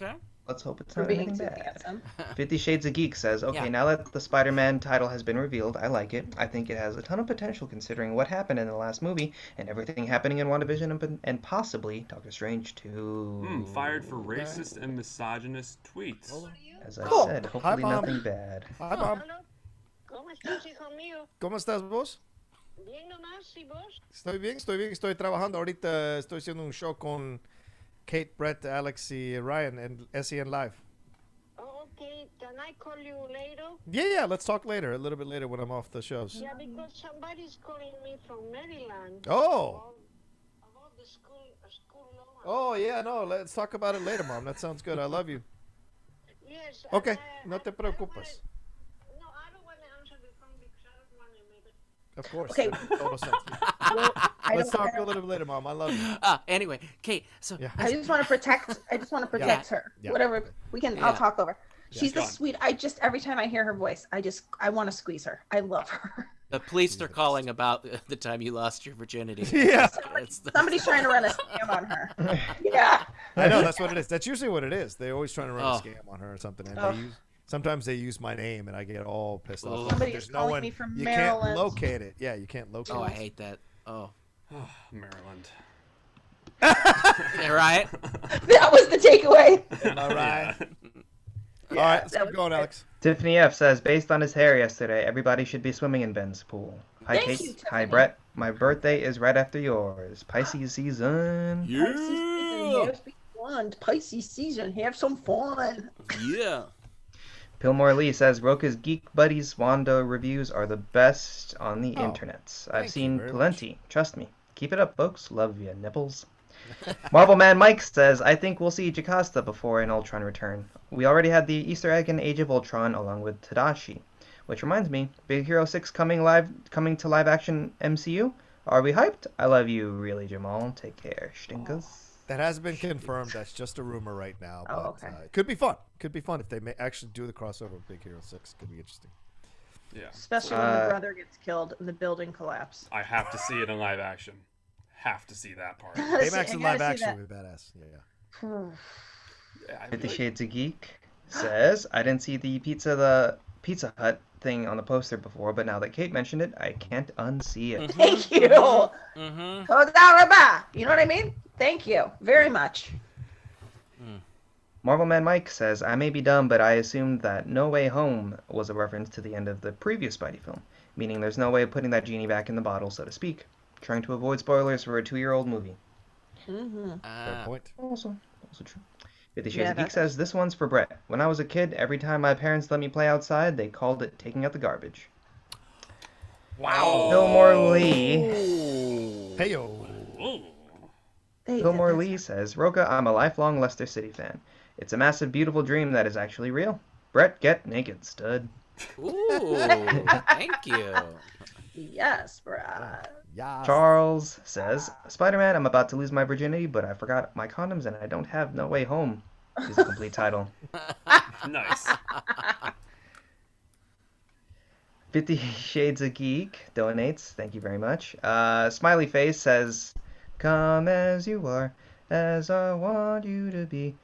Okay. Let's hope it's For not being anything so bad. handsome. 50 Shades of Geek says, okay, Yeah. now that the Spider-Man title has been revealed, I like it. I think it has a ton of potential considering what happened in the last movie and everything happening in WandaVision and possibly Doctor Strange too. Fired for racist and misogynist tweets. As I Cool. said, hopefully Mom. nothing bad. Hi, Bob. ¿Cómo estás, hijo mío? ¿Cómo estás vos? Bien nomás, ¿y vos? Estoy bien. Estoy trabajando. Ahorita estoy haciendo un show con Kate, Brett, Alex y Ryan en SEN Live. Oh, okay, can I call you later? Yeah, let's talk later, a little bit later when I'm off the shows. Yeah, because somebody's calling me from Maryland. Oh! About the school loan. Oh, yeah, no, let's talk about it later, Mom. That sounds good. I love you. Yes. Okay, and, no te preocupes. No, I don't want to answer the phone because I don't want to make it. Of course. Okay. that makes total sense. Well, Let's talk a little bit later, Mom. I love you. Anyway, Kate, so Yeah. I just want to protect. Her. Yeah. Whatever we can. I'll Yeah. talk over. She's go the on. sweet. Every time I hear her voice, I want to squeeze her. I love her. the police are calling about the time you lost your virginity. Yeah. It's the- Somebody's trying to run a scam on her. Yeah. I know, that's what it is. That's usually what it is. They're always trying to run a Oh. scam on her or something. And Oh. Sometimes they use my name and I get all pissed off. Somebody There's is no calling one. me from You Maryland. can't locate it. Yeah, you can't locate Oh, it. I hate that. Oh. Maryland. Yeah, right? That was the takeaway. Am I right? Yeah, All right, let's that keep was going, great. Alex. Tiffany F says, based on his hair yesterday, everybody should be swimming in Ben's pool. Hi, Thank Kate. you, Hi, Tiffany. Brett. My birthday is right after yours. Pisces season. Pisces season, have some fun. Pisces season, have some fun. Yeah. Pillmore Lee says, Rocha's Geek Buddies Wanda reviews are the best on the internets. I've thank you seen very plenty. Trust me. Keep it up, folks. Love ya, nipples. Marvel Man Mike says, I think we'll see Jocasta before an Ultron return. We already had the Easter egg in Age of Ultron along with Tadashi. Which reminds me, Big Hero 6 coming to live action MCU? Are we hyped? I love you, really, Jamal. Take care, stinkers. That hasn't been confirmed. That's just a rumor right now. But okay. it could be fun. Could be fun if they may actually do the crossover with Big Hero 6. Could be interesting. Yeah. Especially when the brother gets killed and the building collapses. I have to see it in live action. Have to see that part. Baymax in live action would be badass. Yeah. Yeah, 50 Shades of Geek says, I didn't see the Pizza Hut thing on the poster before, but now that Kate mentioned it, I can't unsee it. Thank you. Kodaraba. You know what I mean? Thank you very much. Marvel Man Mike says, I may be dumb, but I assumed that No Way Home was a reference to the end of the previous Spidey film, meaning there's no way of putting that genie back in the bottle, so to speak. Trying to avoid spoilers for a 2-year-old movie. Fair point. Also true. 50 Shades of Geek says, this one's for Brett. When I was a kid, every time my parents let me play outside, they called it taking out the garbage. Wow. Fillmore Lee. Heyo. Fillmore Lee says, Rocha, I'm a lifelong Leicester City fan. It's a massive, beautiful dream that is actually real. Brett, get naked, stud. Ooh, thank you. Yes, Brad. Yeah. Charles says, Spider-Man, I'm about to lose my virginity, but I forgot my condoms and I don't have No Way Home. Is the complete title. Nice. 50 Shades of Geek donates. Thank you very much. Smiley Face says, come as you are, as I want you to be,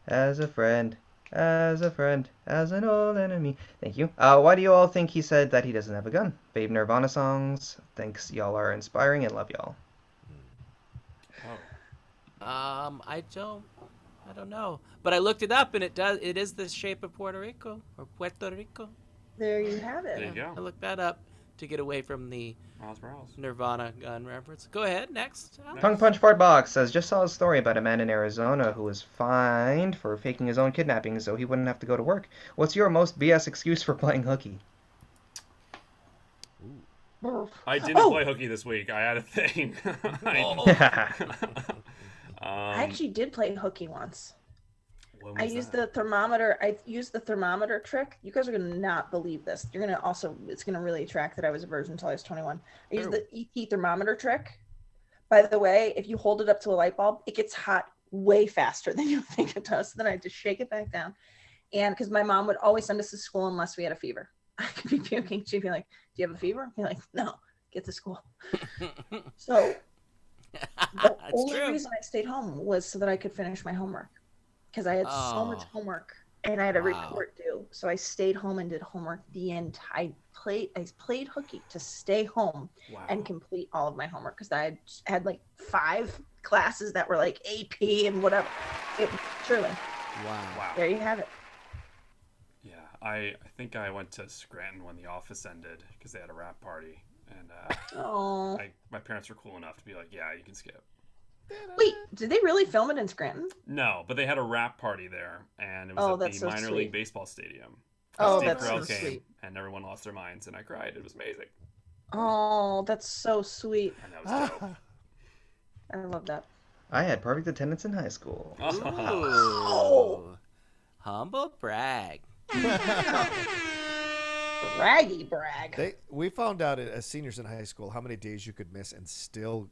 as a friend, as an old enemy. Thank you. Why do you all think he said that he doesn't have a gun? Babe Nirvana songs. Thanks, y'all are inspiring and love y'all. I don't know. But I looked it up and it is the shape of Puerto Rico or Puerto Rico. There you have it. There you go. I looked that up to get away from the Nirvana gun reference. Go ahead, next. Tongue Punch Fart Box says, just saw a story about a man in Arizona who was fined for faking his own kidnapping so he wouldn't have to go to work. What's your most BS excuse for playing hooky? I didn't play hooky this week. I had a thing. I actually did play hooky once. I used the thermometer. I used the thermometer trick. You guys are gonna not believe this. You're gonna also. It's gonna really attract that I was a virgin until I was 21. I used the ET thermometer trick. By the way, if you hold it up to a light bulb, it gets hot way faster than you think it does. Then I just shake it back down, and because my mom would always send us to school unless we had a fever. I could be puking. She'd be like, "Do you have a fever?" I'd be like, "No, get to school." So the only reason I stayed home was so that I could finish my homework. Because I had so much homework and I had a report due, so I stayed home and did homework I played hooky to stay home and complete all of my homework because I had like 5 classes that were like AP and whatever. Truly. Wow. There you have it. Yeah, I think I went to Scranton when The Office ended because they had a rap party, and my parents were cool enough to be like, "Yeah, you can skip." Wait, did they really film it in Scranton? No, but they had a rap party there, and it was at the minor league baseball stadium. Steve That's Carell so came, sweet. and everyone lost their minds, and I cried. It was amazing. Oh, that's so sweet. And that was dope. I love that. I had perfect attendance in high school. Ooh. Humble brag. Braggy brag. We found out as seniors in high school how many days you could miss and still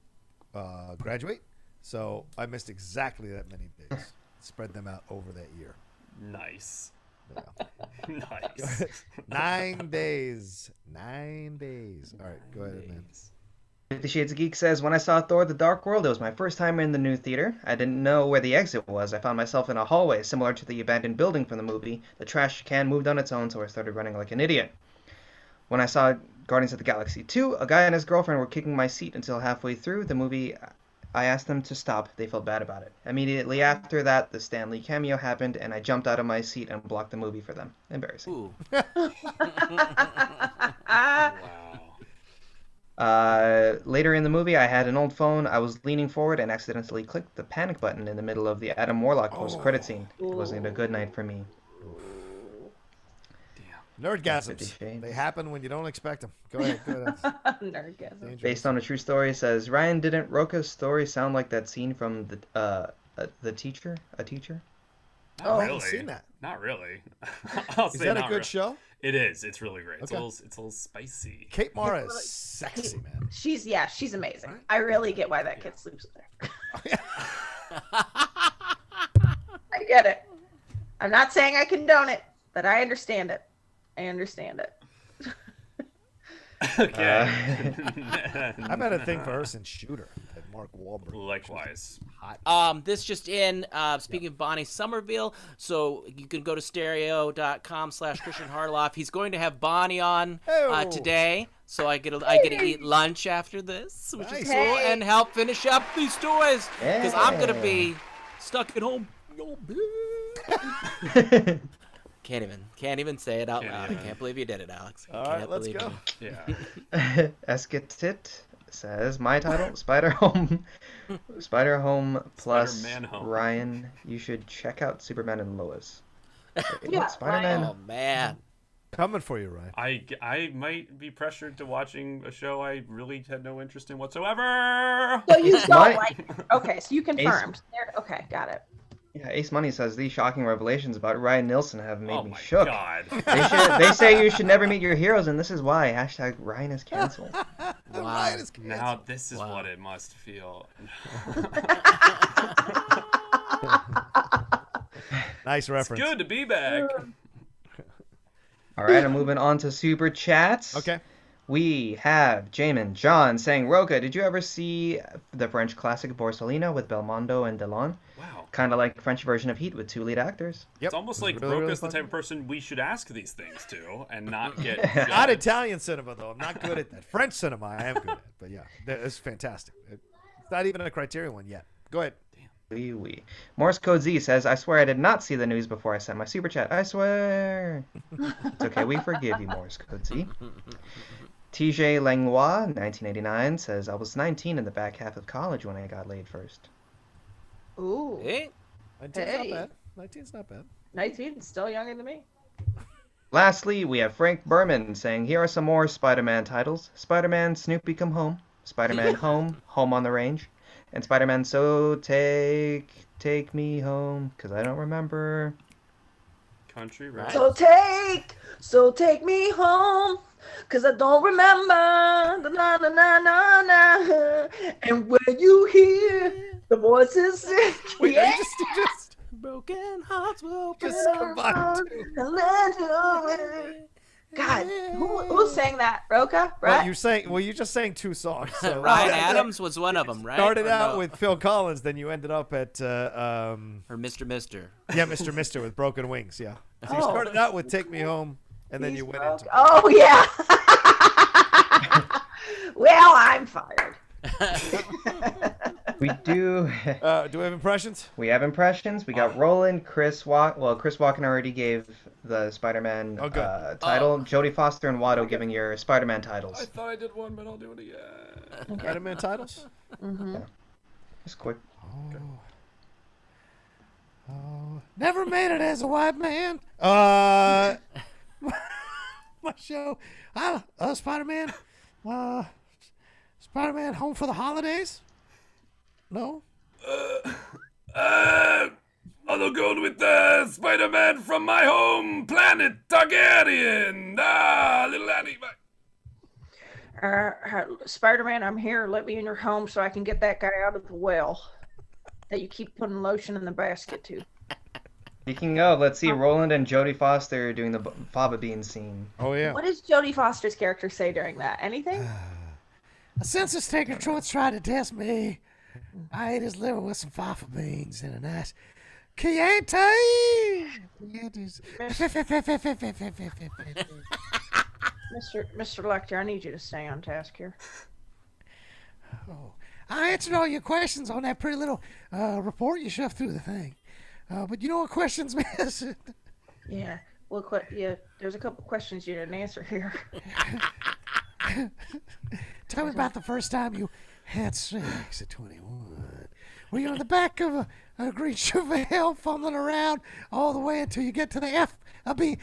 graduate. So I missed exactly that many days. Spread them out over that year. Nice. Yeah. Nice. 9 days. 9 days. All right, go ahead, man. 50 Shades of Geek says, when I saw Thor: The Dark World, it was my first time in the new theater. I didn't know where the exit was. I found myself in a hallway similar to the abandoned building from the movie. The trash can moved on its own, so I started running like an idiot. When I saw Guardians of the Galaxy 2, a guy and his girlfriend were kicking my seat until halfway through the movie. I asked them to stop. They felt bad about it. Immediately after that, the Stan Lee cameo happened, and I jumped out of my seat and blocked the movie for them. Embarrassing. Ooh. Wow. Later in the movie, I had an old phone. I was leaning forward and accidentally clicked the panic button in the middle of the Adam Warlock post-credit scene. It wasn't a good night for me. Nerdgasms. They happen when you don't expect them. Go ahead. Nerdgasm. Based on a true story, says, Ryan, didn't Rocha's story sound like that scene from the teacher? A teacher? Not I really. haven't seen that. Not really. Is that a good show? It is. It's really great. Okay. It's a little spicy. Kate Mara is sexy, man. She's amazing. Right? I really get why that kid sleeps with her. I get it. I'm not saying I condone it, but I understand it. Okay. I've had a thing for her since Shooter. Mark Wahlberg. Likewise. Hot. This just in, speaking of Bonnie Somerville, so you can go to stereo.com/Kristian HARLOFF. He's going to have Bonnie on today, so I get to eat lunch after this, which is cool, and help finish up these toys, because I'm going to be stuck at home. Can't even say it out loud. I can't believe you did it, Alex. All right, let's go. Yeah. Esketit says, my title, Spider Home plus Spider-Man Home. Ryan, you should check out Superman and Lois. Yeah, Spider-Man. Oh, man. Coming for you, Ryan. I might be pressured to watching a show I really had no interest in whatsoever. So you don't like. Okay, so you confirmed. Okay, got it. Yeah, Ace Money says these shocking revelations about Ryan Nilsen have made me my shook. God. They say you should never meet your heroes, and this is why. # Ryan is canceled. Wow. Now this is what it must feel. Nice reference. It's good to be back. All right, I'm moving on to Super Chats. Okay. We have Jamin John saying, Rocha, did you ever see the French classic Borsellino with Belmondo and Delon? Wow. Kind of like French version of Heat with 2 lead actors. Yep. It's almost like really, Rocha's really the type of person we should ask these things to and not get Not judged. Italian cinema, though. I'm not good at that. French cinema, I am good at. But yeah, it's fantastic. It's not even a Criterion one yet. Go ahead. Oui. Morse Code Z says, I swear I did not see the news before I sent my super chat. I swear. It's okay. We forgive you, Morse Code Z. TJ Langlois, 1989, says, I was 19 in the back half of college when I got laid first. Ooh. Hey. 19's not bad. 19's not bad. 19 is still younger than me. Lastly, we have Frank Berman saying, here are some more Spider-Man titles. Spider-Man Snoopy Come Home. Spider-Man Home, Home on the Range. And Spider-Man So Take Me Home, because I don't remember. Country, right? So take me home, cause I don't remember. Na, na, na, na, na. And when you hear the voices, Wait, yeah. you just Broken hearts will open Just combined two. God, who sang that? Rocha? Right? You just sang 2 songs. So Ryan Adams was one of them, right? started Or out no? with Phil Collins, then you ended up at Or Mr. yeah, Mr. with Broken Wings. Yeah. So you started out with Take Me Home, and then you went into. Oh yeah. Well, I'm fired. We do. Do we have impressions? We have impressions. We got Roland, Chris Walken. Well, Chris Walken already gave the Spider-Man title. Jodie Foster and Watto giving your Spider-Man titles. I thought I did one, but I'll do it again. Spider-Man titles? Mm-hmm. Just quick. Oh, never made it as a white man. My show. Spider-Man. Spider-Man Home for the Holidays? No? I'll go with Spider-Man from my home planet, Targaryen. Little Annie. Spider-Man, I'm here. Let me in your home so I can get that guy out of the well that you keep putting lotion in the basket to. Speaking of, let's see Roland and Jodie Foster doing the Fava Bean scene. Oh, yeah. What does Jodie Foster's character say during that? Anything? A census taker tried to test me. I ate his liver with some fava beans and a nice Chianti. Mr. Lecter, I need you to stay on task here. Oh, I answered all your questions on that pretty little report you shoved through the thing. But you know what questions missing? Yeah. Well, there's a couple questions you didn't answer here. Tell me about the first time you had sex at 21. Were you on the back of a green Chevelle fumbling around all the way until you get to the FBI?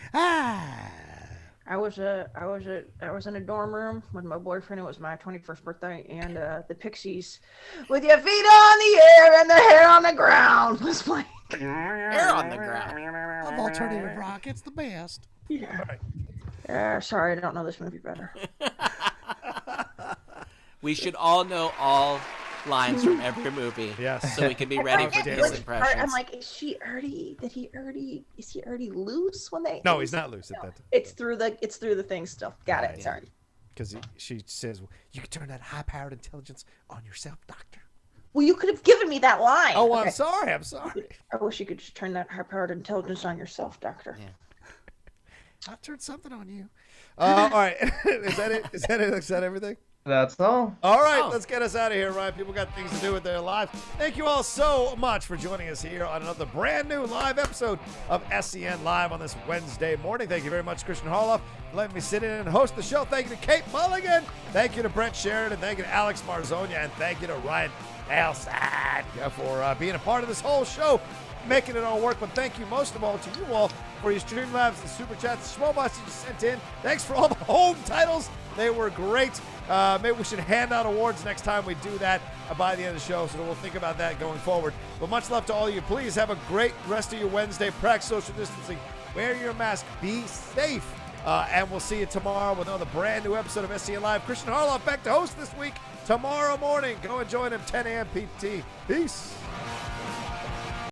I was in a dorm room with my boyfriend. It was my 21st birthday, and the Pixies, "With Your Feet on the Air and the Hair on the Ground" was playing. Hair on the ground. Love alternative rock. It's the best. Yeah. Sorry, I don't know this movie better. We should all know all lines from every movie. Yes. So we can be ready for these impressions. I'm like, is he already loose when they? No, he's not loose at that time. It's through the thing still. Got it. Sorry. Because she says, you can turn that high-powered intelligence on yourself, Doctor. Well, you could have given me that line. Oh, okay. I'm sorry. I wish you could just turn that high-powered intelligence on yourself, Doctor. Yeah. I turned something on you. All right. Is that it? Is that everything? That's all. All right, let's get us out of here, Ryan. People got things to do with their lives. Thank you all so much for joining us here on another brand new live episode of SEN Live on this Wednesday morning. Thank you very much, Kristian Harloff, for letting me sit in and host the show. Thank you to Kate Mulligan. Thank you to Brent Sheridan. Thank you to Alex Marzoña. And thank you to Ryan Nilsen for being a part of this whole show, making it all work. But thank you most of all to you all for your Streamlabs and Superchats, SCHMOEDOWN that you sent in. Thanks for all the home titles. They were great. Maybe we should hand out awards next time we do that by the end of the show, so we'll think about that going forward. But much love to all of you. Please have a great rest of your Wednesday. Practice social distancing. Wear your mask. Be safe. And we'll see you tomorrow with another brand new episode of SEN Live. Kristian Harloff back to host this week tomorrow morning. Go and join him 10 a.m. PT. Peace.